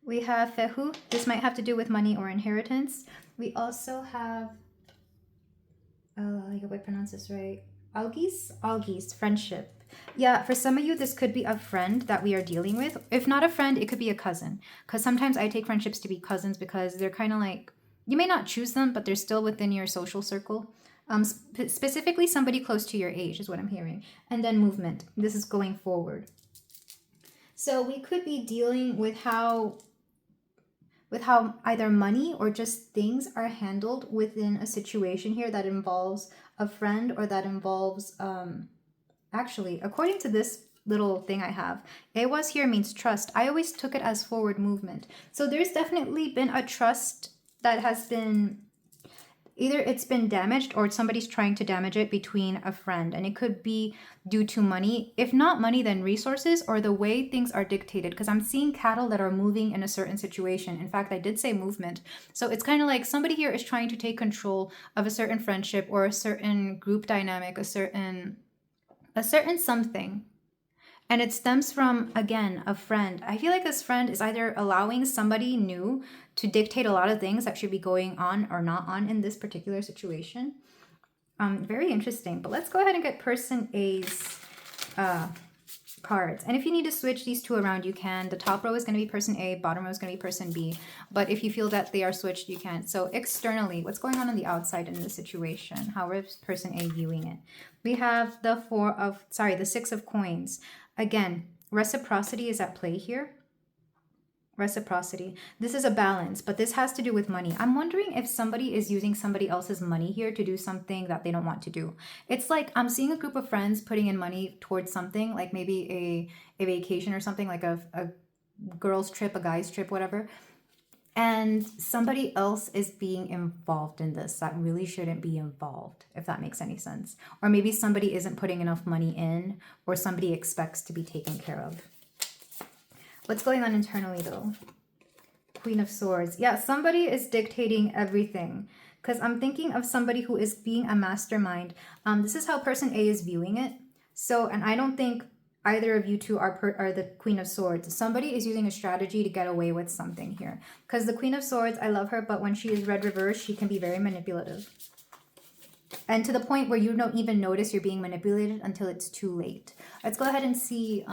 We have Fehu. This might have to do with money or inheritance. We also have, I hope I pronounce this right. Algis, friendship. Yeah, for some of you, this could be a friend that we are dealing with. If not a friend, it could be a cousin. Because sometimes I take friendships to be cousins because they're kind of like, you may not choose them, but they're still within your social circle. Specifically, somebody close to your age is what I'm hearing. And then movement. This is going forward. So we could be dealing with how either money or just things are handled within a situation here that involves a friend or that involves, actually, according to this little thing I have, Ewas here means trust. I always took it as forward movement. So there's definitely been a trust that has been, either it's been damaged or somebody's trying to damage it between a friend. And it could be due to money. If not money, then resources or the way things are dictated. Because I'm seeing cattle that are moving in a certain situation. In fact, I did say movement. So it's kind of like somebody here is trying to take control of a certain friendship or a certain group dynamic, a certain something. And it stems from, again, a friend. I feel like this friend is either allowing somebody new to dictate a lot of things that should be going on or not on in this particular situation. Very interesting. But let's go ahead and get person A's cards. And if you need to switch these 2 around, you can. The top row is going to be person A, bottom row is going to be person B. But if you feel that they are switched, you can. So externally, what's going on the outside in this situation? How is person A viewing it? We have the 6 of coins. Again, reciprocity is at play here. Reciprocity. This is a balance, but this has to do with money. I'm wondering if somebody is using somebody else's money here to do something that they don't want to do. It's like I'm seeing a group of friends putting in money towards something, like maybe a vacation or something, like a girl's trip, a guy's trip, whatever. And somebody else is being involved in this that really shouldn't be involved, if that makes any sense. Or maybe somebody isn't putting enough money in, or somebody expects to be taken care of. What's going on internally though? Queen of Swords. Yeah, somebody is dictating everything. Because I'm thinking of somebody who is being a mastermind. This is how person A is viewing it. So, and I don't think either of you two are the Queen of Swords. Somebody is using a strategy to get away with something here. Because the Queen of Swords, I love her, but when she is read reverse, she can be very manipulative. And to the point where you don't even notice you're being manipulated until it's too late. Let's go ahead and see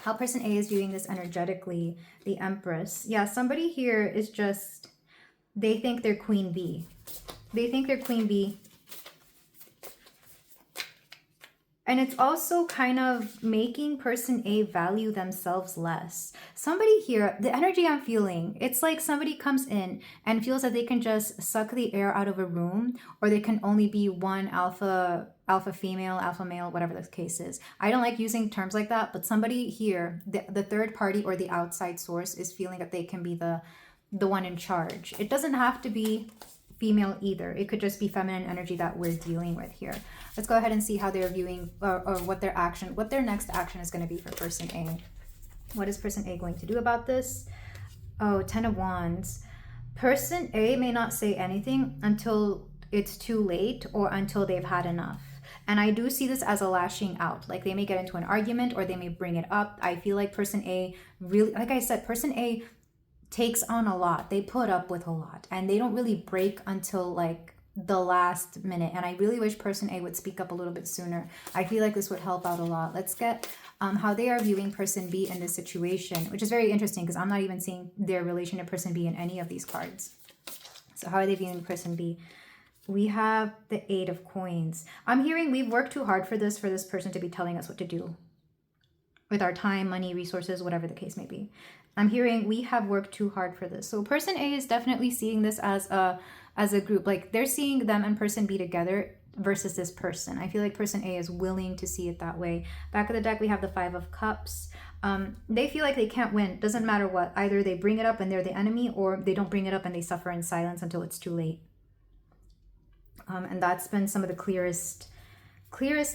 how person A is viewing this energetically. The Empress. Yeah, somebody here is just, they think they're Queen B. They think they're Queen B. And it's also kind of making person A value themselves less. Somebody here, the energy I'm feeling, it's like somebody comes in and feels that they can just suck the air out of a room, or they can only be one alpha female, alpha male, whatever the case is. I don't like using terms like that, but somebody here, the third party or the outside source is feeling that they can be the one in charge. It doesn't have to be female either. It could just be feminine energy that we're dealing with here. Let's go ahead and see how they're viewing or what their next action is going to be for person A. What is person A going to do about this? Oh, 10 of Wands. Person A may not say anything until it's too late or until they've had enough. And I do see this as a lashing out. Like they may get into an argument or they may bring it up. I feel like person A really, like I said, person A takes on a lot. They put up with a lot and they don't really break until like the last minute. And I really wish person A would speak up a little bit sooner. I feel like this would help out a lot. Let's get how they are viewing person B in this situation, which is very interesting because I'm not even seeing their relation to person B in any of these cards. So how are they viewing person B? We have the 8 of coins. I'm hearing we've worked too hard for this person to be telling us what to do with our time, money, resources, whatever the case may be. I'm hearing we have worked too hard for this. So person A is definitely seeing this as a group. Like they're seeing them and person B together versus this person. I feel like person A is willing to see it that way. Back of the deck, we have the 5 of cups. They feel like they can't win. Doesn't matter what. Either they bring it up and they're the enemy, or they don't bring it up and they suffer in silence until it's too late. And that's been some of the clearest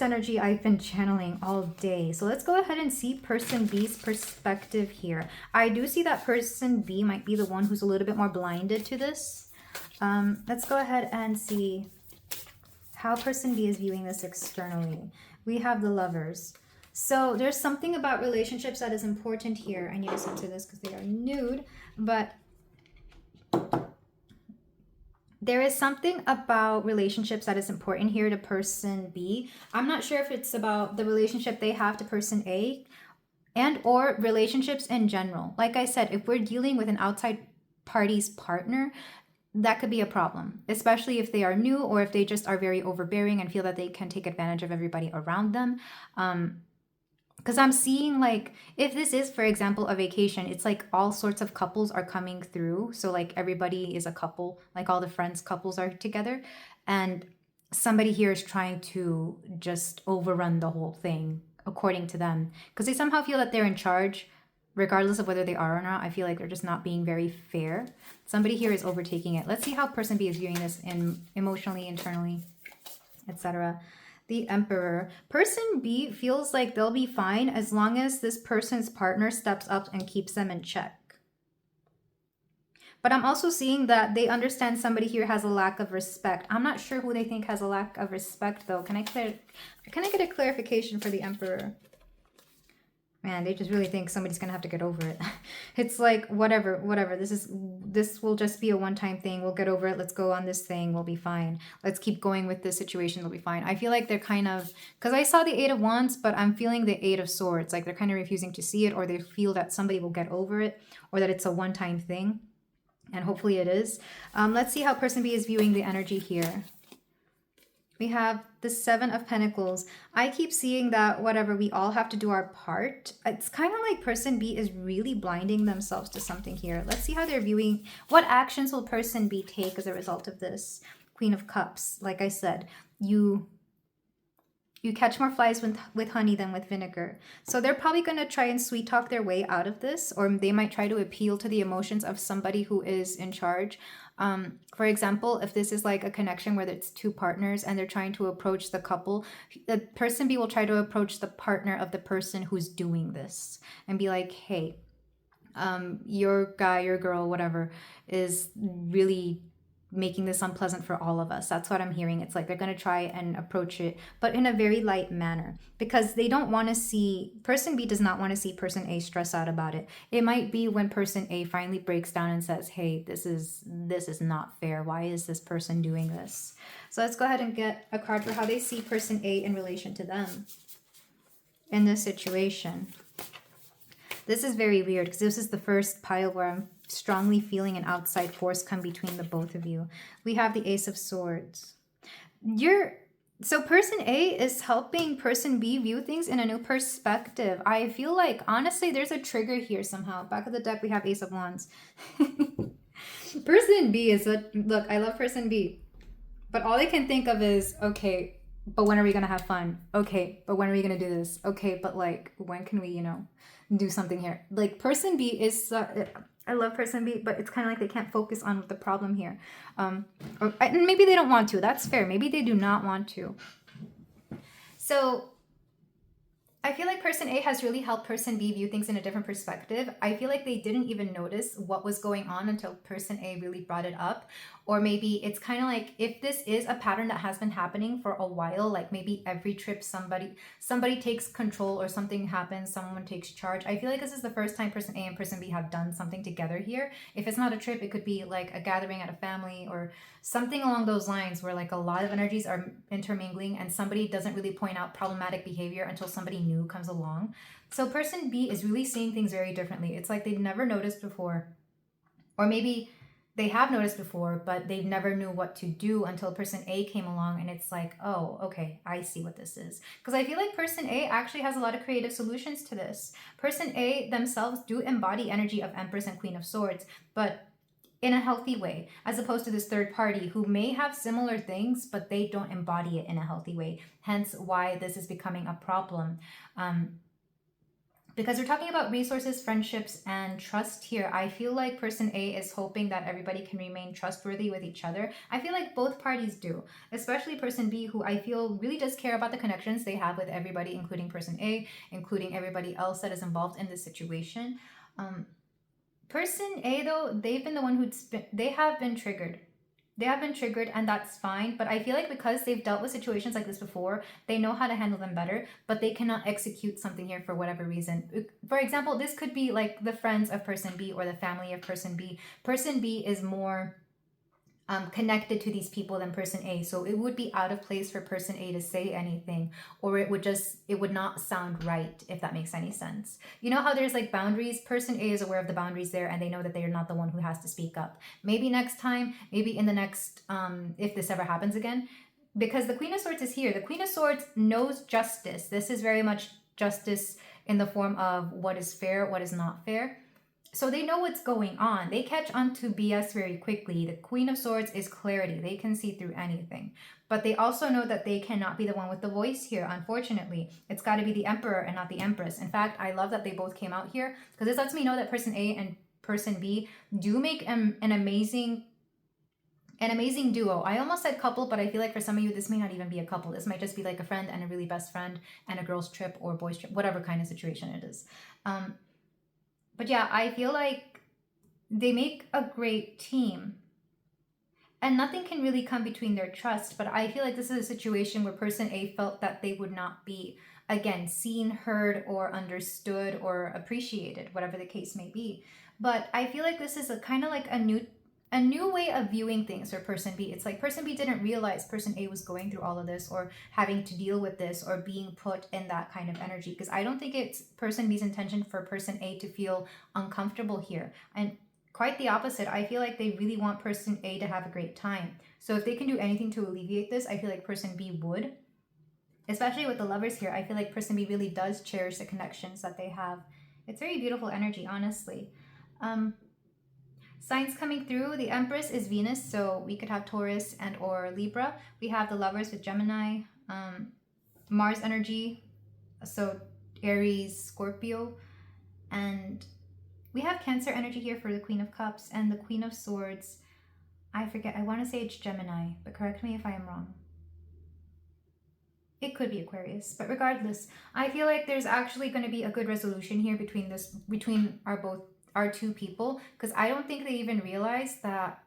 energy I've been channeling all day. So let's go ahead and see person B's perspective here. I do see that person B might be the one who's a little bit more blinded to this. Let's go ahead and see how person B is viewing this externally. We have the Lovers. So there's something about relationships that is important here. I need to censor this because they are nude, but there is something about relationships that is important here to person B. I'm not sure if it's about the relationship they have to person A and or relationships in general. Like I said, if we're dealing with an outside party's partner, that could be a problem, especially if they are new or if they just are very overbearing and feel that they can take advantage of everybody around them. Because I'm seeing like, if this is, for example, a vacation, it's like all sorts of couples are coming through. So like everybody is a couple, like all the friends couples are together. And somebody here is trying to just overrun the whole thing according to them. Because they somehow feel that they're in charge, regardless of whether they are or not. I feel like they're just not being very fair. Somebody here is overtaking it. Let's see how person B is viewing this emotionally, internally, etc. The Emperor. Person B feels like they'll be fine as long as this person's partner steps up and keeps them in check. But I'm also seeing that they understand somebody here has a lack of respect. I'm not sure who they think has a lack of respect though. Can I get a clarification for the Emperor? Man, they just really think somebody's gonna have to get over it. It's like, whatever. This will just be a one-time thing. We'll get over it. Let's go on this thing. We'll be fine. Let's keep going with this situation. We'll be fine. I feel like they're kind of, because I saw the 8 of Wands, but I'm feeling the 8 of Swords. Like they're kind of refusing to see it, or they feel that somebody will get over it, or that it's a one-time thing. And hopefully it is. Let's see how person B is viewing the energy here. We have the 7 of Pentacles. I keep seeing that whatever, we all have to do our part. It's kind of like person B is really blinding themselves to something here. Let's see how they're viewing. What actions will person B take as a result of this? Queen of Cups. Like I said, you catch more flies with honey than with vinegar. So they're probably going to try and sweet talk their way out of this, or they might try to appeal to the emotions of somebody who is in charge. For example, if this is like a connection where it's 2 partners and they're trying to approach the couple, the person B will try to approach the partner of the person who's doing this and be like, hey, your guy, your girl, whatever, is really making this unpleasant for all of us. That's what I'm hearing. It's like they're going to try and approach it, but in a very light manner, because they don't want to see, person B does not want to see person A stress out about it. It might be when person A finally breaks down and says, hey, this is not fair. Why is this person doing this? So let's go ahead and get a card for how they see person A in relation to them in this situation. This is very weird because this is the first pile where I'm strongly feeling an outside force come between the both of you. We have the Ace of Swords. So person A is helping person B view things in a new perspective. I feel like, honestly, there's a trigger here somehow. Back of the deck, we have Ace of Wands. Person B is look, I love person B, but all they can think of is, okay, but when are we going to have fun? Okay, but when are we going to do this? Okay, but like, when can we, do something here? Like person B is... I love person B, but it's kind of like they can't focus on the problem here. And maybe they don't want to. That's fair. Maybe they do not want to. So I feel like person A has really helped person B view things in a different perspective. I feel like they didn't even notice what was going on until person A really brought it up. Or maybe it's kind of like, if this is a pattern that has been happening for a while, like maybe every trip somebody takes control or something happens, someone takes charge. I feel like this is the first time person A and person B have done something together here. If it's not a trip, it could be like a gathering at a family or something along those lines where like a lot of energies are intermingling and somebody doesn't really point out problematic behavior until somebody new comes along. So person B is really seeing things very differently. It's like they've never noticed before. Or maybe they have noticed before, but they never knew what to do until person A came along, and it's like, oh, okay, I see what this is. Because I feel like person A actually has a lot of creative solutions to this. Person A themselves do embody energy of Empress and Queen of Swords, but in a healthy way, as opposed to this third party who may have similar things, but they don't embody it in a healthy way. Hence why this is becoming a problem. Because we're talking about resources, friendships, and trust here. I feel like person A is hoping that everybody can remain trustworthy with each other. I feel like both parties do, especially person B, who I feel really does care about the connections they have with everybody, including person A, including everybody else that is involved in this situation. Person A, though, they've been the one they have been triggered. They have been triggered, and that's fine. But I feel like because they've dealt with situations like this before, they know how to handle them better, but they cannot execute something here for whatever reason. For example, this could be like the friends of person B or the family of person B. Person B is more connected to these people than person A. So it would be out of place for person A to say anything, or it would not sound right, if that makes any sense. You know how there's like boundaries? Person A is aware of the boundaries there, and they know that they are not the one who has to speak up. Maybe next time, maybe in the next, if this ever happens again, because the Queen of Swords is here. The Queen of Swords knows justice. This is very much justice in the form of what is fair, what is not fair. So they know what's going on. They catch on to BS very quickly. The Queen of Swords is clarity. They can see through anything. But they also know that they cannot be the one with the voice here, unfortunately. It's got to be the Emperor and not the Empress. In fact, I love that they both came out here, because this lets me know that person A and person B do make an amazing duo. I almost said couple, but I feel like for some of you, this may not even be a couple. This might just be like a friend and a really best friend and a girl's trip or boys trip, whatever kind of situation it is. But yeah, I feel like they make a great team. And nothing can really come between their trust. But I feel like this is a situation where person A felt that they would not be, again, seen, heard, or understood, or appreciated, whatever the case may be. But I feel like this is a kind of like a new way of viewing things for person B. It's like person B didn't realize person A was going through all of this, or having to deal with this, or being put in that kind of energy. Because I don't think it's person B's intention for person A to feel uncomfortable here. And quite the opposite. I feel like they really want person A to have a great time. So if they can do anything to alleviate this, I feel like person B would. Especially with the lovers here, I feel like person B really does cherish the connections that they have. It's very beautiful energy, honestly. Signs coming through, the Empress is Venus, so we could have Taurus and or Libra. We have the lovers with Gemini, Mars energy, so Aries, Scorpio, and we have Cancer energy here for the Queen of Cups, and the Queen of Swords, I forget, I want to say it's Gemini, but correct me if I am wrong. It could be Aquarius, but regardless, I feel like there's actually going to be a good resolution here between our two people, because I don't think they even realized that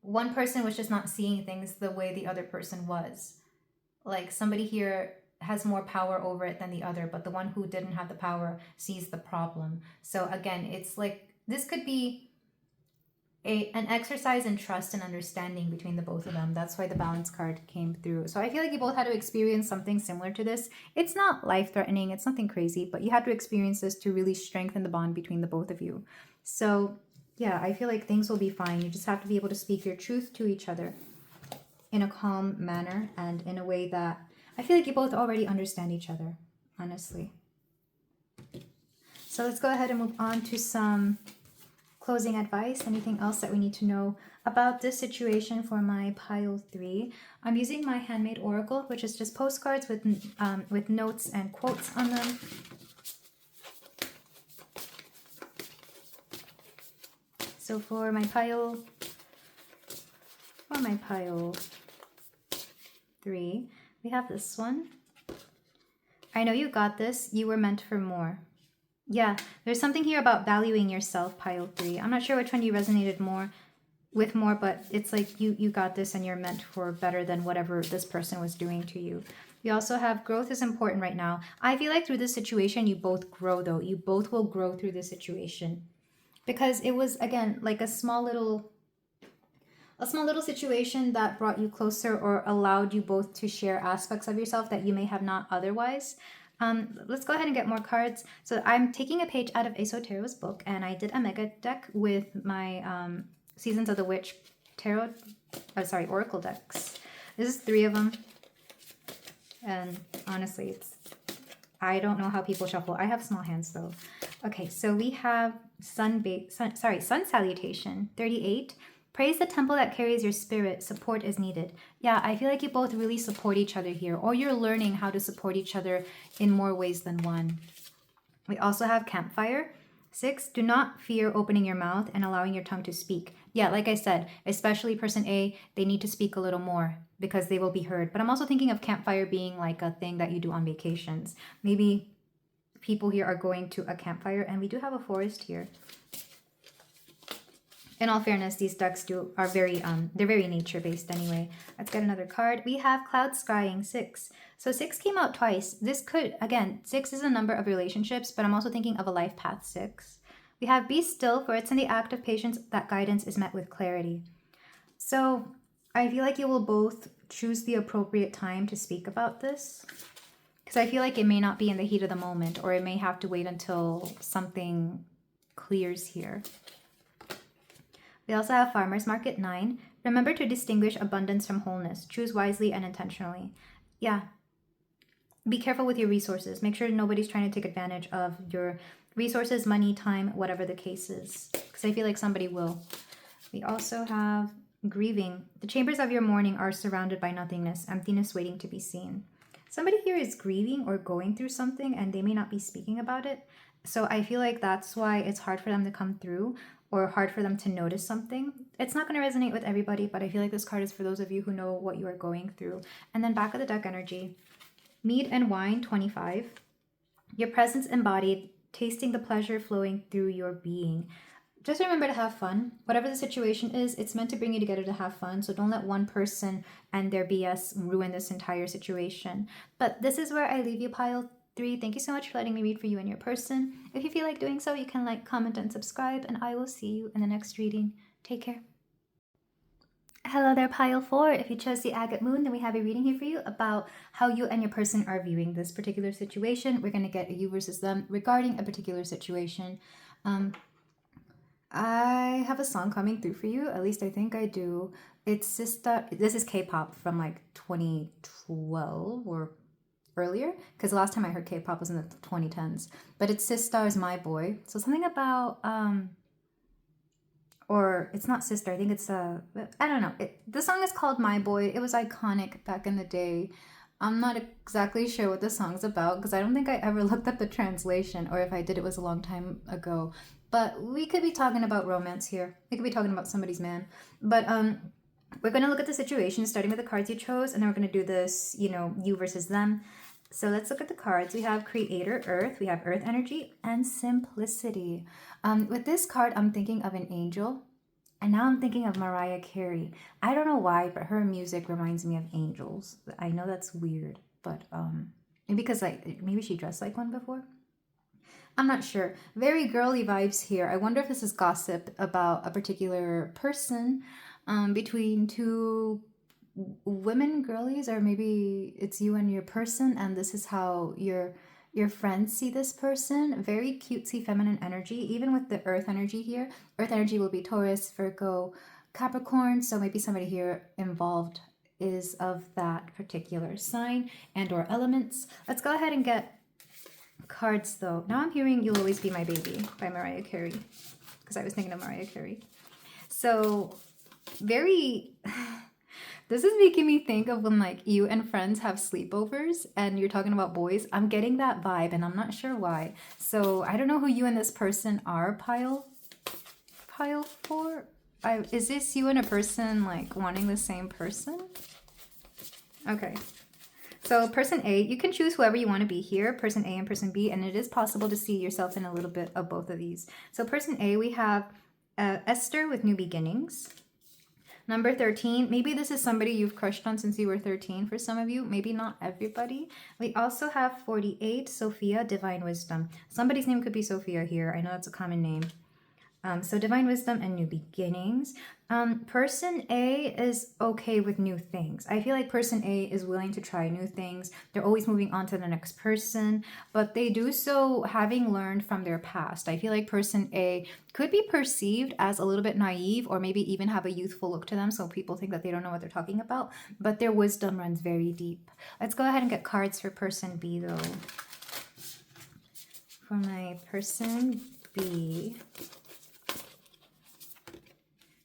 one person was just not seeing things the way the other person was. Like somebody here has more power over it than the other, but the one who didn't have the power sees the problem. So again, it's like this could be an exercise in trust and understanding between the both of them. That's why the balance card came through. So I feel like you both had to experience something similar to this. It's not life-threatening, it's nothing crazy, but you had to experience this to really strengthen the bond between the both of you. So yeah, I feel like things will be fine. You just have to be able to speak your truth to each other in a calm manner and in a way that I feel like you both already understand each other, honestly. So let's go ahead and move on to some closing advice. Anything else that we need to know about this situation for my pile 3? I'm using my handmade oracle, which is just postcards with notes and quotes on them. So for my pile 3, we have this one. I know you got this. You were meant for more. Yeah, there's something here about valuing yourself, pile 3. I'm not sure which one you resonated with more, but it's like you got this and you're meant for better than whatever this person was doing to you. We also have growth is important right now. I feel like through this situation, you both grow though. You both will grow through this situation. Because it was, again, like a small little situation that brought you closer or allowed you both to share aspects of yourself that you may have not otherwise. Let's go ahead and get more cards. So I'm taking a page out of Esotero's book, and I did a mega deck with my Seasons of the Witch tarot, oracle decks. This is 3 of them. And honestly, I don't know how people shuffle. I have small hands though. Okay, so we have sun salutation, 38. Praise the temple that carries your spirit. Support is needed. Yeah, I feel like you both really support each other here, or you're learning how to support each other in more ways than one. We also have campfire. 6, do not fear opening your mouth and allowing your tongue to speak. Yeah, like I said, especially person A, they need to speak a little more because they will be heard. But I'm also thinking of campfire being like a thing that you do on vacations. Maybe people here are going to a campfire, and we do have a forest here. In all fairness, these decks are very they're very nature based anyway. Let's get another card. We have cloud scrying, 6. So 6 came out twice. This could, again, 6 is a number of relationships, but I'm also thinking of a life path, 6. We have be still, for it's in the act of patience that guidance is met with clarity. So I feel like you will both choose the appropriate time to speak about this, because I feel like it may not be in the heat of the moment, or it may have to wait until something clears here. We also have Farmer's Market, 9. Remember to distinguish abundance from wholeness. Choose wisely and intentionally. Yeah. Be careful with your resources. Make sure nobody's trying to take advantage of your resources, money, time, whatever the case is. Because I feel like somebody will. We also have grieving. The chambers of your mourning are surrounded by nothingness, emptiness waiting to be seen. Somebody here is grieving or going through something, and they may not be speaking about it. So I feel like that's why it's hard for them to come through, or hard for them to notice something. It's not going to resonate with everybody, but I feel like this card is for those of you who know what you are going through. And then back of the deck energy. Mead and wine, 25. Your presence embodied, tasting the pleasure flowing through your being. Just remember to have fun. Whatever the situation is, it's meant to bring you together to have fun. So don't let one person and their BS ruin this entire situation. But this is where I leave you, pile 3. Thank you so much for letting me read for you and your person. If you feel like doing so, you can like, comment, and subscribe, and I will see you in the next reading. Take care. Hello there, pile 4. If you chose the agate moon, then we have a reading here for you about how you and your person are viewing this particular situation. We're going to get a you versus them regarding a particular situation. I have a song coming through for you. At least I think I do. It's Sister. This is K-pop from like 2012 or earlier, because the last time I heard K-pop was in the 2010s. But it's Sistar's My Boy. So something about or it's not Sister. I think it's I don't know. The song is called My Boy. It was iconic back in the day. I'm not exactly sure what the song's about, because I don't think I ever looked up the translation, or if I did, it was a long time ago. But we could be talking about romance here. We could be talking about somebody's man. But we're going to look at the situation, starting with the cards you chose, and then we're going to do this, you versus them. So let's look at the cards. We have Creator, Earth. We have Earth Energy, and Simplicity. With this card, I'm thinking of an angel. And now I'm thinking of Mariah Carey. I don't know why, but her music reminds me of angels. I know that's weird, but because maybe she dressed like one before. I'm not sure. Very girly vibes here. I wonder if this is gossip about a particular person between 2 women girlies, or maybe it's you and your person, and this is how your friends see this person. Very cutesy feminine energy, even with the earth energy here. Earth energy will be Taurus, Virgo, Capricorn, so maybe somebody here involved is of that particular sign and or elements. Let's go ahead and get cards though. Now I'm hearing You'll Always Be My Baby by Mariah Carey, because I was thinking of Mariah Carey. So very this is making me think of when like you and friends have sleepovers and you're talking about boys. I'm getting that vibe, and I'm not sure why. So I don't know who you and this person are, pile 4. Is this you and a person like wanting the same person? Okay. So person A, you can choose whoever you want to be here, person A and person B, and it is possible to see yourself in a little bit of both of these. So person A, we have Esther with New Beginnings. Number 13, maybe this is somebody you've crushed on since you were 13 for some of you, maybe not everybody. We also have 48, Sophia, Divine Wisdom. Somebody's name could be Sophia here. I know that's a common name. So divine wisdom and new beginnings. Person A is okay with new things. I feel like person A is willing to try new things. They're always moving on to the next person, but they do so having learned from their past. I feel like person A could be perceived as a little bit naive, or maybe even have a youthful look to them, so people think that they don't know what they're talking about, but their wisdom runs very deep. Let's go ahead and get cards for person B though. For my person B,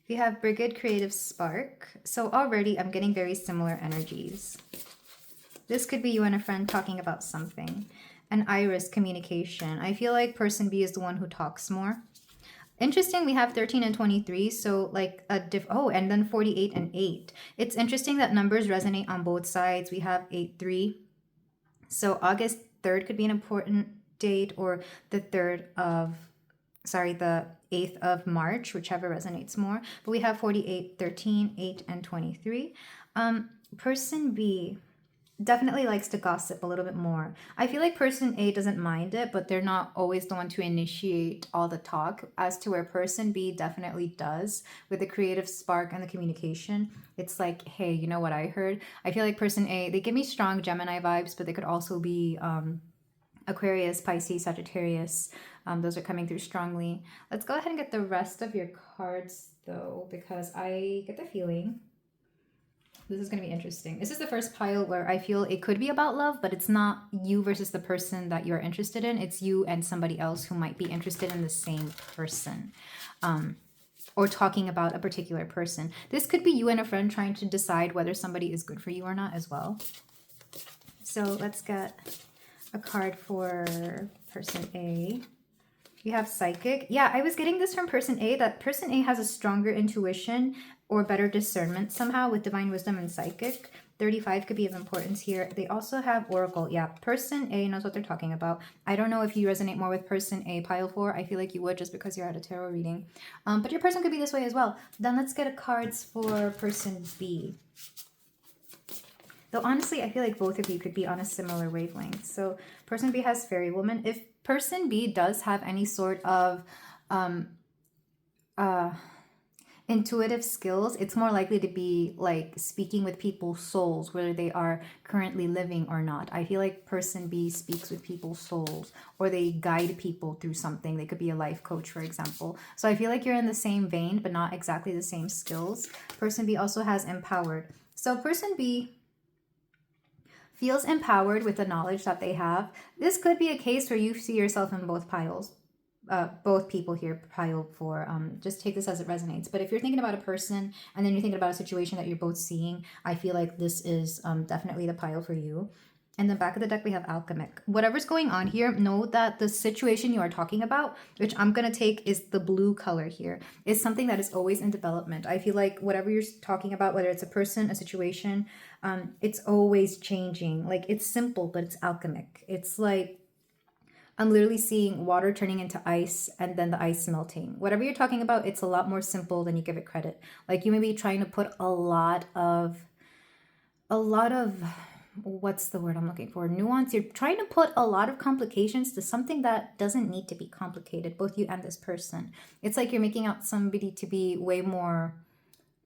we have Brigade Creative Spark. So already I'm getting very similar energies. This could be you and a friend talking about something. An Iris, communication. I feel like person B is the one who talks more. Interesting, we have 13 and 23, so like a oh, and then 48 and 8. It's interesting that numbers resonate on both sides. We have 8-3. So August 3rd could be an important date, or the 8th of March, whichever resonates more. But we have 48, 13, 8, and 23. Person B definitely likes to gossip a little bit more. I feel like person A doesn't mind it, but they're not always the one to initiate all the talk, as to where person B definitely does with the creative spark and the communication. It's like, hey, you know what I heard? I feel like person A, they give me strong Gemini vibes, but they could also be Aquarius, Pisces, Sagittarius. Those are coming through strongly. Let's go ahead and get the rest of your cards though, because I get the feeling this is going to be interesting. This is the first pile where I feel it could be about love, but it's not you versus the person that you're interested in. It's you and somebody else who might be interested in the same person, or talking about a particular person. This could be you and a friend trying to decide whether somebody is good for you or not as well. So let's get a card for person A. We have psychic. Yeah, I was getting this from person A, that person A has a stronger intuition or better discernment somehow with divine wisdom and psychic. 35 could be of importance here. They also have oracle. Yeah, person A knows what they're talking about. I don't know if you resonate more with person A, pile 4. I feel like you would, just because you're at a tarot reading. But your person could be this way as well. Then let's get a cards for person B. Though honestly, I feel like both of you could be on a similar wavelength. So person B has fairy woman. If person B does have any sort of intuitive skills, it's more likely to be like speaking with people's souls, whether they are currently living or not. I feel like person B speaks with people's souls, or they guide people through something. They could be a life coach, for example. So I feel like you're in the same vein, but not exactly the same skills. Person B also has empowered. So person B feels empowered with the knowledge that they have. This could be a case where you see yourself in both piles. Both people here, pile 4. Just take this as it resonates. But if you're thinking about a person and then you're thinking about a situation that you're both seeing, I feel like this is definitely the pile for you. In the back of the deck, we have alchemic. Whatever's going on here, know that the situation you are talking about, which I'm going to take is the blue color here, is something that is always in development. I feel like whatever you're talking about, whether it's a person, a situation, it's always changing. Like, it's simple, but it's alchemic. It's like, I'm literally seeing water turning into ice and then the ice melting. Whatever you're talking about, it's a lot more simple than you give it credit. Like, you may be trying to put a lot of what's the word I'm looking for? Nuance. You're trying to put a lot of complications to something that doesn't need to be complicated, both you and this person. It's like you're making out somebody to be way more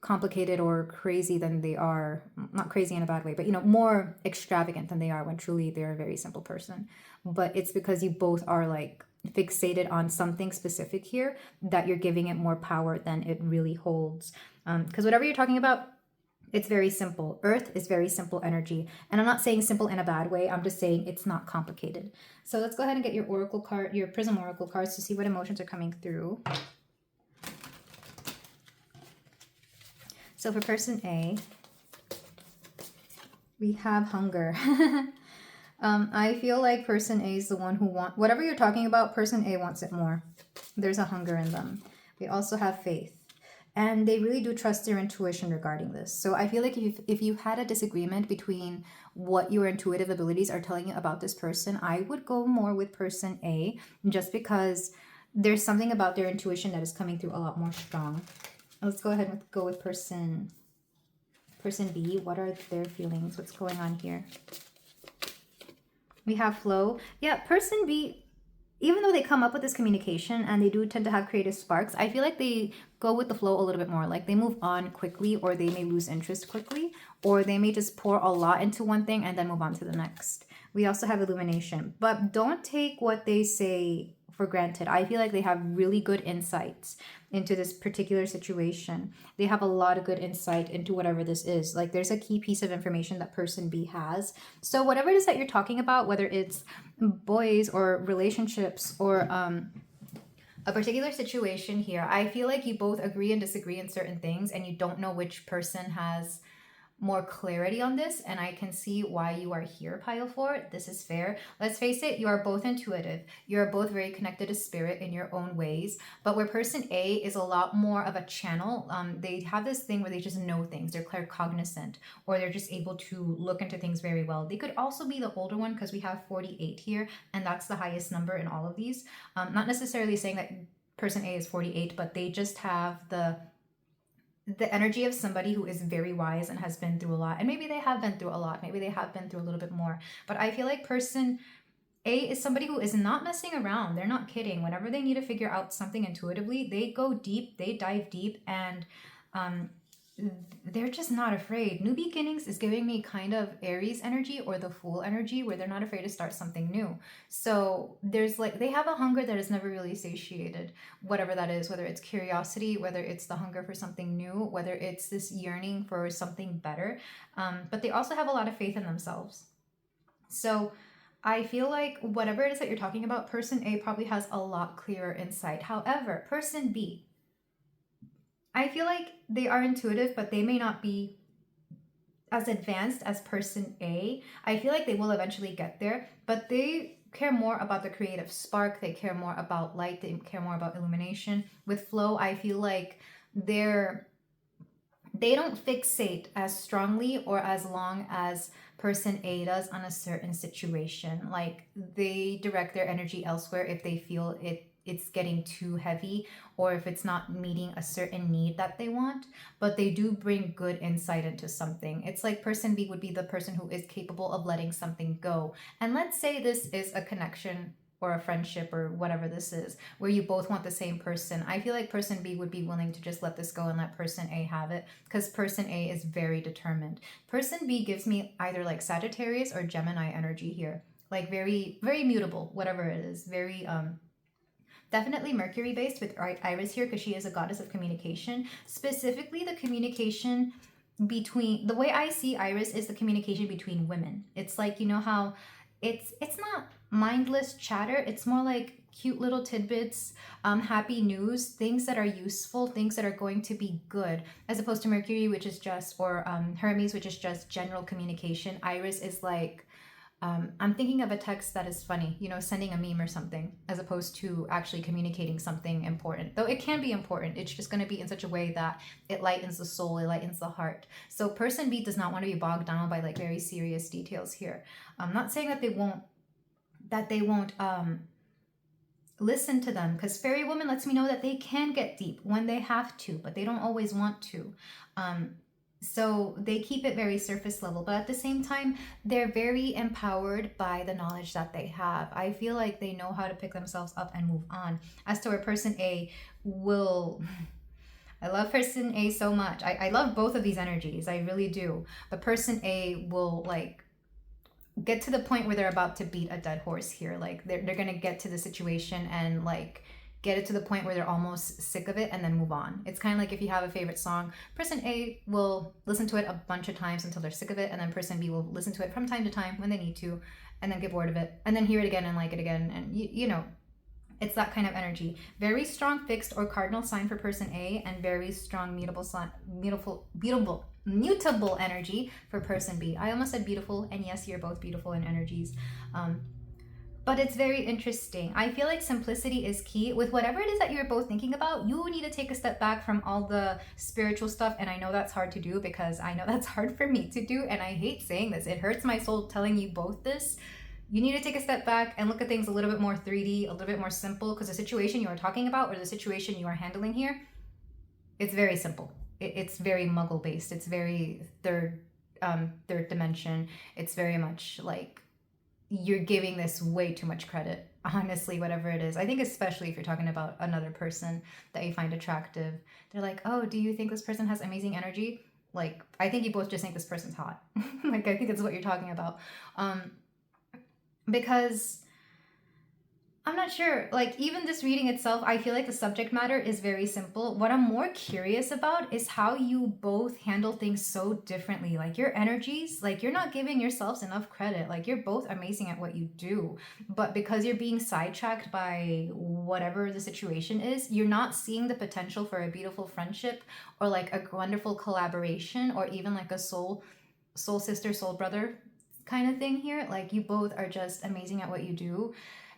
complicated or crazy than they are. Not crazy in a bad way, but, you know, more extravagant than they are, when truly they're a very simple person. But it's because you both are like fixated on something specific here that you're giving it more power than it really holds. Because whatever you're talking about, it's very simple. Earth is very simple energy. And I'm not saying simple in a bad way. I'm just saying it's not complicated. So let's go ahead and get your oracle card, your prism oracle cards, to see what emotions are coming through. So for person A, we have hunger. I feel like person A is the one who whatever you're talking about, person A wants it more. There's a hunger in them. We also have faith. And they really do trust their intuition regarding this. So I feel like if you had a disagreement between what your intuitive abilities are telling you about this person, I would go more with person A, just because there's something about their intuition that is coming through a lot more strong. Let's go ahead and go with person B. What are their feelings? What's going on here? We have flow. Yeah, person B, even though they come up with this communication and they do tend to have creative sparks, I feel like they go with the flow a little bit more. Like they move on quickly, or they may lose interest quickly, or they may just pour a lot into one thing and then move on to the next. We also have illumination, but don't take what they say for granted. I feel like they have really good insights into this particular situation. They have a lot of good insight into whatever this is. Like there's a key piece of information that person B has. So whatever it is that you're talking about, whether it's boys or relationships or a particular situation here, I feel like you both agree and disagree in certain things, and you don't know which person has more clarity on this, and I can see why you are here, pile 4. This is fair. Let's face it, you are both intuitive. You're both very connected to spirit in your own ways, but where person A is a lot more of a channel, they have this thing where they just know things. They're claircognizant, or they're just able to look into things very well. They could also be the older one, because we have 48 here, and that's the highest number in all of these. Not necessarily saying that person A is 48, but they just have the energy of somebody who is very wise and has been through a lot. And maybe they have been through a lot. Maybe they have been through a little bit more. But I feel like person A is somebody who is not messing around. They're not kidding. Whenever they need to figure out something intuitively, they go deep, they dive deep, and they're just not afraid. New beginnings is giving me kind of Aries energy, or the Fool energy, where they're not afraid to start something new. So there's like, they have a hunger that is never really satiated, whatever that is, whether it's curiosity, whether it's the hunger for something new, whether it's this yearning for something better. But they also have a lot of faith in themselves. So I feel like whatever it is that you're talking about, person A probably has a lot clearer insight. However, person B, I feel like they are intuitive, but they may not be as advanced as person A. I feel like they will eventually get there, but they care more about the creative spark. They care more about light. They care more about illumination. With flow, I feel like they don't fixate as strongly or as long as person A does on a certain situation. Like they direct their energy elsewhere if they feel it's getting too heavy, or if it's not meeting a certain need that they want, but they do bring good insight into something. It's like person B would be the person who is capable of letting something go. And let's say this is a connection or a friendship or whatever this is, where you both want the same person. I feel like person B would be willing to just let this go and let person A have it, because person A is very determined. Person B gives me either like Sagittarius or Gemini energy here, like very, very mutable, whatever it is, very definitely Mercury based with Iris here, because she is a goddess of communication. Specifically, the communication between, the way I see Iris is the communication between women. It's like, you know how it's not mindless chatter. It's more like cute little tidbits, happy news, things that are useful, things that are going to be good, as opposed to Mercury, which is just, or Hermes, which is just general communication. Iris is like, I'm thinking of a text that is funny, you know, sending a meme or something, as opposed to actually communicating something important. Though it can be important, it's just going to be in such a way that it lightens the soul, it lightens the heart. So person B does not want to be bogged down by like very serious details here. I'm not saying that they won't listen to them, because fairy woman lets me know that they can get deep when they have to, but they don't always want to. So they keep it very surface level, but at the same time, they're very empowered by the knowledge that they have. I feel like they know how to pick themselves up and move on. As to where person A will, I love person A so much. I love both of these energies. I really do. But person A will like get to the point where they're about to beat a dead horse here. Like they're going to get to the situation and like get it to the point where they're almost sick of it and then move on. It's kind of like if you have a favorite song, person A will listen to it a bunch of times until they're sick of it, and then person B will listen to it from time to time when they need to, and then get bored of it, and then hear it again and like it again. And you know, it's that kind of energy. Very strong fixed or cardinal sign for person A, and very strong mutable energy for person B. I almost said beautiful, and yes, you're both beautiful in energies. But it's very interesting. I feel like simplicity is key. With whatever it is that you're both thinking about, you need to take a step back from all the spiritual stuff. And I know that's hard to do, because I know that's hard for me to do. And I hate saying this. It hurts my soul telling you both this. You need to take a step back and look at things a little bit more 3D, a little bit more simple, because the situation you are talking about, or the situation you are handling here, it's very simple. It's very muggle based. It's very third dimension. It's very much like you're giving this way too much credit. Honestly, whatever it is. I think especially if you're talking about another person that you find attractive. They're like, oh, do you think this person has amazing energy? Like, I think you both just think this person's hot. Like, I think that's what you're talking about. Because I'm not sure. Like, even this reading itself, I feel like the subject matter is very simple. What I'm more curious about is how you both handle things so differently. Like, your energies, like, you're not giving yourselves enough credit. Like, you're both amazing at what you do. But because you're being sidetracked by whatever the situation is, you're not seeing the potential for a beautiful friendship or like a wonderful collaboration or even like a soul sister, soul brother kind of thing here. Like, you both are just amazing at what you do.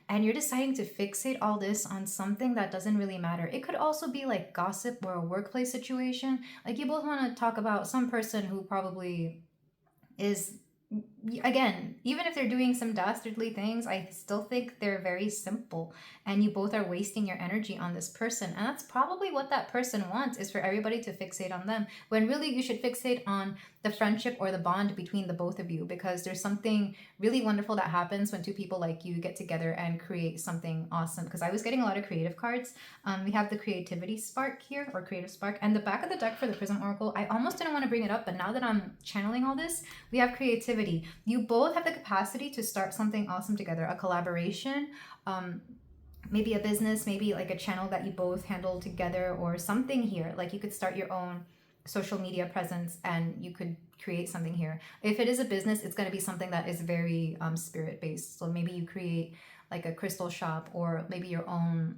And you're deciding to fixate all this on something that doesn't really matter. It could also be like gossip or a workplace situation. Like, you both want to talk about some person who probably is, again, even if they're doing some dastardly things, I still think they're very simple, and you both are wasting your energy on this person. And that's probably what that person wants, is for everybody to fixate on them, when really you should fixate on the friendship or the bond between the both of you, because there's something really wonderful that happens when two people like you get together and create something awesome. Because I was getting a lot of creative cards. We have the creativity spark here, or creative spark, and the back of the deck for the prism oracle, I almost didn't want to bring it up, but now that I'm channeling all this, we have creativity. You both have the capacity to start something awesome together, a collaboration, maybe a business, maybe like a channel that you both handle together, or something here. Like, you could start your own social media presence and you could create something here. If it is a business, it's going to be something that is very spirit based. So maybe you create like a crystal shop, or maybe your own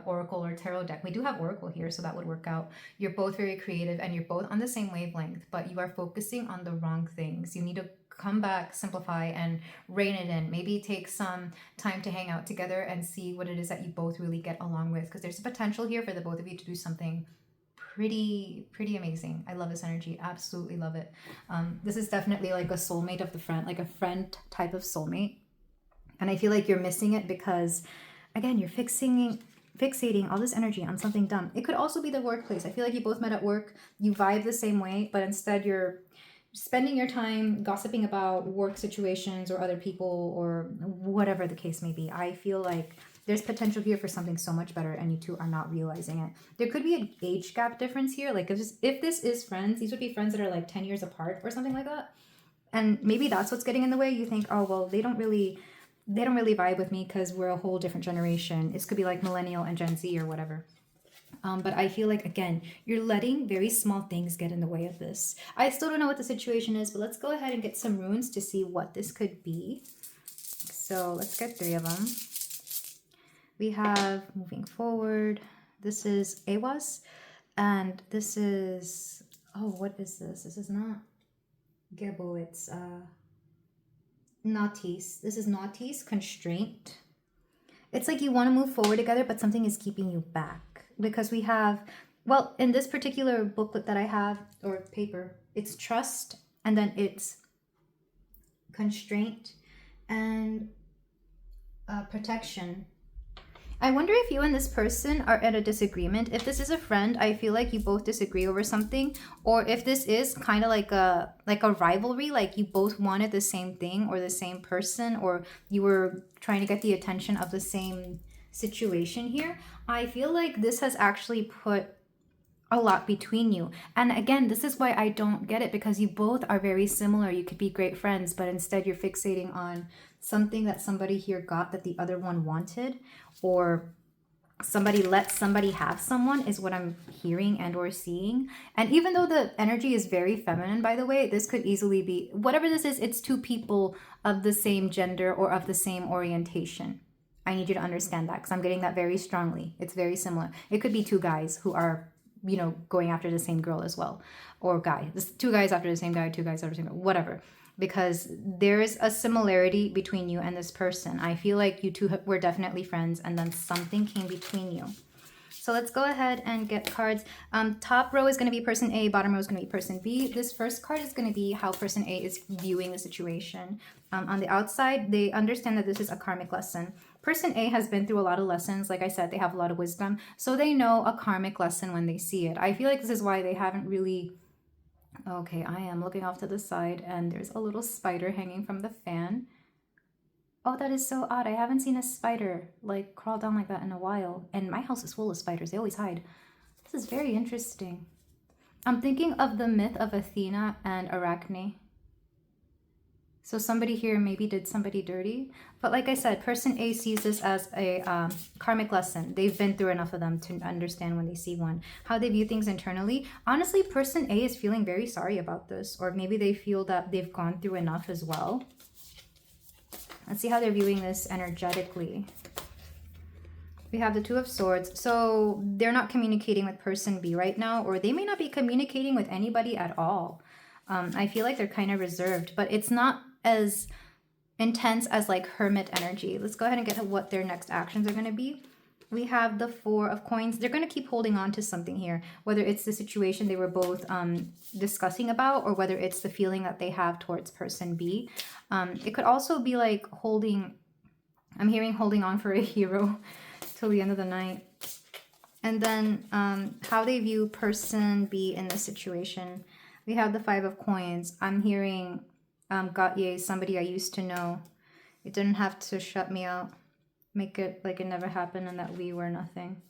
oracle or tarot deck. We do have oracle here, so that would work out. You're both very creative and you're both on the same wavelength, but you are focusing on the wrong things. You need to come back, simplify, and rein it in. Maybe take some time to hang out together and see what it is that you both really get along with, because there's a potential here for the both of you to do something pretty amazing. I love this energy. Absolutely love it. This is definitely like a soulmate of the friend, like a friend type of soulmate. And I feel like you're missing it because, again, you're fixating all this energy on something dumb. It could also be the workplace. I feel like you both met at work, you vibe the same way, but instead you're spending your time gossiping about work situations or other people or whatever the case may be. I feel like there's potential here for something so much better, and you two are not realizing it. There could be an age gap difference here. Like, if this is friends, these would be friends that are like 10 years apart or something like that. And maybe that's what's getting in the way. You think, oh, well, they don't really vibe with me because we're a whole different generation. This could be like millennial and Gen Z or whatever. But I feel like, again, you're letting very small things get in the way of this. I still don't know what the situation is, but let's go ahead and get some runes to see what this could be. So let's get 3 of them. We have moving forward. This is Awas. And this is, oh, what is this? This is not Gebo. It's Nautis. This is Nautis, constraint. It's like you want to move forward together, but something is keeping you back. Because we have, well, in this particular booklet that I have, or paper, it's trust, and then it's constraint and protection. I wonder if you and this person are at a disagreement. If this is a friend, I feel like you both disagree over something. Or if this is kind of like a rivalry, like you both wanted the same thing or the same person, or you were trying to get the attention of the same situation here. I feel like this has actually put a lot between you. And again, this is why I don't get it, because you both are very similar. You could be great friends, but instead you're fixating on something that somebody here got that the other one wanted, or somebody let somebody have someone, is what I'm hearing and or seeing. And even though the energy is very feminine, by the way, this could easily be, whatever this is, it's 2 people of the same gender or of the same orientation. I need you to understand that, because I'm getting that very strongly. It's very similar. It could be 2 guys who are, you know, going after the same girl as well, or guy. This 2 guys after the same guy, 2 guys after the same girl, whatever. Because there is a similarity between you and this person. I feel like you two were definitely friends, and then something came between you. So let's go ahead and get cards. Top row is going to be person A, bottom row is going to be person B. This first card is going to be how person A is viewing the situation. On the outside, they understand that this is a karmic lesson. Person A has been through a lot of lessons. Like I said, they have a lot of wisdom. So they know a karmic lesson when they see it. I feel like this is why they haven't really... Okay, I am looking off to the side, and there's a little spider hanging from the fan. Oh, that is so odd. I haven't seen a spider like crawl down like that in a while. And my house is full of spiders. They always hide. This is very interesting. I'm thinking of the myth of Athena and Arachne. So somebody here maybe did somebody dirty. But like I said, person A sees this as a karmic lesson. They've been through enough of them to understand when they see one. How they view things internally. Honestly, person A is feeling very sorry about this. Or maybe they feel that they've gone through enough as well. Let's see how they're viewing this energetically. We have the Two of Swords. So they're not communicating with person B right now. Or they may not be communicating with anybody at all. I feel like they're kind of reserved. But it's not as intense as like hermit energy. Let's go ahead and get to what their next actions are going to be. We have the Four of Coins. They're going to keep holding on to something here, whether it's the situation they were both discussing about, or whether it's the feeling that they have towards person B. It could also be like holding, I'm hearing holding on for a hero till the end of the night. And then how they view person B in this situation. We have the Five of Coins. I'm hearing got ye, somebody I used to know. It didn't have to shut me out. Make it like it never happened and that we were nothing.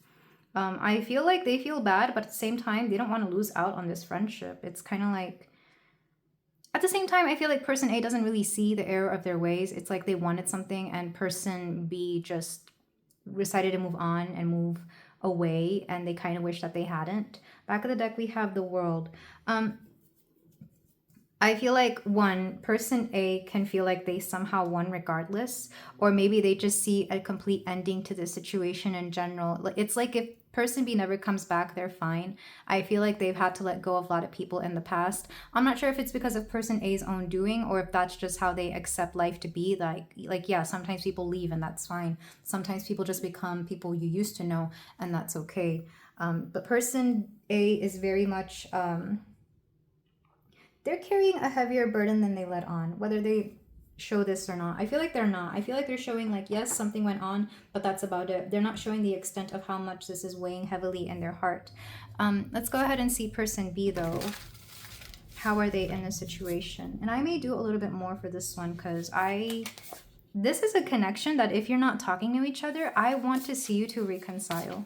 I feel like they feel bad, but at the same time, they don't want to lose out on this friendship. It's kind of like, at the same time, I feel like person A doesn't really see the error of their ways. It's like they wanted something and person B just decided to move on and move away, and they kind of wish that they hadn't. Back of the deck, we have the World. I feel like person A can feel like they somehow won regardless, or maybe they just see a complete ending to the situation in general. It's like if person B never comes back, they're fine. I feel like they've had to let go of a lot of people in the past. I'm not sure if it's because of person A's own doing, or if that's just how they accept life to be. Like yeah, sometimes people leave and that's fine. Sometimes people just become people you used to know, and that's okay. But person A is very much... they're carrying a heavier burden than they let on, whether they show this or not. I feel like they're not. I feel like they're showing like, yes, something went on, but that's about it. They're not showing the extent of how much this is weighing heavily in their heart. Let's go ahead and see person B though. How are they in this situation? And I may do a little bit more for this one because this is a connection that if you're not talking to each other, I want to see you to reconcile.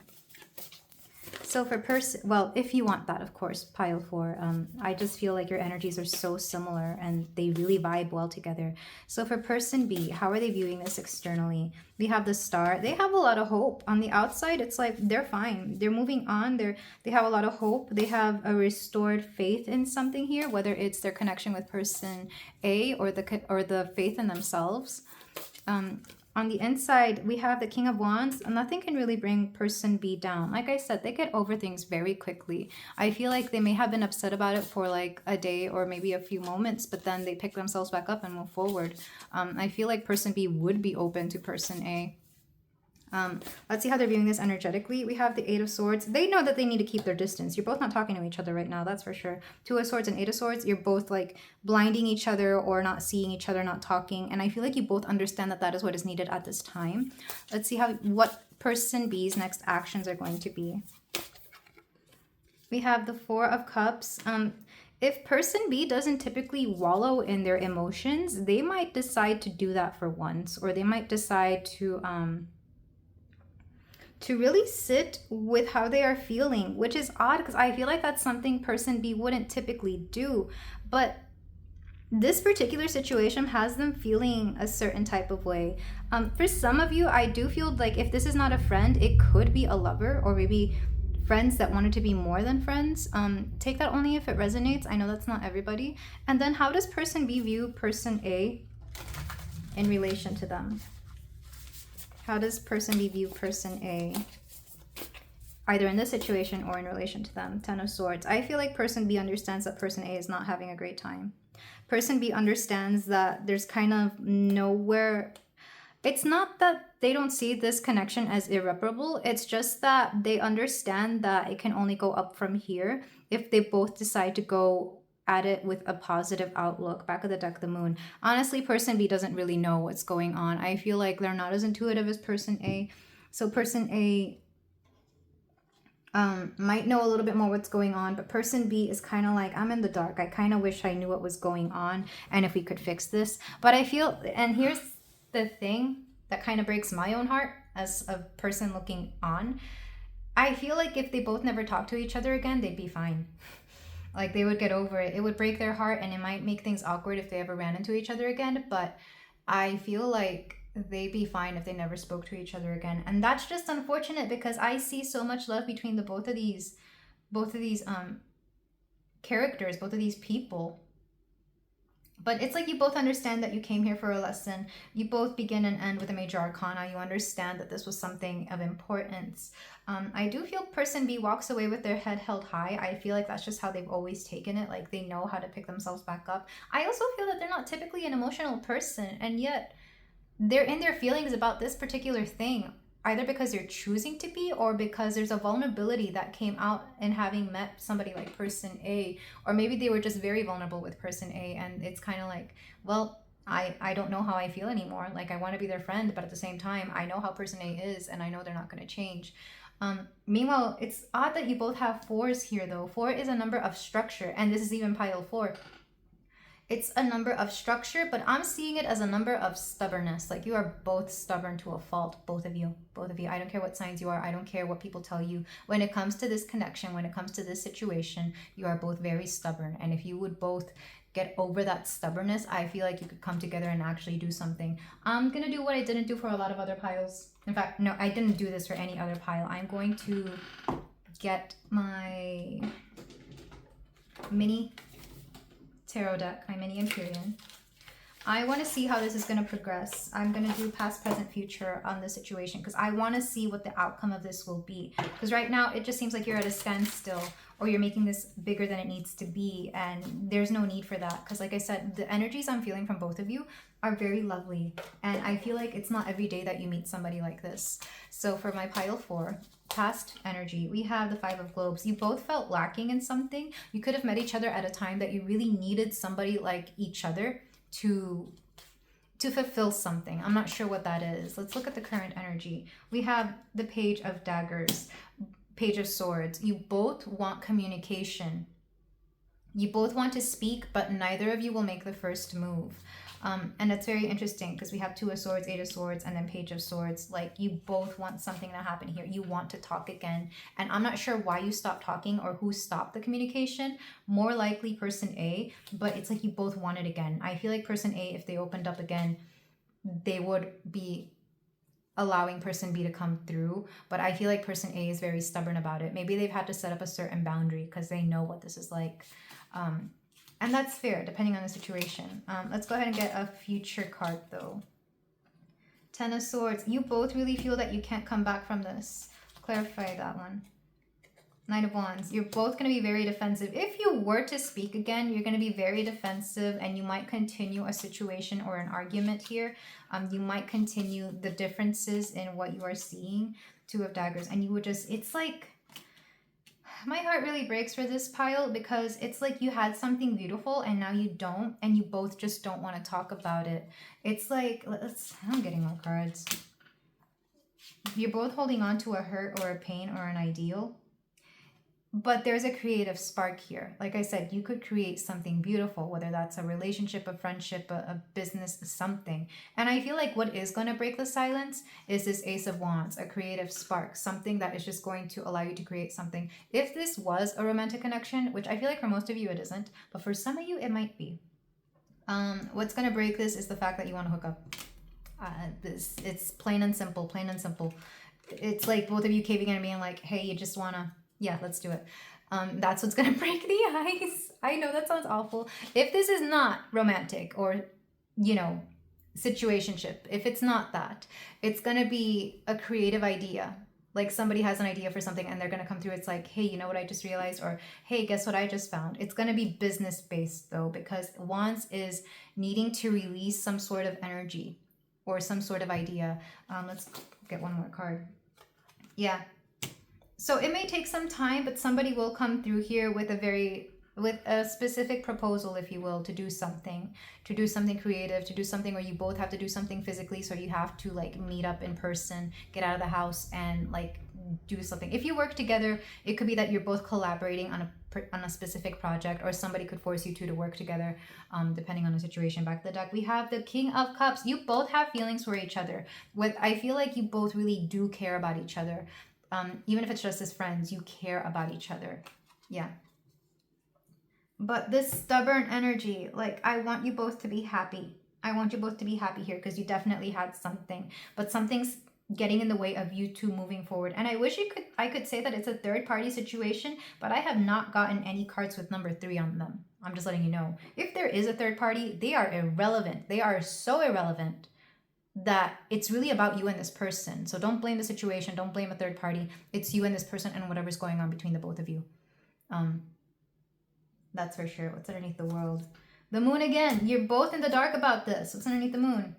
So for well, if you want that, of course, pile 4. I just feel like your energies are so similar and they really vibe well together. So for person B, how are they viewing this externally? We have the Star. They have a lot of hope. On the outside, it's like they're fine. They're moving on. They have a lot of hope. They have a restored faith in something here, whether it's their connection with person A or the faith in themselves. On the inside, we have the King of Wands. Nothing can really bring person B down. Like I said, they get over things very quickly. I feel like they may have been upset about it for like a day or maybe a few moments, but then they pick themselves back up and move forward. I feel like person B would be open to person A. Let's see how they're viewing this energetically. We have the Eight of Swords. They know that they need to keep their distance. You're both not talking to each other right now, that's for sure. Two of Swords and Eight of Swords, you're both like blinding each other or not seeing each other, not talking. And I feel like you both understand that that is what is needed at this time. Let's see what person B's next actions are going to be. We have the Four of Cups. If person B doesn't typically wallow in their emotions, they might decide to do that for once, or they might decide to really sit with how they are feeling, which is odd because I feel like that's something person B wouldn't typically do. But this particular situation has them feeling a certain type of way. For some of you, I do feel like if this is not a friend, it could be a lover or maybe friends that wanted to be more than friends. Take that only if it resonates. I know that's not everybody. And then how does person B view person A in relation to them? How does person B view person A, either in this situation or in relation to them? Ten of Swords. I feel like person B understands that person A is not having a great time. Person B understands that there's kind of nowhere. It's not that they don't see this connection as irreparable. It's just that they understand that it can only go up from here if they both decide to go at it with a positive outlook. Back of the deck, the Moon. Honestly, person B doesn't really know what's going on. I feel like they're not as intuitive as person A. So person A might know a little bit more what's going on, but person B is kind of like, I'm in the dark. I kind of wish I knew what was going on and if we could fix this. But I feel, and here's the thing that kind of breaks my own heart as a person looking on. I feel like if they both never talked to each other again, they'd be fine. Like they would get over it. It would break their heart and it might make things awkward if they ever ran into each other again. But I feel like they'd be fine if they never spoke to each other again. And that's just unfortunate because I see so much love between the both of these characters, both of these people. But it's like you both understand that you came here for a lesson. You both begin and end with a major arcana. You understand that this was something of importance. I do feel person B walks away with their head held high. I feel like that's just how they've always taken it. Like they know how to pick themselves back up. I also feel that they're not typically an emotional person, and yet they're in their feelings about this particular thing, either because they're choosing to be or because there's a vulnerability that came out in having met somebody like person A, or maybe they were just very vulnerable with person A, and it's kind of like, well, I don't know how I feel anymore. Like I want to be their friend, but at the same time I know how person A is and I know they're not going to change. Meanwhile, it's odd that you both have 4s here though. 4 is a number of structure, and this is even pile 4. It's a number of structure, but I'm seeing it as a number of stubbornness. Like you are both stubborn to a fault, both of you. I don't care what signs you are. I don't care what people tell you. When it comes to this connection, when it comes to this situation, you are both very stubborn. And if you would both get over that stubbornness, I feel like you could come together and actually do something. I'm going to do what I didn't do for a lot of other piles. In fact, no, I didn't do this for any other pile. I'm going to get my mini tarot deck, my mini Empyrean. I want to see how this is going to progress. I'm going to do past, present, future on this situation because I want to see what the outcome of this will be. Because right now it just seems like you're at a standstill, or you're making this bigger than it needs to be, and there's no need for that. Because like I said, the energies I'm feeling from both of you are very lovely, and I feel like it's not every day that you meet somebody like this. So for my pile 4, past energy, we have the 5 of globes. You both felt lacking in something. You could have met each other at a time that you really needed somebody like each other to fulfill something. I'm not sure what that is. Let's look at the current energy. We have the Page of Daggers, Page of Swords. You both want communication. You both want to speak, but neither of you will make the first move. And that's very interesting because we have 2 of Swords, 8 of Swords, and then Page of Swords. Like you both want something to happen here. You want to talk again. And I'm not sure why you stopped talking or who stopped the communication. More likely person A, but it's like you both want it again. I feel like person A, if they opened up again, they would be allowing person B to come through. But I feel like person A is very stubborn about it. Maybe they've had to set up a certain boundary because they know what this is like. And that's fair, depending on the situation. Let's go ahead and get a future card, though. 10 of Swords. You both really feel that you can't come back from this. Clarify that one. 9 of Wands. You're both going to be very defensive. If you were to speak again, you're going to be very defensive, and you might continue a situation or an argument here. You might continue the differences in what you are seeing. 2 of Daggers. And you would just, it's like, my heart really breaks for this pile because it's like you had something beautiful and now you don't, and you both just don't want to talk about it. It's like, I'm getting more cards. You're both holding on to a hurt or a pain or an ideal, but there's a creative spark here. Like I said, you could create something beautiful, whether that's a relationship, a friendship, a business, something. And I feel like what is going to break the silence is this Ace of Wands, a creative spark, something that is just going to allow you to create something. If this was a romantic connection, which I feel like for most of you it isn't, but for some of you it might be. What's going to break this is the fact that you want to hook up. It's plain and simple, plain and simple. It's like both of you caving in and being like, hey, you just want to, yeah, let's do it. That's what's going to break the ice. I know that sounds awful. If this is not romantic or, you know, situationship, if it's not that, it's going to be a creative idea. Like somebody has an idea for something and they're going to come through. It's like, hey, you know what I just realized? Or, hey, guess what I just found? It's going to be business based though, because Wands is needing to release some sort of energy or some sort of idea. Let's get one more card. Yeah. So it may take some time, but somebody will come through here with a specific proposal, if you will, to do something creative, to do something where you both have to do something physically. So you have to like meet up in person, get out of the house and like do something. If you work together, it could be that you're both collaborating on a on a specific project, or somebody could force you two to work together, depending on the situation. Back to the deck, we have the King of Cups. You both have feelings for each other. I feel like you both really do care about each other. Even if it's just as friends, you care about each other. Yeah. But this stubborn energy, like, I want you both to be happy. I want you both to be happy here, because you definitely had something, but something's getting in the way of you two moving forward. And I wish I could say that it's a third party situation, but I have not gotten any cards with number 3 on them. I'm just letting you know. If there is a third party, they are irrelevant. They are so irrelevant that it's really about you and this person. So don't blame the situation. Don't blame a third party. It's you and this person and whatever's going on between the both of you. That's for sure. What's underneath the world? The moon again. You're both in the dark about this. What's underneath the moon?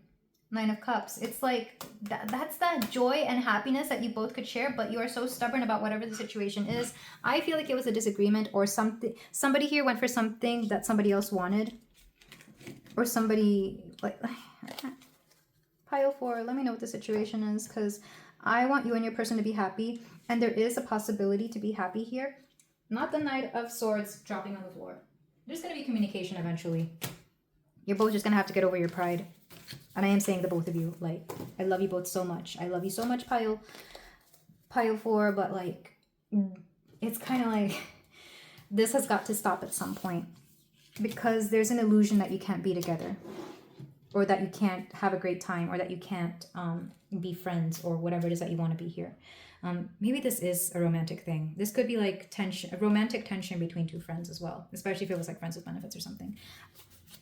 9 of Cups. It's like that's that joy and happiness that you both could share, but you are so stubborn about whatever the situation is. I feel like it was a disagreement, or something. Somebody here went for something that somebody else wanted, or somebody like pile 4. Let me know what the situation is, because I want you and your person to be happy, and there is a possibility to be happy here. Not the Knight of Swords dropping on the floor. There's going to be communication eventually. You're both just going to have to get over your pride. And I am saying the both of you, like, I love you both so much. I love you so much, pile 4, but like, it's kind of like, this has got to stop at some point, because there's an illusion that you can't be together, or that you can't have a great time, or that you can't be friends, or whatever it is that you want to be here. Maybe this is a romantic thing. This could be like tension, a romantic tension between two friends as well, especially if it was like friends with benefits or something.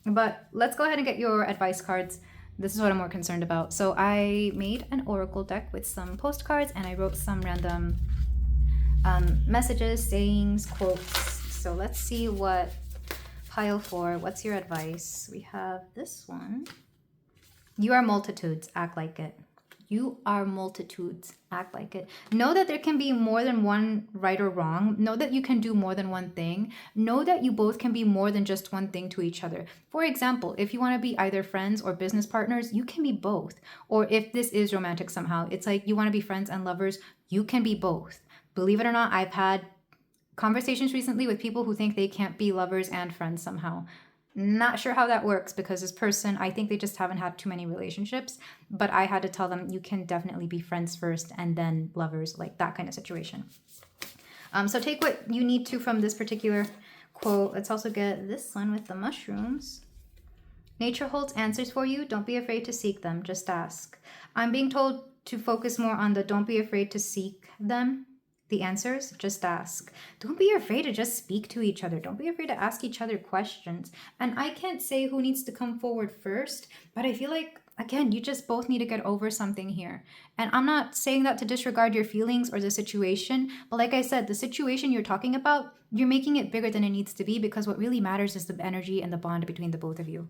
But let's go ahead and get your advice cards. This is what I'm more concerned about. So I made an oracle deck with some postcards, and I wrote some random messages, sayings, quotes. So let's see what pile 4, what's your advice? We have this one. You are multitudes, act like it. You are multitudes, act like it. Know that there can be more than one right or wrong. Know that you can do more than one thing. Know that you both can be more than just one thing to each other. For example, if you want to be either friends or business partners, you can be both. Or if this is romantic somehow, it's like you want to be friends and lovers, you can be both. Believe it or not, I've had conversations recently with people who think they can't be lovers and friends somehow. Not sure how that works, because this person, I think they just haven't had too many relationships, but I had to tell them you can definitely be friends first and then lovers, like that kind of situation. So take what you need to from this particular quote. Let's also get this one with the mushrooms. Nature holds answers for you. Don't be afraid to seek them. Just ask. I'm being told to focus more on the don't be afraid to seek them. The answers, just ask. Don't be afraid to just speak to each other. Don't be afraid to ask each other questions. And I can't say who needs to come forward first, but I feel like, again, you just both need to get over something here. And I'm not saying that to disregard your feelings or the situation, but like I said, the situation you're talking about, you're making it bigger than it needs to be, because what really matters is the energy and the bond between the both of you.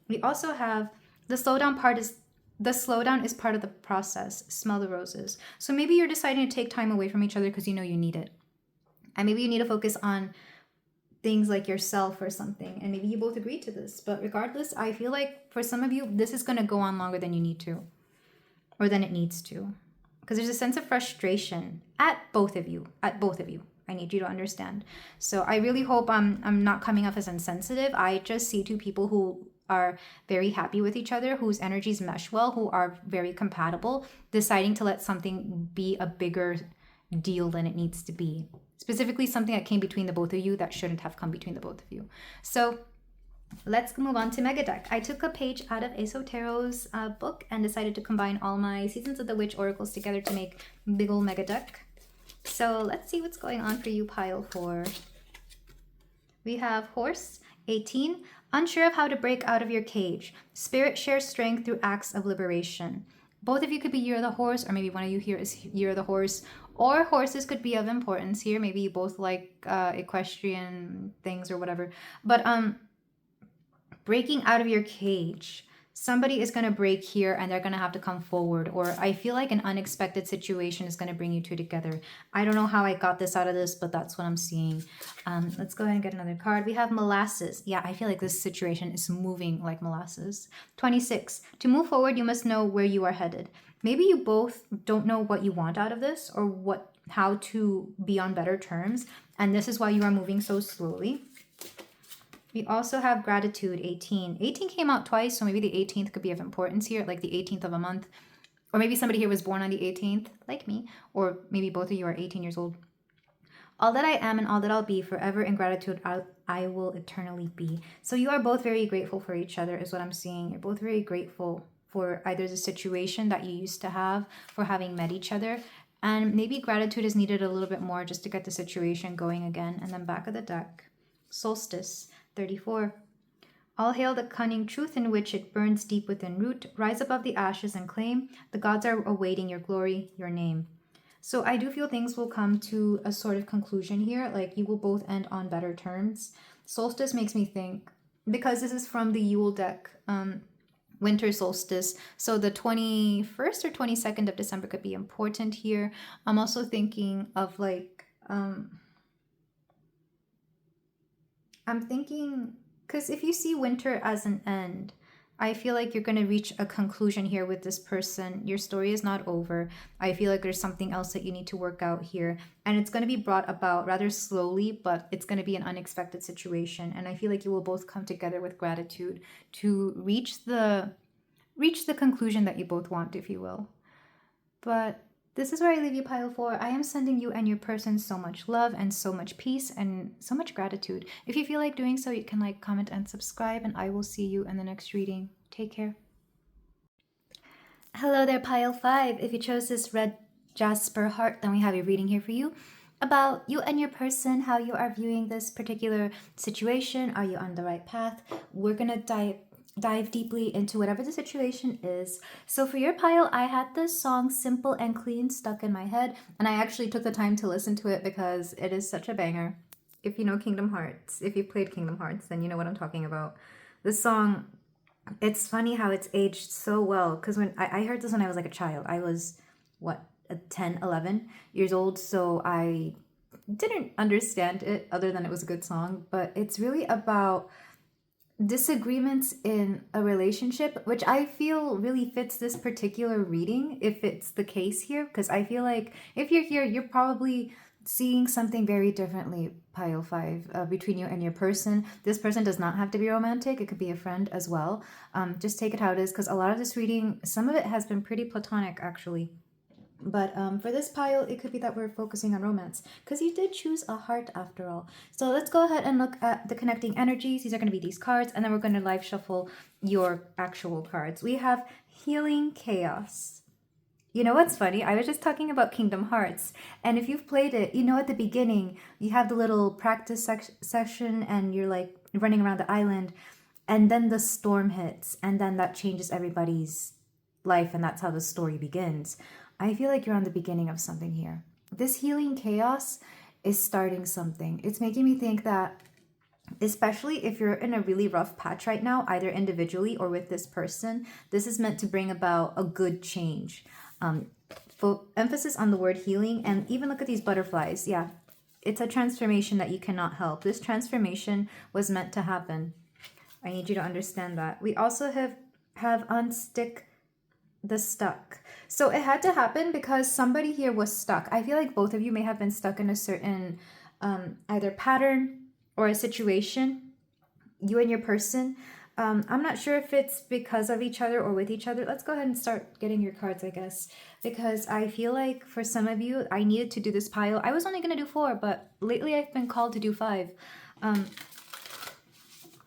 We also have the slowdown part is the slowdown is part of the process. Smell the roses. So maybe you're deciding to take time away from each other because you know you need it. And maybe you need to focus on things like yourself or something. And maybe you both agree to this. But regardless, I feel like for some of you, this is going to go on longer than you need to. Or than it needs to. Because there's a sense of frustration at both of you. At both of you. I need you to understand. So I really hope I'm not coming off as insensitive. I just see two people who are very happy with each other, whose energies mesh well, who are very compatible, deciding to let something be a bigger deal than it needs to be. Specifically, something that came between the both of you that shouldn't have come between the both of you. So let's move on to Mega Deck. I took a page out of Esotero's book and decided to combine all my Seasons of the Witch oracles together to make big ol' Mega Deck. So let's see what's going on for you, pile 4. We have Horse, 18. Unsure of how to break out of your cage. Spirit shares strength through acts of liberation. Both of you could be Year of the Horse, or maybe one of you here is Year of the Horse, or horses could be of importance here. Maybe you both like equestrian things or whatever. But breaking out of your cage. Somebody is going to break here and they're going to have to come forward, or I feel like an unexpected situation is going to bring you two together. I don't know how I got this out of this, but that's what I'm seeing. Let's go ahead and get another card. We have molasses. Yeah, I feel like this situation is moving like molasses. 26. To move forward, you must know where you are headed. Maybe you both don't know what you want out of this, or how to be on better terms. And this is why you are moving so slowly. We also have gratitude, 18. 18 came out twice, so maybe the 18th could be of importance here, like the 18th of a month. Or maybe somebody here was born on the 18th, like me. Or maybe both of you are 18 years old. All that I am and all that I'll be, forever in gratitude, I will eternally be. So you are both very grateful for each other, is what I'm seeing. You're both very grateful for either the situation that you used to have, for having met each other. And maybe gratitude is needed a little bit more just to get the situation going again. And then back of the deck, solstice, 34. All hail the cunning truth in which it burns deep within root. Rise above the ashes and claim. The gods are awaiting your glory, your name. So I do feel things will come to a sort of conclusion here. Like you will both end on better terms. Solstice makes me think, because this is from the Yule deck, winter solstice. So the 21st or 22nd of December could be important here. I'm also thinking of like, I'm thinking, because if you see winter as an end, I feel like you're going to reach a conclusion here with this person. Your story is not over. I feel like there's something else that you need to work out here. And it's going to be brought about rather slowly, but it's going to be an unexpected situation. And I feel like you will both come together with gratitude to reach the conclusion that you both want, if you will. But this is where I leave you, pile 4. I am sending you and your person so much love and so much peace and so much gratitude. If you feel like doing so, you can like, comment, and subscribe, and I will see you in the next reading. Take care. Hello there, pile 5. If you chose this red jasper heart, then we have a reading here for you about you and your person, how you are viewing this particular situation. Are you on the right path? We're going to dive deeply into whatever the situation is. So for your pile, I had this song Simple and Clean stuck in my head, and I actually took the time to listen to it because it is such a banger. If you know Kingdom Hearts, if you've played Kingdom Hearts, then you know what I'm talking about. This song, it's funny how it's aged so well, because when I heard this when I was like a child, I was 10, 11 years old, so I didn't understand it other than it was a good song. But it's really about disagreements in a relationship, which I feel really fits this particular reading, if it's the case here, because I feel like if you're here, you're probably seeing something very differently, pile 5, between you and your person. This person does not have to be romantic. It could be a friend as well. Just take it how it is, because a lot of this reading, some of it has been pretty platonic, actually. But for this pile, it could be that we're focusing on romance, because you did choose a heart after all. So let's go ahead and look at the connecting energies. These are going to be these cards, and then we're going to live shuffle your actual cards. We have Healing Chaos. You know what's funny? I was just talking about Kingdom Hearts, and if you've played it, you know at the beginning, you have the little practice session, and you're like running around the island, and then the storm hits, and then that changes everybody's life, and that's how the story begins. I feel like you're on the beginning of something here. This healing chaos is starting something. It's making me think that, especially if you're in a really rough patch right now, either individually or with this person, this is meant to bring about a good change. Emphasis on the word healing, and even look at these butterflies. Yeah, it's a transformation that you cannot help. This transformation was meant to happen. I need you to understand that. We also have unstick the stuck. So it had to happen because somebody here was stuck. I feel like both of you may have been stuck in a certain either pattern or a situation, you and your person. I'm not sure if it's because of each other or with each other. Let's go ahead and start getting your cards, I guess, because I feel like for some of you, I needed to do this pile. I was only going to do 4, but lately I've been called to do 5.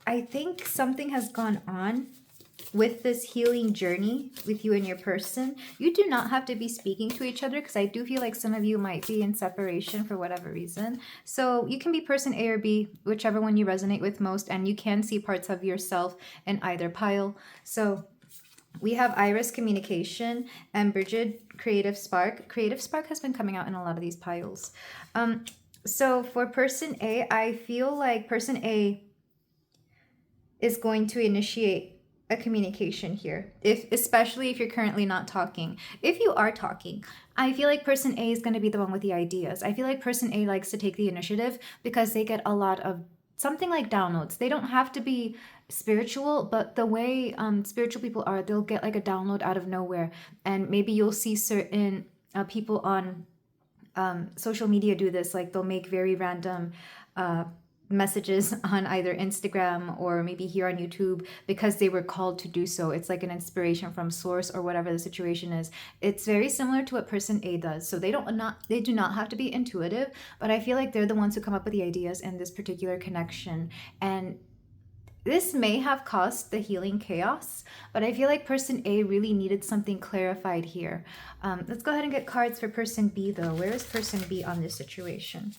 I think something has gone on with this healing journey with you and your person. You do not have to be speaking to each other, because I do feel like some of you might be in separation for whatever reason. So you can be person A or B, whichever one you resonate with most, and you can see parts of yourself in either pile. So we have Iris, communication, and Bridget, creative spark. Creative spark has been coming out in a lot of these piles. So for person A, I feel like person A is going to initiate a communication here, especially if you're currently not talking. If you are talking, I feel like person A is going to be the one with the ideas. I feel like person A likes to take the initiative because they get a lot of something like downloads. They don't have to be spiritual, but the way spiritual people are, they'll get like a download out of nowhere, and maybe you'll see certain people on social media do this. Like they'll make very random messages on either Instagram or maybe here on YouTube because they were called to do so. It's like an inspiration from source or whatever the situation is. It's very similar to what person A does. So they do not have to be intuitive, but I feel like they're the ones who come up with the ideas in this particular connection. And this may have caused the healing chaos, but I feel like person A really needed something clarified here. Let's go ahead and get cards for person B though. Where is person B on this situation?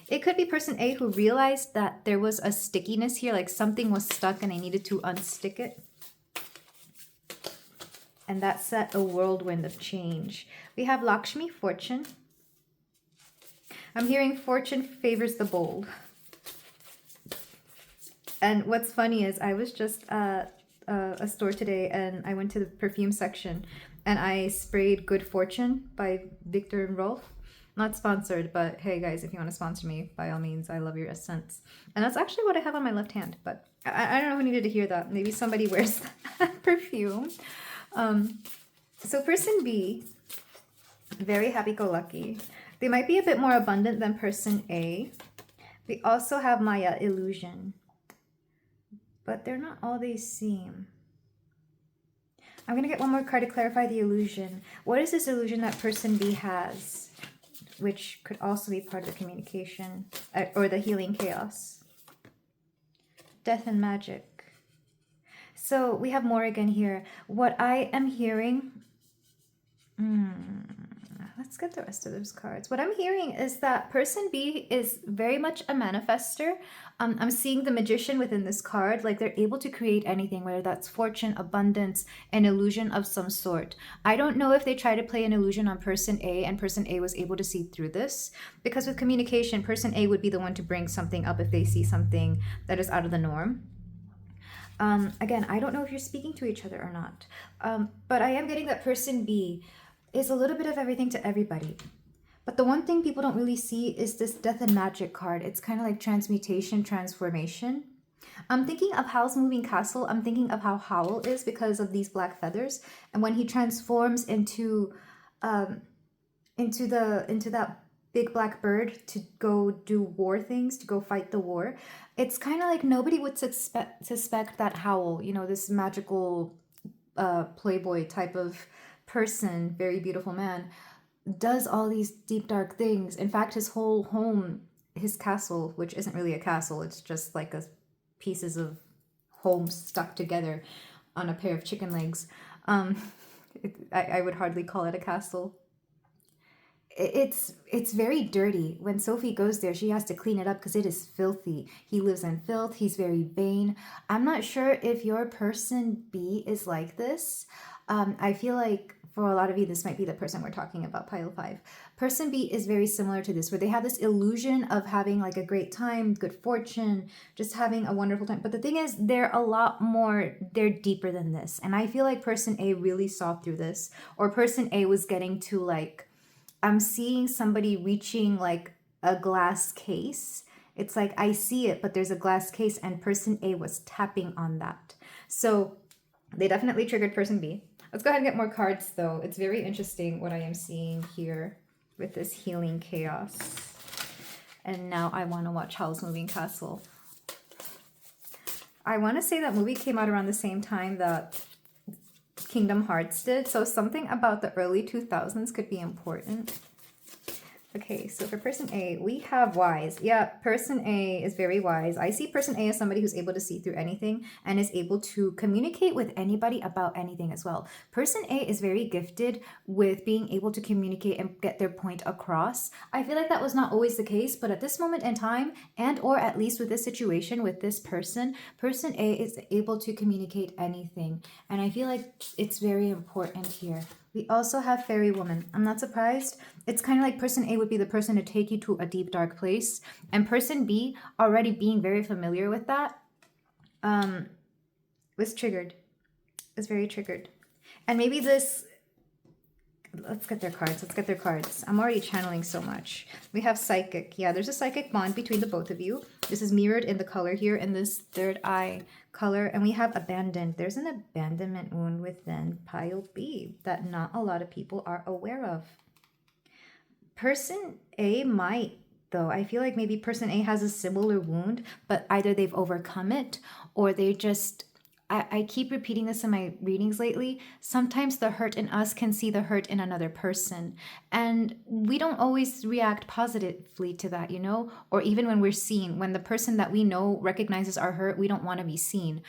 It could be person A who realized that there was a stickiness here, like something was stuck and they needed to unstick it. And that set a whirlwind of change. We have Lakshmi, fortune. I'm hearing fortune favors the bold. And what's funny is I was just at a store today and I went to the perfume section and I sprayed Good Fortune by Victor and Rolf. Not sponsored, but hey guys, if you want to sponsor me, by all means, I love your essence. And that's actually what I have on my left hand, but I don't know who needed to hear that. Maybe somebody wears that perfume. So person B, very happy-go-lucky. They might be a bit more abundant than person A. We also have Maya, illusion. But they're not all they seem. I'm going to get one more card to clarify the illusion. What is this illusion that person B has? Which could also be part of the communication or the healing chaos. Death and magic. So we have more again here. What I am hearing... Let's get the rest of those cards. What I'm hearing is that person B is very much a manifester. I'm seeing the magician within this card, like they're able to create anything, whether that's fortune, abundance, an illusion of some sort. I don't know if they try to play an illusion on person A and person A was able to see through this, because with communication, person A would be the one to bring something up if they see something that is out of the norm. Again, I don't know if you're speaking to each other or not, but I am getting that person B is a little bit of everything to everybody. But the one thing people don't really see is this death and magic card. It's kind of like transmutation, transformation. I'm thinking of Howl's Moving Castle. I'm thinking of how Howl is because of these black feathers. And when he transforms into that big black bird to go do war things, to go fight the war, it's kind of like nobody would suspect that Howl, you know, this magical playboy type of person, very beautiful man, does all these deep dark things. In fact, his whole home, his castle, which isn't really a castle, it's just like pieces of homes stuck together on a pair of chicken legs. I would hardly call it a castle. It's very dirty. When Sophie goes there, she has to clean it up because it is filthy. He lives in filth. He's very vain. I'm not sure if your person B is like this. I feel like for a lot of you, this might be the person we're talking about, pile 5. Person B is very similar to this, where they have this illusion of having like a great time, good fortune, just having a wonderful time. But the thing is, they're deeper than this. And I feel like person A really saw through this, or person A was getting to like, I'm seeing somebody reaching like a glass case. It's like, I see it, but there's a glass case, and person A was tapping on that. So they definitely triggered person B. Let's go ahead and get more cards, though. It's very interesting what I am seeing here with this healing chaos. And now I want to watch Howl's Moving Castle. I want to say that movie came out around the same time that Kingdom Hearts did. So something about the early 2000s could be important. Okay, so for person A, we have wise. Yeah, person A is very wise. I see person A as somebody who's able to see through anything and is able to communicate with anybody about anything as well. Person A is very gifted with being able to communicate and get their point across. I feel like that was not always the case, but at this moment in time, and or at least with this situation, with this person, person A is able to communicate anything. And I feel like it's very important here. We also have Fairy Woman. I'm not surprised. It's kind of like person A would be the person to take you to a deep, dark place. And person B, already being very familiar with that, was triggered. Was very triggered. And maybe this... Let's get their cards. Let's get their cards. I'm already channeling so much. We have Psychic. Yeah, there's a psychic bond between the both of you. This is mirrored in the color here in this third eye color. And we have Abandoned. There's an abandonment wound within pile B that not a lot of people are aware of. Person A might, though. I feel like maybe person A has a similar wound, but either they've overcome it or they just. I keep repeating this in my readings lately. Sometimes the hurt in us can see the hurt in another person. And we don't always react positively to that, you know? Or even when we're seen, when the person that we know recognizes our hurt, we don't want to be seen.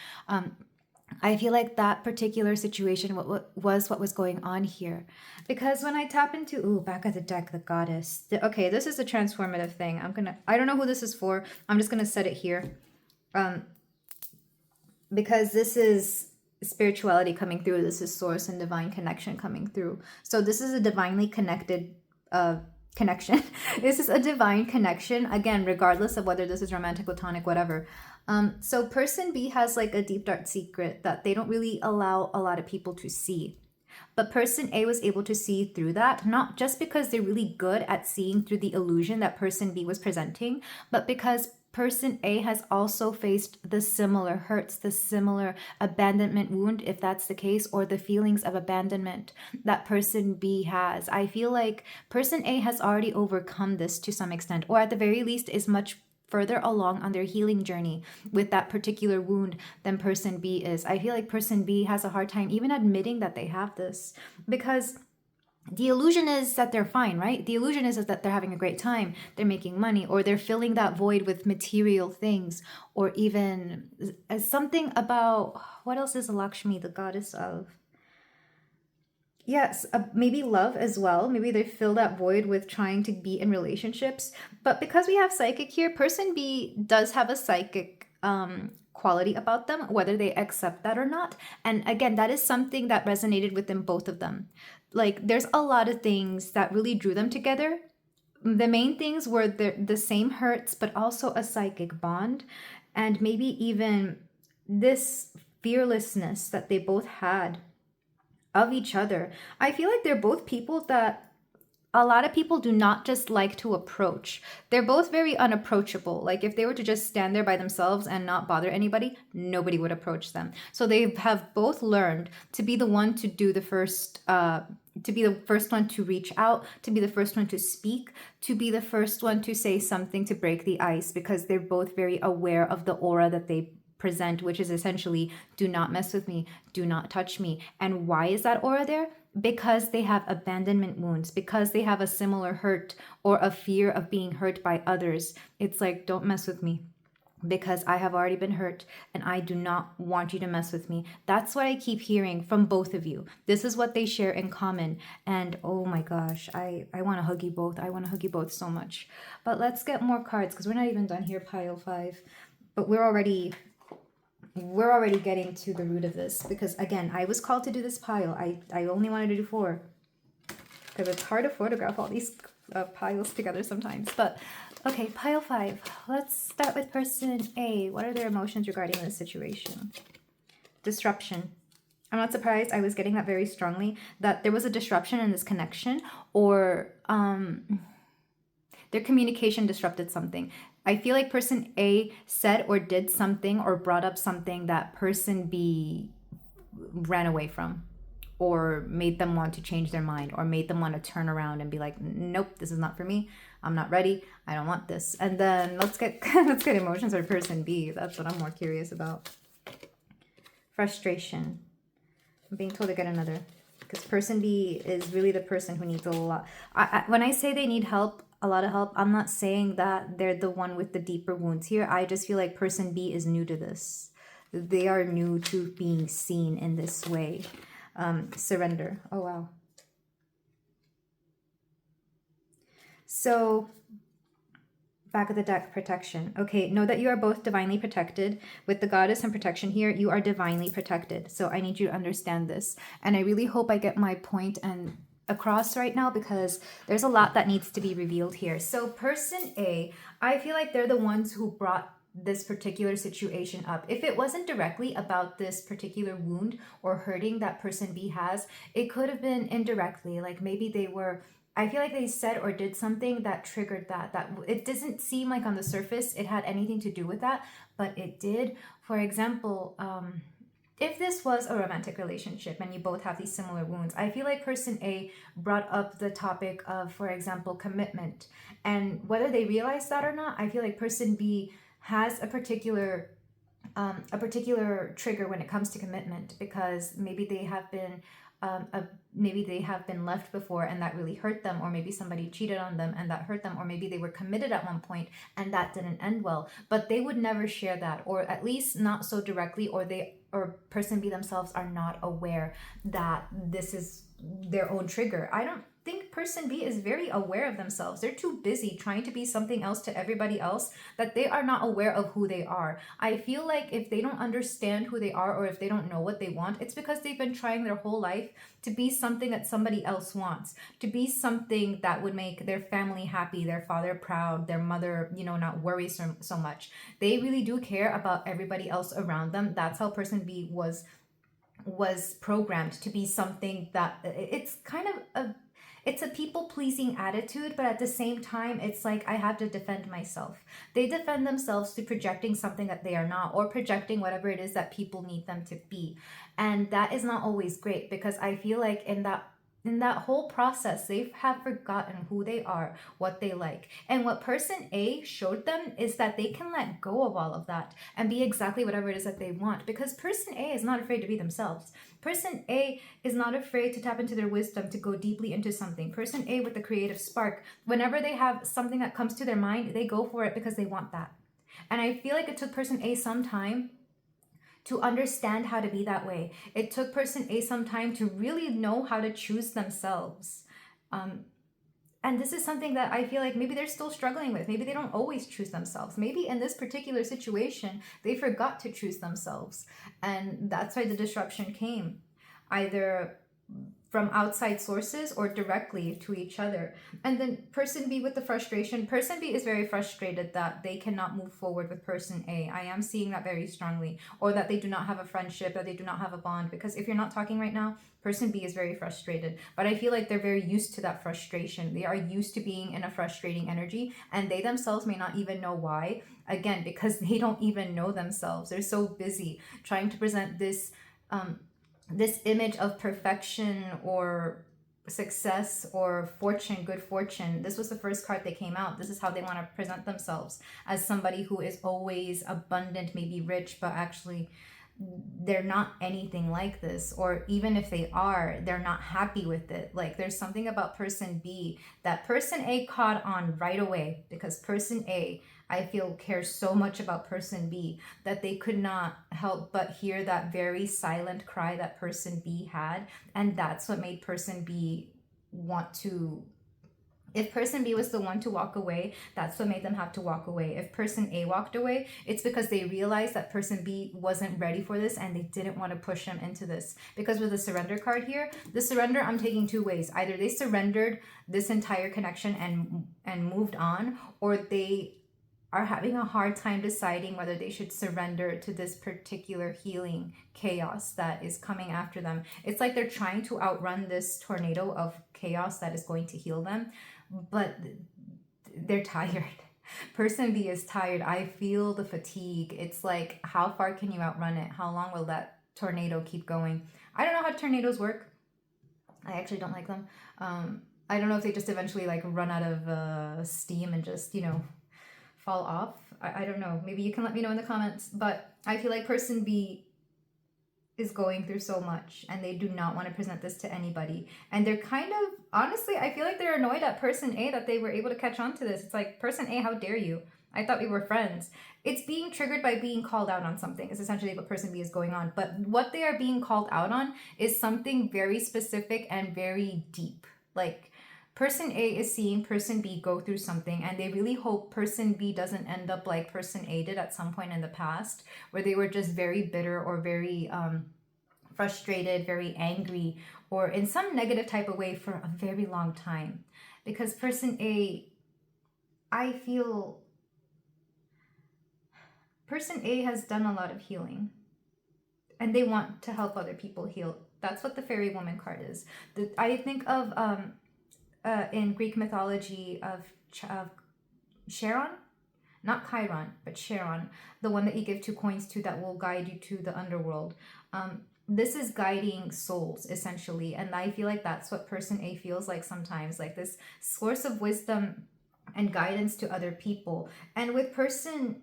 I feel like that particular situation was what was going on here. Because when I tap into, ooh, back of the deck, the goddess. Okay, this is a transformative thing. I don't know who this is for. I'm just going to set it here. Because this is spirituality coming through. This is source and divine connection coming through. So this is a divinely connected connection. This is a divine connection, again, regardless of whether this is romantic, platonic, whatever. So person B has like a deep dark secret that they don't really allow a lot of people to see. But person A was able to see through that, not just because they're really good at seeing through the illusion that person B was presenting, but because person A has also faced the similar hurts, the similar abandonment wound, if that's the case, or the feelings of abandonment that person B has. I feel like person A has already overcome this to some extent, or at the very least is much further along on their healing journey with that particular wound than person B is. I feel like person B has a hard time even admitting that they have this, because the illusion is that they're fine, right? The illusion is that they're having a great time, they're making money, or they're filling that void with material things, or even something about, what else is Lakshmi, the goddess of? Yes, maybe love as well. Maybe they fill that void with trying to be in relationships. But because we have psychic here, person B does have a psychic quality about them, whether they accept that or not. And again, that is something that resonated within both of them. Like, there's a lot of things that really drew them together. The main things were the same hurts, but also a psychic bond, and maybe even this fearlessness that they both had of each other. I feel like they're both people that a lot of people do not just like to approach. They're both very unapproachable. Like, if they were to just stand there by themselves and not bother anybody, nobody would approach them. So they have both learned to be the one to do the first, to be the first one to reach out, to be the first one to speak, to be the first one to say something to break the ice, because they're both very aware of the aura that they present, which is essentially, do not mess with me, do not touch me. And why is that aura there? Because they have abandonment wounds, because they have a similar hurt or a fear of being hurt by others. It's like, don't mess with me because I have already been hurt and I do not want you to mess with me. That's what I keep hearing from both of you. This is what they share in common. And oh my gosh, I want to hug you both. I want to hug you both so much. But let's get more cards because we're not even done here, pile 5. But we're already getting to the root of this, because again, I was called to do this pile. I only wanted to do 4 because it's hard to photograph all these piles together sometimes. But okay, pile 5. Let's start with person A. What are their emotions regarding this situation? Disruption. I'm not surprised. I was getting that very strongly, that there was a disruption in this connection, or their communication disrupted something. I feel like person A said or did something or brought up something that person B ran away from, or made them want to change their mind, or made them want to turn around and be like, nope, this is not for me. I'm not ready. I don't want this. And then let's get emotions for person B. That's what I'm more curious about. Frustration. I'm being told to get another, because person B is really the person who needs a lot. When I say they need help, a lot of help, I'm not saying that they're the one with the deeper wounds here. I just feel like person B is new to this. They are new to being seen in this way. Surrender. Oh, wow. So, back of the deck, protection. Okay, know that you are both divinely protected. With the goddess and protection here, you are divinely protected. So I need you to understand this. And I really hope I get my point and across right now, because there's a lot that needs to be revealed here. So person A, I feel like they're the ones who brought this particular situation up. If it wasn't directly about this particular wound or hurting that person B has, it could have been indirectly. Like maybe they were, I feel like they said or did something that triggered that it doesn't seem like on the surface it had anything to do with that, but it did. For example, if this was a romantic relationship and you both have these similar wounds, I feel like person A brought up the topic of, for example, commitment. And whether they realize that or not, I feel like person B has a particular trigger when it comes to commitment, because maybe they have been maybe they have been left before and that really hurt them, or maybe somebody cheated on them and that hurt them, or maybe they were committed at one point and that didn't end well, but they would never share that, or at least not so directly, or person B themselves are not aware that this is their own trigger. I don't think person B is very aware of themselves. They're too busy trying to be something else to everybody else that they are not aware of who they are. I feel like if they don't understand who they are, or if they don't know what they want, it's because they've been trying their whole life to be something that somebody else wants, to be something that would make their family happy, their father proud, their mother, not worry so much. They really do care about everybody else around them. That's how person B was programmed to be something that it's kind of it's a people-pleasing attitude, but at the same time, it's like, I have to defend myself. They defend themselves through projecting something that they are not, or projecting whatever it is that people need them to be. And that is not always great, because I feel like in that whole process, they have forgotten who they are, what they like. And what person A showed them is that they can let go of all of that and be exactly whatever it is that they want, because person A is not afraid to be themselves. Person A is not afraid to tap into their wisdom, to go deeply into something. Person A with the creative spark, whenever they have something that comes to their mind, they go for it because they want that. And I feel like it took person A some time to understand how to be that way. It took person A some time to really know how to choose themselves. And this is something that I feel like maybe they're still struggling with. Maybe they don't always choose themselves. Maybe in this particular situation, they forgot to choose themselves. And that's why the disruption came, either from outside sources or directly to each other. And then person B with the frustration. Person B is very frustrated that they cannot move forward with person A. I am seeing that very strongly. Or that they do not have a friendship, that they do not have a bond. Because if you're not talking right now, person B is very frustrated. But I feel like they're very used to that frustration. They are used to being in a frustrating energy, and they themselves may not even know why. Again, because they don't even know themselves. They're so busy trying to present this image of perfection or success or fortune, good fortune. This was the first card that came out. This is how they want to present themselves, as somebody who is always abundant, maybe rich, but actually they're not anything like this. Or even if they are, they're not happy with it. Like, there's something about person B that person A caught on right away, because person A, I feel, cares so much about person B that they could not help but hear that very silent cry that person B had. And that's what made person B want to, if person B was the one to walk away, that's what made them have to walk away. If person A walked away, it's because they realized that person B wasn't ready for this and they didn't want to push him into this. Because with the surrender card here, the surrender I'm taking two ways. Either they surrendered this entire connection and moved on, or they are having a hard time deciding whether they should surrender to this particular healing chaos that is coming after them. It's like they're trying to outrun this tornado of chaos that is going to heal them, but they're tired. Person B is tired. I feel the fatigue. It's like, how far can you outrun it? How long will that tornado keep going? I don't know how tornadoes work. I actually don't like them. I don't know if they just eventually like run out of steam and just, fall off. I don't know. Maybe you can let me know in the comments. But I feel like person B is going through so much and they do not want to present this to anybody. And they're kind of, honestly, I feel like they're annoyed at person A that they were able to catch on to this. It's like, person A, how dare you? I thought we were friends. It's being triggered by being called out on something is essentially what person B is going on. But what they are being called out on is something very specific and very deep. Like, person A is seeing person B go through something, and they really hope person B doesn't end up like person A did at some point in the past, where they were just very bitter or very frustrated, very angry, or in some negative type of way for a very long time. Because person A, I feel person A has done a lot of healing, and they want to help other people heal. That's what the fairy woman card is. I think of in Greek mythology of Charon, not Chiron, but Charon, the one that you give 2 coins to that will guide you to the underworld. This is guiding souls essentially, and I feel like that's what person A feels like sometimes, like this source of wisdom and guidance to other people. And with person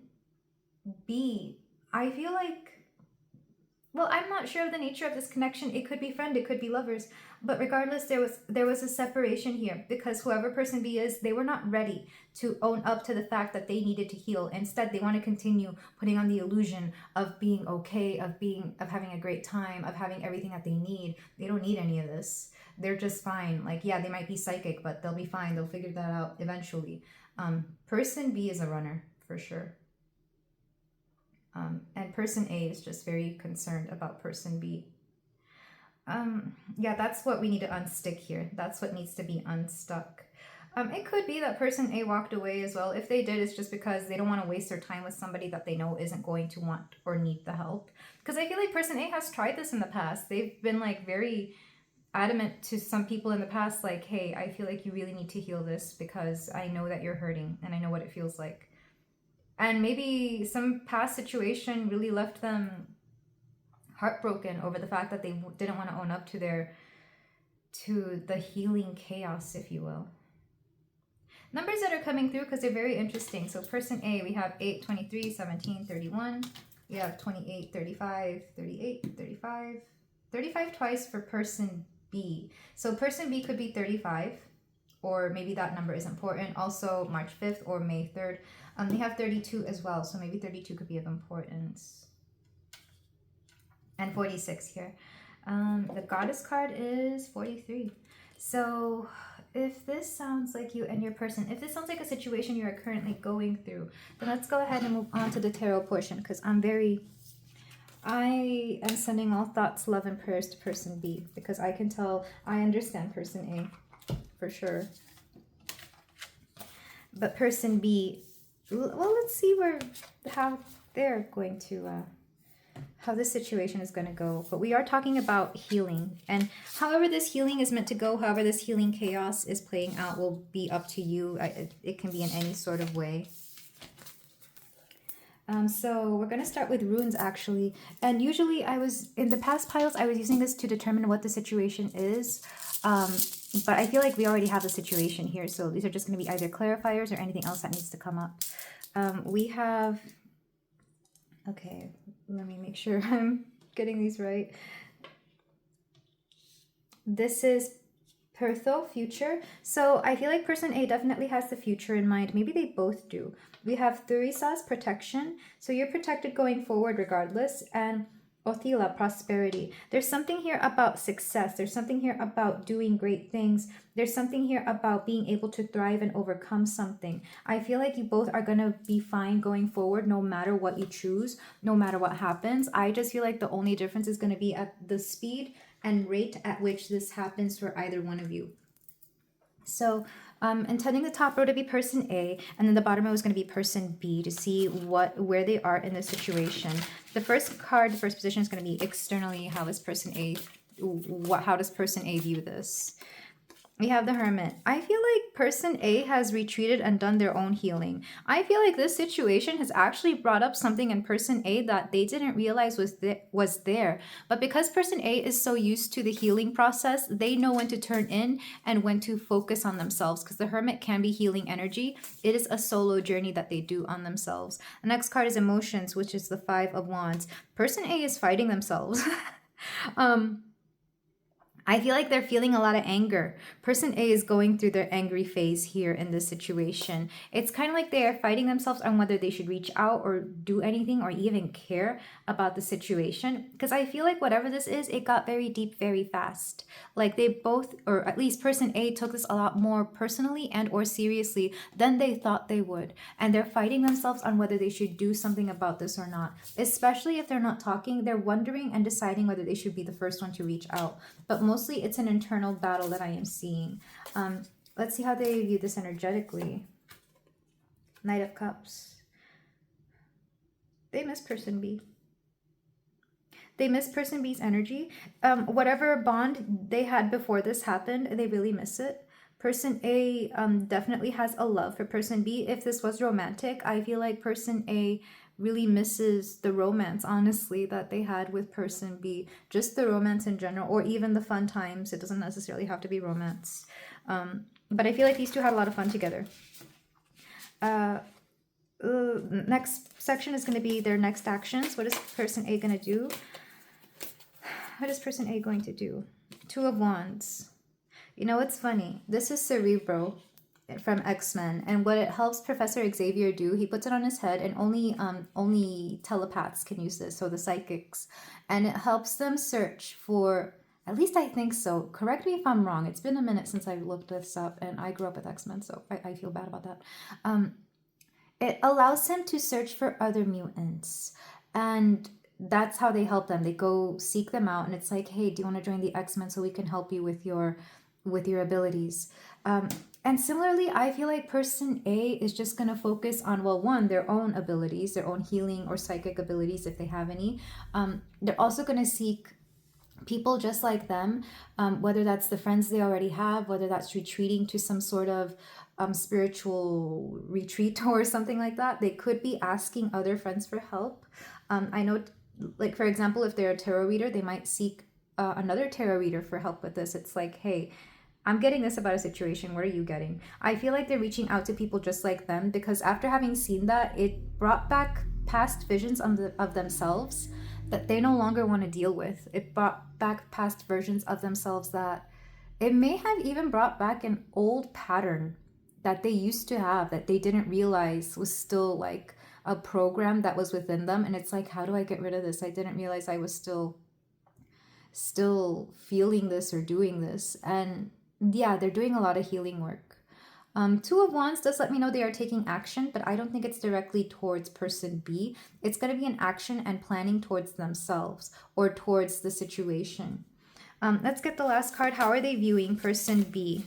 B, I feel like, well, I'm not sure of the nature of this connection. It could be friend, it could be lovers, but regardless, there was a separation here because whoever person B is, they were not ready to own up to the fact that they needed to heal. Instead, they want to continue putting on the illusion of being okay, of having a great time, of having everything that they need. They don't need any of this. They're just fine. Like, yeah, they might be psychic, but they'll be fine. They'll figure that out eventually. Person B is a runner for sure. And person A is just very concerned about person B. Yeah, that's what we need to unstick here. That's what needs to be unstuck. It could be that person A walked away as well. If they did, it's just because they don't want to waste their time with somebody that they know isn't going to want or need the help. Because I feel like person A has tried this in the past. They've been like very adamant to some people in the past, like, hey, I feel like you really need to heal this because I know that you're hurting and I know what it feels like. And maybe some past situation really left them heartbroken over the fact that they didn't want to own up to the healing chaos, if you will. Numbers that are coming through because they're very interesting. So person A, we have 8, 23, 17, 31. We have 28, 35, 38, 35. 35 twice for person B. So person B could be 35, or maybe that number is important. Also March 5th or May 3rd. They have 32 as well, so maybe 32 could be of importance. And 46 here. The goddess card is 43. So if this sounds like you and your person, if this sounds like a situation you are currently going through, then let's go ahead and move on to the tarot portion, because I am sending all thoughts, love, and prayers to person B, because I can tell, I understand person A for sure. But person B, well, let's see how they're going to, how this situation is going to go. But we are talking about healing, and however this healing is meant to go, however this healing chaos is playing out, will be up to you. It can be in any sort of way. So we're going to start with runes, actually. And usually in the past piles, I was using this to determine what the situation is. But I feel like we already have the situation here. So these are just going to be either clarifiers or anything else that needs to come up. We have, okay, let me make sure I'm getting these right. This is Pertho, future. So I feel like person A definitely has the future in mind. Maybe they both do. We have Thurisas, protection. So you're protected going forward regardless. And Othila, prosperity. There's something here about success. There's something here about doing great things. There's something here about being able to thrive and overcome something. I feel like you both are going to be fine going forward no matter what you choose, no matter what happens. I just feel like the only difference is going to be at the speed and rate at which this happens for either one of you. So intending the top row to be person A, and then the bottom row is going to be person B to see where they are in the situation. The first card, the first position is going to be externally. How is person A? How does person A view this? We have the Hermit. I feel like person A has retreated and done their own healing. I feel like this situation has actually brought up something in person A that they didn't realize was there. But because person A is so used to the healing process, they know when to turn in and when to focus on themselves, because the Hermit can be healing energy. It is a solo journey that they do on themselves. The next card is emotions, which is the 5 of Wands. Person A is fighting themselves. I feel like they're feeling a lot of anger. Person A is going through their angry phase here in this situation. It's kind of like they are fighting themselves on whether they should reach out or do anything or even care about the situation. Because I feel like whatever this is, it got very deep very fast. Like they both, or at least person A, took this a lot more personally and or seriously than they thought they would. And they're fighting themselves on whether they should do something about this or not. Especially if they're not talking, they're wondering and deciding whether they should be the first one to reach out. But mostly it's an internal battle that I am seeing. Let's see how they view this energetically. Knight of Cups. They miss person B. They miss person B's energy. Whatever bond they had before this happened, they really miss it. Person A definitely has a love for person B. If this was romantic, I feel like person A really misses the romance, honestly, that they had with person B. Just the romance in general, or even the fun times. It doesn't necessarily have to be romance. But I feel like these two had a lot of fun together. Next section is going to be their next actions. What is person A going to do? What is person A going to do? Two of Wands. You know, it's funny. This is Cerebro from X-Men, and what it helps Professor Xavier do, he puts it on his head, and only telepaths can use this, so the psychics, and it helps them search for, at least I think so, correct me if I'm wrong, it's been a minute since I looked this up, and I grew up with X-Men, so I feel bad about that. It allows him to search for other mutants, and that's how they help them. They go seek them out, and it's like, hey, do you want to join the X-Men so we can help you with your abilities? And similarly, I feel like person A is just going to focus on, well, one, their own abilities, their own healing or psychic abilities, if they have any. They're also going to seek people just like them, whether that's the friends they already have, whether that's retreating to some sort of spiritual retreat or something like that. They could be asking other friends for help. I know, like, for example, if they're a tarot reader, they might seek another tarot reader for help with this. It's like, hey, I'm getting this about a situation. What are you getting? I feel like they're reaching out to people just like them, because after having seen that, it brought back past visions of themselves that they no longer want to deal with. It brought back past versions of themselves that it may have even brought back an old pattern that they used to have that they didn't realize was still like a program that was within them. And it's like, how do I get rid of this? I didn't realize I was still feeling this or doing this. And yeah, they're doing a lot of healing work. Two of Wands does let me know they are taking action, but I don't think it's directly towards person B. It's going to be an action and planning towards themselves or towards the situation. Let's get the last card. How are they viewing person B?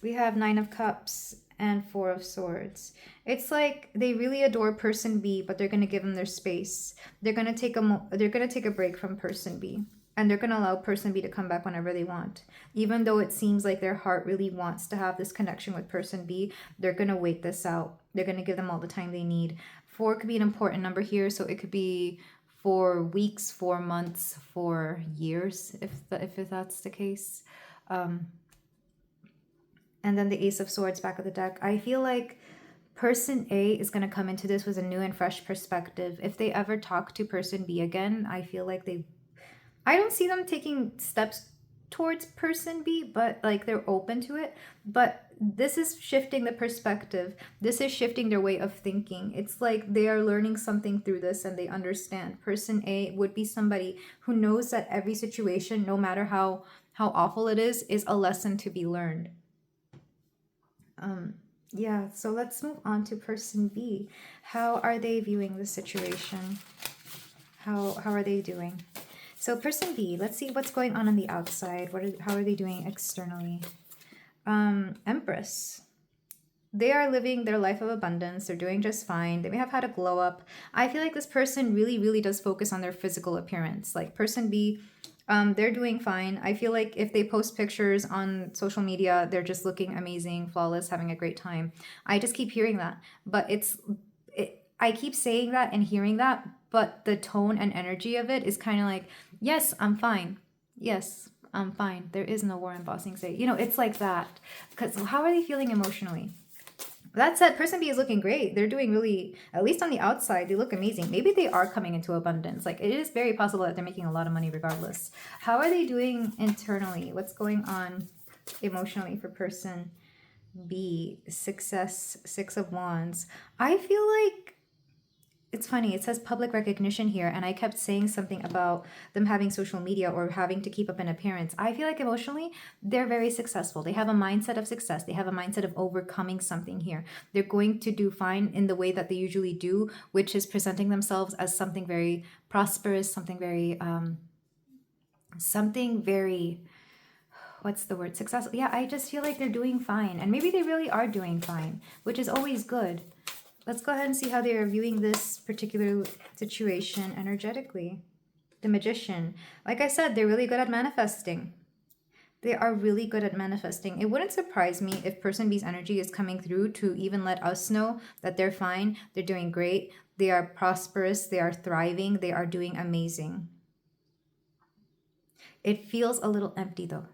We have Nine of Cups and Four of Swords. It's like they really adore person B, but they're going to give them their space. They're going to take a break from person B. And they're going to allow person B to come back whenever they want. Even though it seems like their heart really wants to have this connection with person B, they're going to wait this out. They're going to give them all the time they need. 4 could be an important number here, so it could be 4 weeks, 4 months, 4 years, if that's the case. And then the Ace of Swords back of the deck. I feel like person A is going to come into this with a new and fresh perspective. If they ever talk to person B again, I feel like I don't see them taking steps towards person B, but like they're open to it. But this is shifting the perspective. This is shifting their way of thinking. It's like they are learning something through this and they understand. Person A would be somebody who knows that every situation, no matter how awful it is a lesson to be learned. Yeah, so let's move on to person B. How are they viewing the situation? How are they doing? So person B, let's see what's going on the outside. How are they doing externally? Empress. They are living their life of abundance. They're doing just fine. They may have had a glow up. I feel like this person really, really does focus on their physical appearance. Like person B, they're doing fine. I feel like if they post pictures on social media, they're just looking amazing, flawless, having a great time. I just keep hearing that. But I keep saying that and hearing that, but the tone and energy of it is kind of like, yes, I'm fine. Yes, I'm fine. There is no war in Bossing Say. You know, it's like that. Because how are they feeling emotionally? That said, person B is looking great. They're doing really, at least on the outside, they look amazing. Maybe they are coming into abundance. Like, it is very possible that they're making a lot of money regardless. How are they doing internally? What's going on emotionally for person B? Success, 6 of Wands. I feel like it's funny, it says public recognition here, and I kept saying something about them having social media or having to keep up an appearance. I feel like emotionally, they're very successful. They have a mindset of success. They have a mindset of overcoming something here. They're going to do fine in the way that they usually do, which is presenting themselves as something very prosperous, something very, what's the word? Successful. Yeah, I just feel like they're doing fine. And maybe they really are doing fine, which is always good. Let's go ahead and see how they are viewing this particular situation energetically. The Magician. Like I said, they're really good at manifesting. They are really good at manifesting. It wouldn't surprise me if person B's energy is coming through to even let us know that they're fine, they're doing great, they are prosperous, they are thriving, they are doing amazing. It feels a little empty though.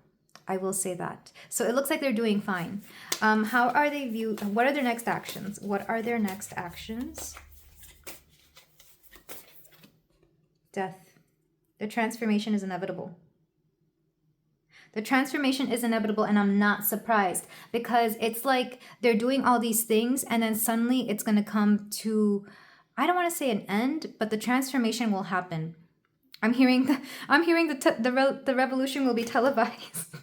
I will say that. So it looks like they're doing fine. How are they viewed? What are their next actions? What are their next actions? Death. The transformation is inevitable. The transformation is inevitable, and I'm not surprised because it's like they're doing all these things and then suddenly it's going to come to, I don't want to say an end, but the transformation will happen. I'm hearing the revolution will be televised.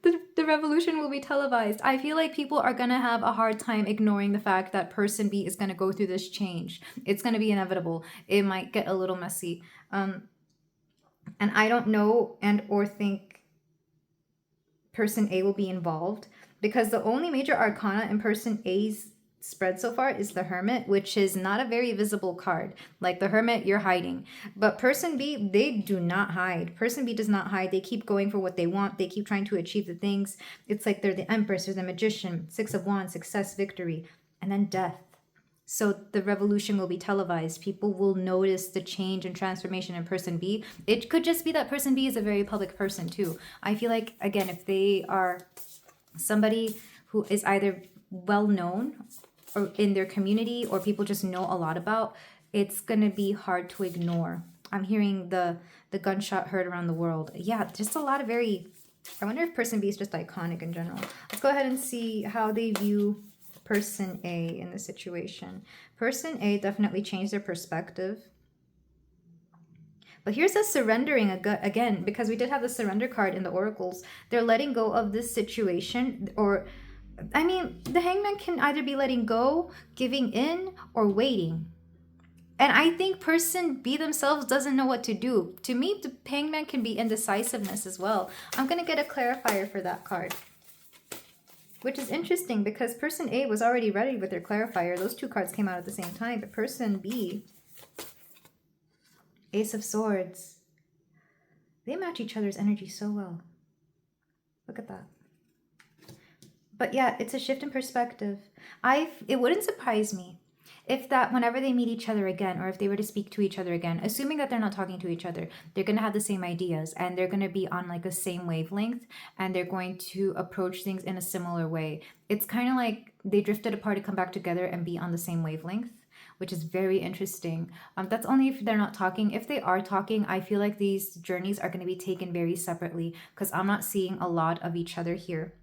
The revolution will be televised. I feel like people are going to have a hard time ignoring the fact that person B is going to go through this change. It's going to be inevitable. It might get a little messy. And I don't know and or think person A will be involved because the only major arcana in person A's spread so far is the Hermit, which is not a very visible card. Like the Hermit, you're hiding. But person B, they do not hide. Person B does not hide. They keep going for what they want. They keep trying to achieve the things. It's like they're the Empress or the Magician. 6 of Wands, success, victory, and then death. So the revolution will be televised. People will notice the change and transformation in person B. It could just be that person B is a very public person too. I feel like, again, if they are somebody who is either well known or in their community or people just know a lot about, it's going to be hard to ignore. I'm hearing the gunshot heard around the world. Yeah, just a lot of very... I wonder if person B is just iconic in general. Let's go ahead and see how they view person A in the situation. Person A definitely changed their perspective. But here's a surrendering again, because we did have the surrender card in the oracles. They're letting go of this situation, or I mean, the hangman can either be letting go, giving in, or waiting. And I think person B themselves doesn't know what to do. To me, the hangman can be indecisiveness as well. I'm going to get a clarifier for that card. Which is interesting because person A was already ready with their clarifier. Those two cards came out at the same time. But person B, Ace of Swords, they match each other's energy so well. Look at that. But yeah, it's a shift in perspective. It wouldn't surprise me if that whenever they meet each other again, or if they were to speak to each other again, assuming that they're not talking to each other, they're going to have the same ideas and they're going to be on like a same wavelength and they're going to approach things in a similar way. It's kind of like they drifted apart to come back together and be on the same wavelength, which is very interesting. That's only if they're not talking. If they are talking, I feel like these journeys are going to be taken very separately because I'm not seeing a lot of each other here.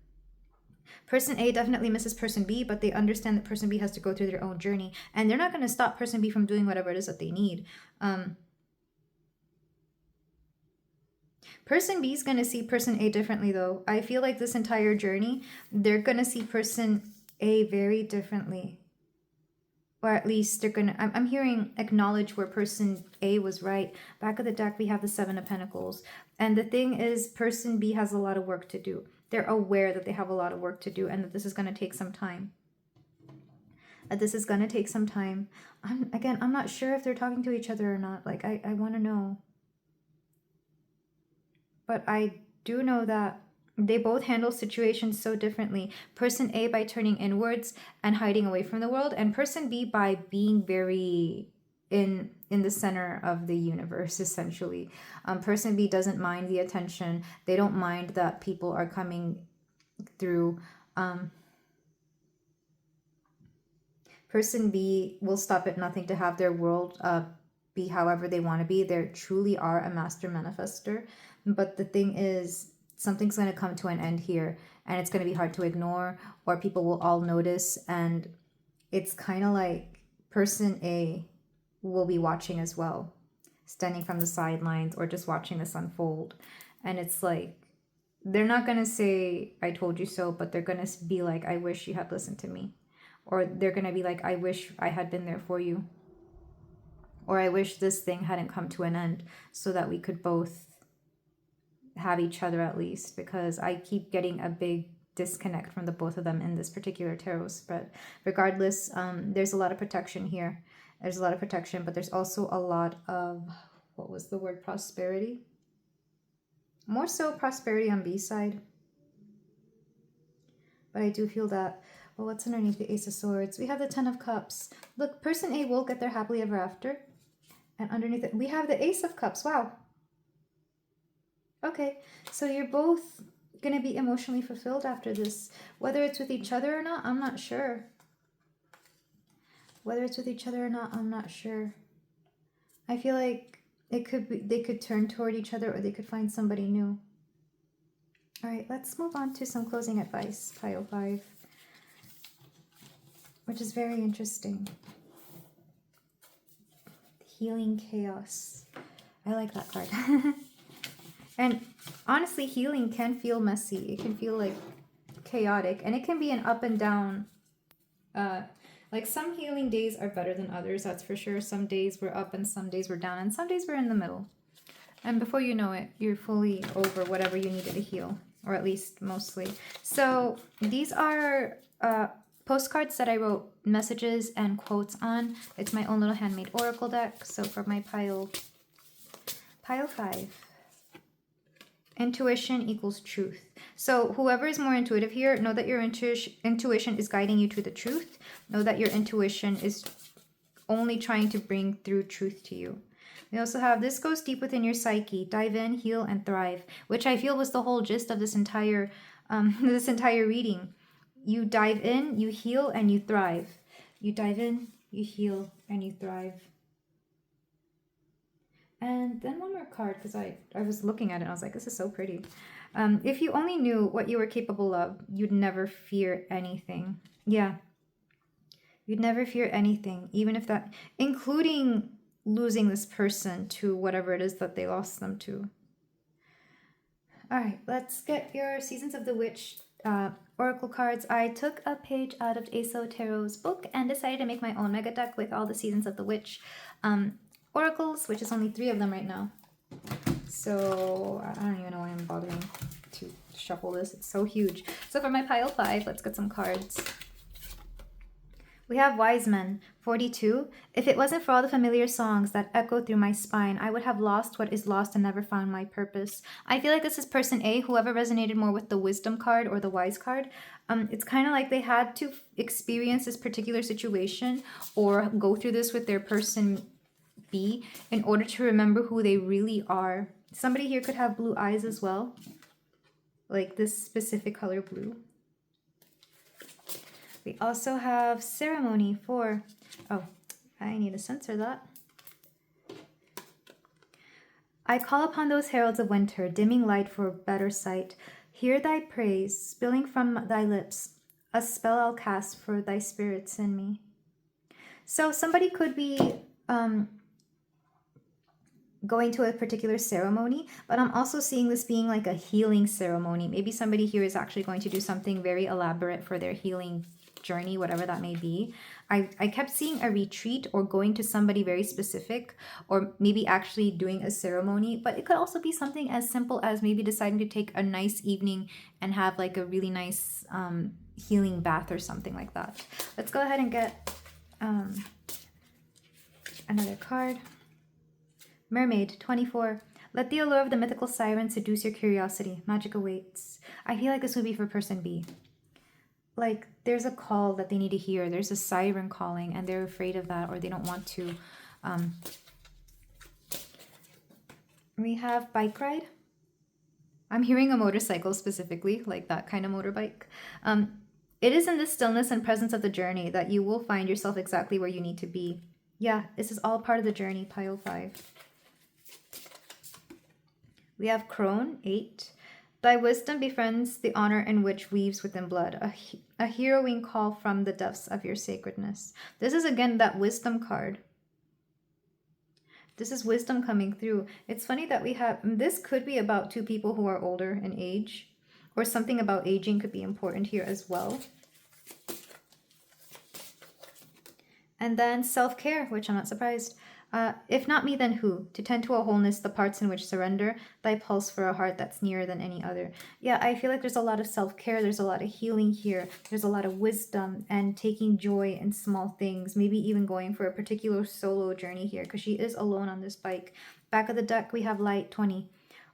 Person A definitely misses person B, but they understand that person B has to go through their own journey. And they're not going to stop person B from doing whatever it is that they need. Person B is going to see person A differently, though. I feel like this entire journey, they're going to see person A very differently. Or at least they're going to... I'm hearing acknowledge where person A was right. Back of the deck, we have the 7 of Pentacles. And the thing is, person B has a lot of work to do. They're aware that they have a lot of work to do and that this is going to take some time. I'm not sure if they're talking to each other or not. Like, I want to know. But I do know that they both handle situations so differently. Person A by turning inwards and hiding away from the world, and person B by being very in the center of the universe, essentially. Person B doesn't mind the attention. They don't mind that people are coming through. Person B will stop at nothing to have their world be however they want to be. They truly are a master manifester. But the thing is, something's going to come to an end here, and it's going to be hard to ignore, or people will all notice. And it's kind of like person A will be watching as well, standing from the sidelines or just watching this unfold. And it's like, they're not going to say, I told you so, but they're going to be like, I wish you had listened to me. Or they're going to be like, I wish I had been there for you. Or I wish this thing hadn't come to an end so that we could both have each other at least. Because I keep getting a big disconnect from the both of them in this particular tarot spread. Regardless, there's a lot of protection here. There's a lot of protection, but there's also a lot of, what was the word, prosperity? More so prosperity on B side. But I do feel that. Well, what's underneath the Ace of Swords? We have the Ten of Cups. Look, person A will get their happily ever after. And underneath it, we have the Ace of Cups. Wow. Okay, so you're both going to be emotionally fulfilled after this. Whether it's with each other or not, I'm not sure. Whether it's with each other or not, I'm not sure. I feel like it could be, they could turn toward each other or they could find somebody new. All right, let's move on to some closing advice, pile 5, which is very interesting. Healing chaos. I like that card. And honestly, healing can feel messy. It can feel like chaotic, and it can be an up and down. Like some healing days are better than others, that's for sure. Some days we're up and some days we're down, and some days we're in the middle. And before you know it, you're fully over whatever you needed to heal, or at least mostly. So these are postcards that I wrote messages and quotes on. It's my own little handmade oracle deck. So for my pile 5. Intuition equals truth. So whoever is more intuitive here, know that your intuition is guiding you to the truth. Know that your intuition is only trying to bring through truth to you. We also have this goes deep within your psyche. Dive in, heal, and thrive, which I feel was the whole gist of this entire reading. You dive in, you heal, and you thrive. You dive in, you heal, and you thrive. And then one more card, because I was looking at it and I was like, this is so pretty. If you only knew what you were capable of, you'd never fear anything. Yeah. You'd never fear anything, even if that, including losing this person to whatever it is that they lost them to. All right, let's get your Seasons of the Witch oracle cards. I took a page out of Aso Tarot's book and decided to make my own mega deck with all the Seasons of the Witch oracles, which is only 3 of them right now. So I don't even know why I'm bothering to shuffle this. It's so huge. So for my pile 5, let's get some cards. We have Wise Men, 42. If it wasn't for all the familiar songs that echo through my spine, I would have lost what is lost and never found my purpose. I feel like this is person A, whoever resonated more with the Wisdom card or the Wise card. It's kind of like they had to experience this particular situation or go through this with their person B in order to remember who they really are. Somebody here could have blue eyes as well, like this specific color blue. We also have Ceremony 4. Oh, I need to censor that. I call upon those heralds of winter, dimming light for better sight. Hear thy praise, spilling from thy lips, a spell I'll cast for thy spirits in me. So somebody could be going to a particular ceremony, but I'm also seeing this being like a healing ceremony. Maybe somebody here is actually going to do something very elaborate for their healing journey, whatever that may be. I kept seeing a retreat or going to somebody very specific, or maybe actually doing a ceremony, but it could also be something as simple as maybe deciding to take a nice evening and have like a really nice healing bath or something like that. Let's go ahead and get another card. Mermaid, 24. Let the allure of the mythical siren seduce your curiosity. Magic awaits. I feel like this would be for person B. Like, there's a call that they need to hear. There's a siren calling, and they're afraid of that, or they don't want to. We have bike ride. I'm hearing a motorcycle specifically, like that kind of motorbike. It is in the stillness and presence of the journey that you will find yourself exactly where you need to be. Yeah, this is all part of the journey, pile 5. We have Crone, 8. Thy wisdom befriends the honor in which weaves within blood, a heroing call from the depths of your sacredness. This is again that wisdom card. This is wisdom coming through. It's funny that we have, this could be about 2 people who are older in age, or something about aging could be important here as well. And then self-care, which I'm not surprised. If not me, then who? To tend to a wholeness, the parts in which surrender, thy pulse for a heart that's nearer than any other. Yeah, I feel like there's a lot of self-care. There's a lot of healing here. There's a lot of wisdom and taking joy in small things. Maybe even going for a particular solo journey here because she is alone on this bike. Back of the deck, we have Light, 20.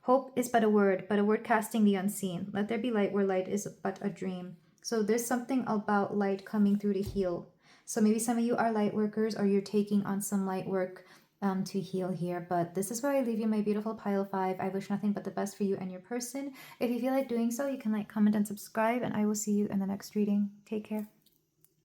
Hope is but a word casting the unseen. Let there be light where light is but a dream. So there's something about light coming through to heal. So maybe some of you are light workers, or you're taking on some light work to heal here. But this is where I leave you, my beautiful pile 5. I wish nothing but the best for you and your person. If you feel like doing so, you can like, comment, and subscribe, and I will see you in the next reading. Take care.